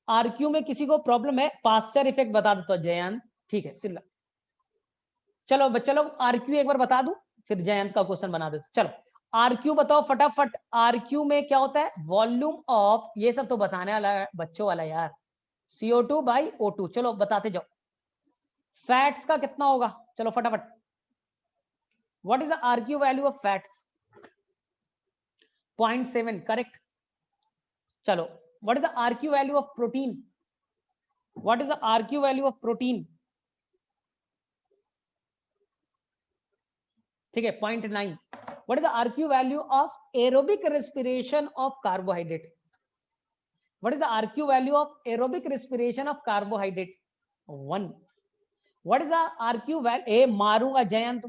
आरक्यू में किसी को प्रॉब्लम है? पास्चर इफेक्ट बता दो तो जयंत, ठीक है सिल्ला। चलो आरक्यू एक बार बता दूं, फिर जयंत का क्वेश्चन बना देते। चलो आरक्यू बताओ फटाफट। आरक्यू में क्या होता है? वॉल्यूम ऑफ, ये सब तो बताने वाला बच्चों वाला यार, CO2/O2। चलो बताते जाओ। फैट्स का कितना होगा? चलो फटाफट, what is the RQ value of fats? 0.7 correct. चलो what is the RQ value of protein? What is the RQ value of protein? ठीक है 0.9। What is the RQ value of aerobic respiration of carbohydrate? What is the RQ value of aerobic respiration of carbohydrate? 1. What is the RQ value? ए मारूंगा जयंत,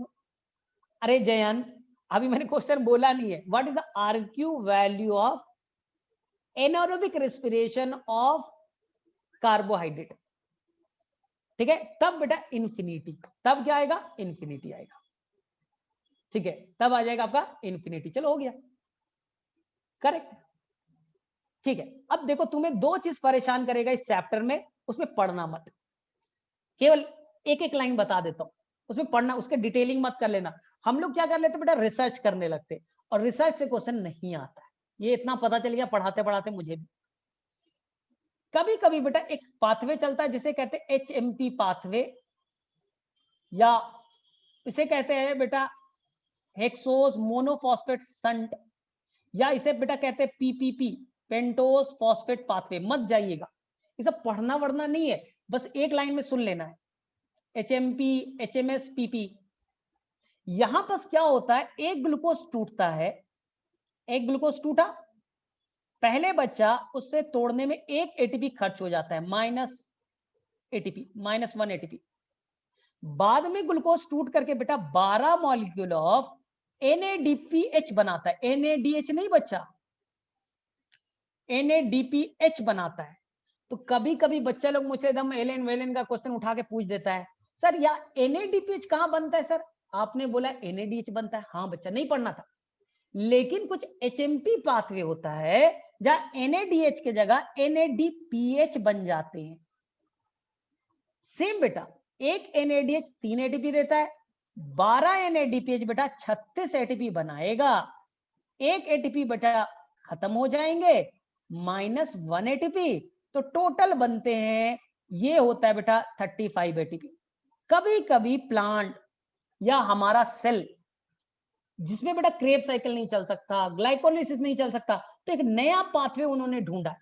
अरे जयंत अभी मैंने question बोला नहीं है। What is the RQ value of anaerobic respiration of carbohydrate? ठीक है, तब बेटा इंफिनिटी, तब क्या आएगा? इंफिनिटी आएगा। ठीक है, तब आ जाएगा आपका इंफिनिटी। चलो हो गया करेक्ट। ठीक है, अब देखो तुम्हें दो चीज परेशान करेगा इस चैप्टर में, उसमें पढ़ना मत, केवल एक एक लाइन बता देता हूं, उसमें पढ़ना, उसके डिटेलिंग मत कर लेना। हम लोग क्या कर लेते बेटा, रिसर्च करने लगते, और रिसर्च से क्वेश्चन नहीं आता है, ये इतना पता चल गया पढ़ाते पढ़ाते मुझे भी। कभी कभी बेटा एक पाथवे चलता है जिसे कहते हैं HMP पाथवे, या इसे कहते हैं बेटा हेक्सोज मोनोफॉस्फेट संट, या इसे बेटा कहते हैं PPP पेंटोस फॉस्फेट पाथवे। मत जाइएगा, ये सब पढ़ना वढ़ना नहीं है, बस एक लाइन में सुन लेना है। HMP HMS PP। यहां पर क्या होता है, एक ग्लूकोज टूटता है, एक ग्लूकोज टूटा, पहले बच्चा उससे तोड़ने में एक ATP खर्च हो जाता है, -1 ATP। बाद में ग्लूकोज टूट करके बेटा 12 मॉलिक्यूल ऑफ NADPH बनाता है, NADH नहीं बच्चा, NADPH बनाता है। तो कभी कभी बच्चा लोग मुझसे एकदम एलेन वेलेन का क्वेश्चन उठा के पूछ देता है, सर या NADPH कहां बनता है? सर आपने बोला NADH बनता है, हाँ बच्चा नहीं पढ़ना था, लेकिन कुछ HMP पाथवे होता है जहां NADH के जगह NADPH बन जाते हैं। सेम बेटा, एक NADH 3 ATP देता है, 12 NADPH बेटा 36 ATP बनाएगा, एक ATP बेटा खत्म हो जाएंगे, -1 ATP, तो टोटल बनते हैं, ये होता है बेटा 35 ATP। कभी कभी प्लांट या हमारा सेल जिसमें बेटा क्रेब साइकिल नहीं चल सकता, ग्लाइकोलिसिस नहीं चल सकता, तो एक नया पाथवे उन्होंने ढूंढा,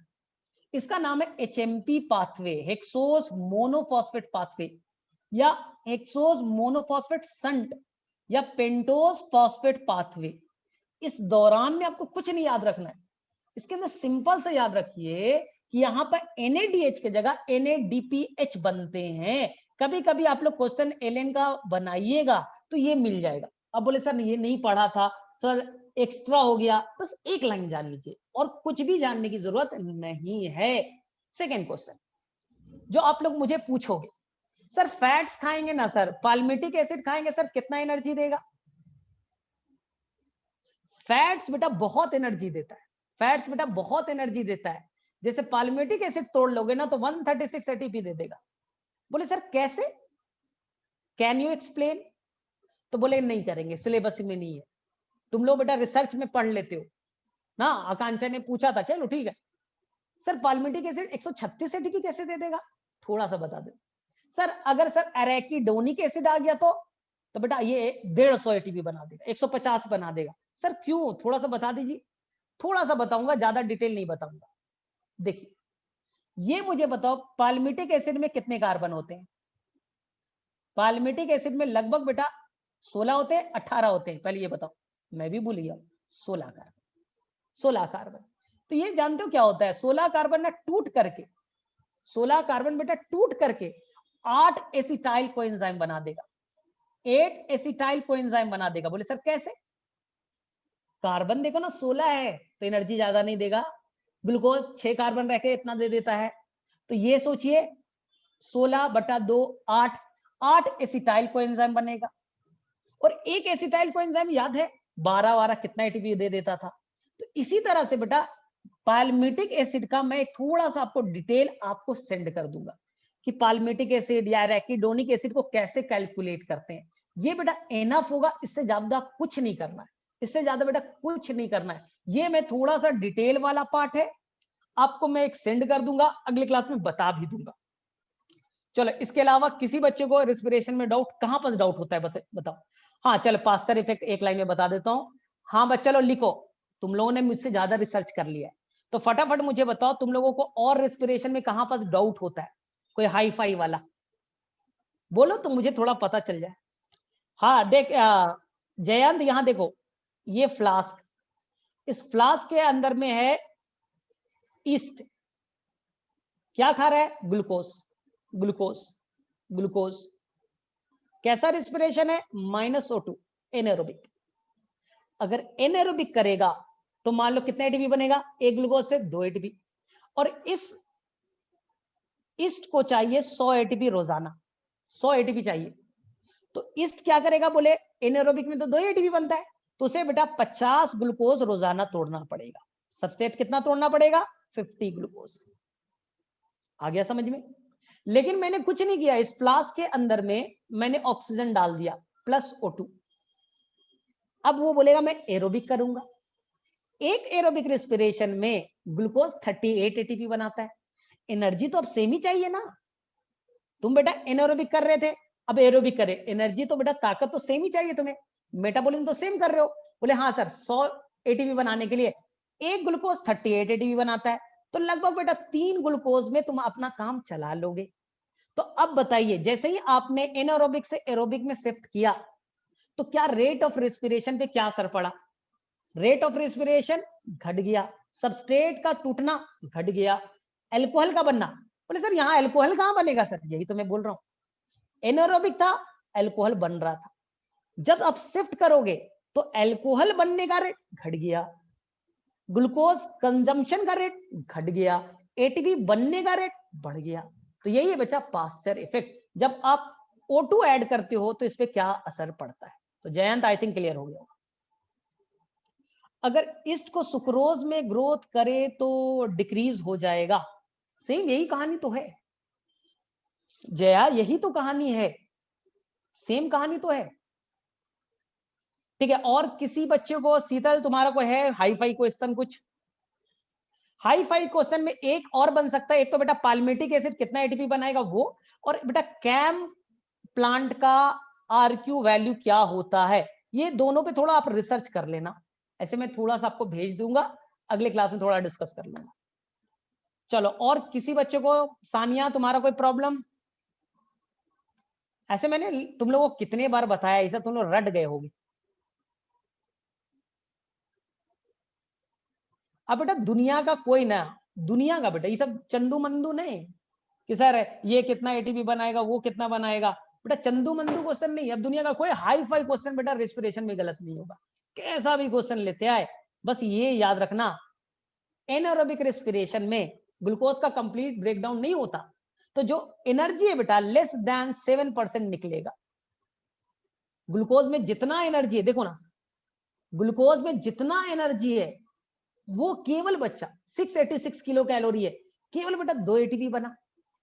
इसका नाम है HMP pathway, hexose monophosphate pathway, या हेक्सोस मोनोफॉस्फेट संट, या पेंटोस फॉस्फेट पाथवे। इस दौरान में आपको कुछ नहीं याद रखना है, इसके अंदर सिंपल से याद रखिए कि यहां पर NADH की जगह NADPH बनते हैं। कभी कभी आप लोग क्वेश्चन एलेन का बनाइएगा तो ये मिल जाएगा। अब बोले सर ये नहीं पढ़ा था सर, एक्स्ट्रा हो गया, बस एक लाइन जान लीजिए और कुछ भी जानने की जरूरत नहीं है। सेकेंड क्वेश्चन जो आप लोग मुझे पूछोगे, सर फैट्स खाएंगे ना सर, पाल्मिटिक एसिड खाएंगे सर, कितना एनर्जी देगा? फैट्स बेटा बहुत एनर्जी देता है, फैट्स बेटा बहुत एनर्जी देता है। जैसे पाल्मिटिक एसिड तोड़ लोगे ना तो 136 एटीपी दे देगा। बोले सर कैसे, कैन यू एक्सप्लेन? तो बोले नहीं करेंगे, सिलेबस में नहीं है। तुम लोग बेटा रिसर्च में पढ़ लेते हो ना। आकांक्षा ने पूछा था, चलो ठीक है सर पाल्मिटिक एसिड 136 एटीपी कैसे दे देगा, थोड़ा सा बता दे। सर अगर सर एरेकिडोनिक एसिड आ गया तो बेटा ये 150 एटीपी बना देगा, 150 बना देगा। सर क्यों, थोड़ा सा बता दीजिए। थोड़ा सा बताऊंगा, ज्यादा डिटेल नहीं बताऊंगा। देखिए ये मुझे बताओ पाल्मिटिक एसिड में कितने कार्बन होते हैं? पाल्मिटिक एसिड में लगभग बेटा 16 होते हैं, 18 होते हैं, पहले ये बताओ। मैं भी भूल गया, 16 कार्बन, 16 कार्बन। तो ये जानते हो क्या होता है, 16 कार्बन ना टूट करके, 16 कार्बन बेटा टूट करके 8 एसिटाइल कोएंजाइम बना देगा, 8 एसिटाइल कोएंजाइम बना देगा। बोले सर कैसे? कार्बन देखो ना 16 है तो एनर्जी ज्यादा नहीं देगा, ग्लूकोज 6 कार्बन रह के इतना दे देता है। तो ये सोचिए 16/2 8, 8 एसिटाइल कोएंजाइम बनेगा। और एक एसिटाइल कोएंजाइम याद है 12 कितना एटीपी दे देता था। तो इसी तरह से बेटा पाल्मिटिक एसिड का मैं थोड़ा सा आपको डिटेल आपको सेंड कर दूंगा कि पाल्मिटिक एसिड या एरेकिडोनिक एसिड को कैसे कैलकुलेट करते हैं। ये बेटा एनफ होगा, इससे ज्यादा कुछ नहीं करना है, इससे ज्यादा बेटा कुछ नहीं करना है। ये मैं थोड़ा सा डिटेल वाला पार्ट है, आपको मैं एक सेंड कर दूंगा, अगले क्लास में बता भी दूंगा। चलो इसके अलावा किसी बच्चे को रेस्पिरेशन में डाउट, कहां पर डाउट होता है बताओ। हाँ चलो पास्चर इफेक्ट एक लाइन में बता देता हूं। हाँ बच्चा लो लिखो, तुम लोगों ने मुझसे ज्यादा रिसर्च कर लिया है तो फटाफट मुझे बताओ तुम लोगों को और रेस्पिरेशन में कहां पर डाउट होता है, कोई हाई फाई वाला बोलो तो मुझे थोड़ा पता चल जाए। हाँ देख जयंत यहां देखो, ये फ्लास्क, इस फ्लास्क के अंदर में है ईस्ट, क्या खा रहा है? Glucose, glucose, glucose. कैसा रेस्पिरेशन है? -O2, anaerobic. अगर एनएरोबिक करेगा तो मान लो कितना एटीपी बनेगा, एक ग्लूकोज से 2 एटीपी। और इस ईस्ट को चाहिए 100 एटीपी रोजाना, 100 एटीपी चाहिए। तो ईस्ट क्या करेगा, बोले एनएरोबिक में तो 2 एटीपी बनता है, तो उसे बेटा 50 ग्लूकोज रोजाना तोड़ना पड़ेगा। सबस्ट्रेट कितना तोड़ना पड़ेगा? 50 ग्लूकोज। आ गया समझ में? लेकिन मैंने कुछ नहीं किया, इस फ्लास्क के अंदर में मैंने ऑक्सीजन डाल दिया +O2। अब वो बोलेगा मैं एरोबिक करूंगा। एक एरोबिक रेस्पिरेशन में ग्लूकोज 38 एटीपी बनाता है, एनर्जी तो अब सेम ही चाहिए ना। तुम बेटा एनएरोबिक कर रहे थे, अब एरोबिक करे, एनर्जी तो बेटा ताकत तो सेम ही चाहिए तुम्हें, मेटाबॉलिज्म तो सेम कर रहे हो। बोले हाँ सर 100 एटीपी बनाने के लिए एक ग्लूकोज 38 एटीपी बनाता है, तो लगभग बेटा 3 ग्लूकोज में तुम अपना काम चला लोगे। तो अब बताइए जैसे ही आपने एनारोबिक से एरोबिक में शिफ्ट किया तो क्या रेट ऑफ रेस्पिरेशन पे क्या असर पड़ा? रेट ऑफ रेस्पिरेशन घट गया, सबस्ट्रेट का टूटना घट गया, एल्कोहल का बनना। बोले सर यहां एल्कोहल कहां बनेगा? सर यही तो मैं बोल रहा हूं, एनारोबिक था एल्कोहल बन रहा था, जब आप शिफ्ट करोगे तो एल्कोहल बनने का रेट घट गया, ग्लूकोज कंजम्पशन का रेट घट गया, एटीपी बनने का रेट बढ़ गया। तो यही है बच्चा पास्चर इफेक्ट, जब आप O2 ऐड करते हो तो इस पे क्या असर पड़ता है। तो जयंत आई थिंक क्लियर हो गया। अगर ईस्ट को सुक्रोज में ग्रोथ करे तो डिक्रीज हो जाएगा, सेम यही कहानी तो है जया, यही तो कहानी है, सेम कहानी तो है। ठीक है, और किसी बच्चे को, शीतल तुम्हारा को है हाई फाई क्वेश्चन कुछ? हाई फाई क्वेश्चन में एक और बन सकता है, एक तो बेटा पाल्मिटिक एसिड कितना एटीपी बनाएगा वो, और बेटा कैम प्लांट का आरक्यू वैल्यू क्या होता है, ये दोनों पे थोड़ा आप रिसर्च कर लेना। ऐसे मैं थोड़ा सा आपको भेज दूंगा, अगले क्लास में थोड़ा डिस्कस कर लूंगा। चलो और किसी बच्चे को, सानिया तुम्हारा कोई प्रॉब्लम? ऐसे मैंने तुम लोगों को कितने बार बताया, ऐसा तुम लोग रट गए होगे। अब बेटा दुनिया का कोई ना, दुनिया का बेटा ये सब चंदू मंदू नहीं कि सर ये कितना एटीपी बनाएगा वो कितना बनाएगा, बेटा चंदू मंदू क्वेश्चन नहीं। अब दुनिया का कोई हाई फाई क्वेश्चन बेटा रेस्पिरेशन में गलत नहीं होगा। कैसा भी क्वेश्चन लेते आए, बस ये याद रखना एनारोबिक रेस्पिरेशन में ग्लूकोज का कंप्लीट ब्रेकडाउन नहीं होता, तो जो एनर्जी है बेटा लेस देन 7% निकलेगा। ग्लूकोज में जितना एनर्जी है, देखो ना, ग्लूकोज में जितना एनर्जी है वो केवल बच्चा 686 किलो कैलोरी है, केवल बेटा 2 एटीपी बना।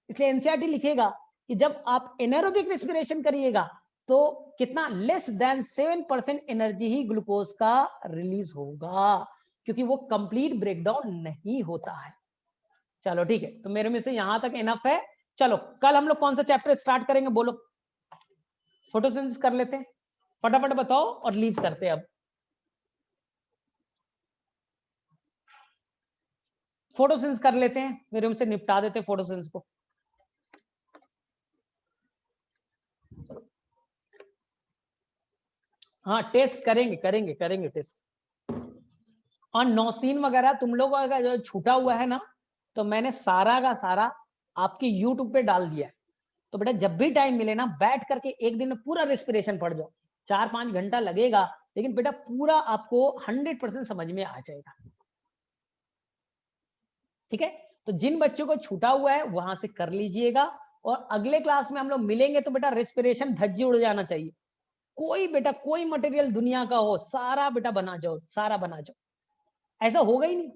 इसलिए एनसीईआरटी लिखेगा कि जब आप एनारोबिक रेस्पिरेशन करिएगा तो कितना लेस देन 7% एनर्जी ही ग्लूकोज का रिलीज होगा, क्योंकि वो कंप्लीट ब्रेकडाउन नहीं होता है। चलो ठीक है, तो मेरे में से यहां तक इनफ है। चलो कल हम लोग कौन सा चैप्टर स्टार्ट करेंगे, बोलो। फोटोसिंथेसिस कर लेते हैं, फटाफट बताओ और लीव करते हैं। अब फोटोसिंथेसिस कर लेते हैं, मेरे से निपटा देते हैं फोटोसिंथेसिस को। हाँ टेस्ट करेंगे करेंगे करेंगे टेस्ट। और नौसीन वगैरह तुम लोगों का जो छूटा हुआ है ना, तो मैंने सारा का सारा आपके यूट्यूब पे डाल दिया है। तो बेटा जब भी टाइम मिले ना, बैठ करके एक दिन में पूरा रेस्पिरेशन पढ़ जाओ। 4-5 घंटा लगेगा, लेकिन बेटा पूरा आपको 100% समझ में आ जाएगा। ठीक है, तो जिन बच्चों को छूटा हुआ है वहां से कर लीजिएगा। और अगले क्लास में हम लोग मिलेंगे तो बेटा रेस्पिरेशन धज्जी उड़ जाना चाहिए। कोई बेटा कोई मटेरियल दुनिया का हो, सारा बेटा बना जाओ, सारा बना जाओ। ऐसा होगा ही नहीं,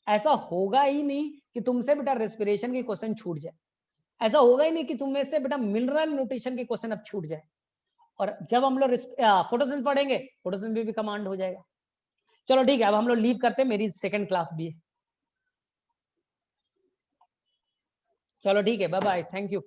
ऐसा होगा ही नहीं कि तुमसे बेटा रेस्पिरेशन के क्वेश्चन छूट जाए। ऐसा होगा ही नहीं कि तुम में से बेटा मिनरल न्यूट्रिशन के क्वेश्चन अब छूट जाए। और जब हम लोग फोटोसिंथेसिस पढ़ेंगे, फोटोसिंथेसिस भी कमांड हो जाएगा। चलो ठीक है, अब हम लोग लीव करते हैं, मेरी सेकंड क्लास भी है। चलो ठीक है, बाय बाय, थैंक यू।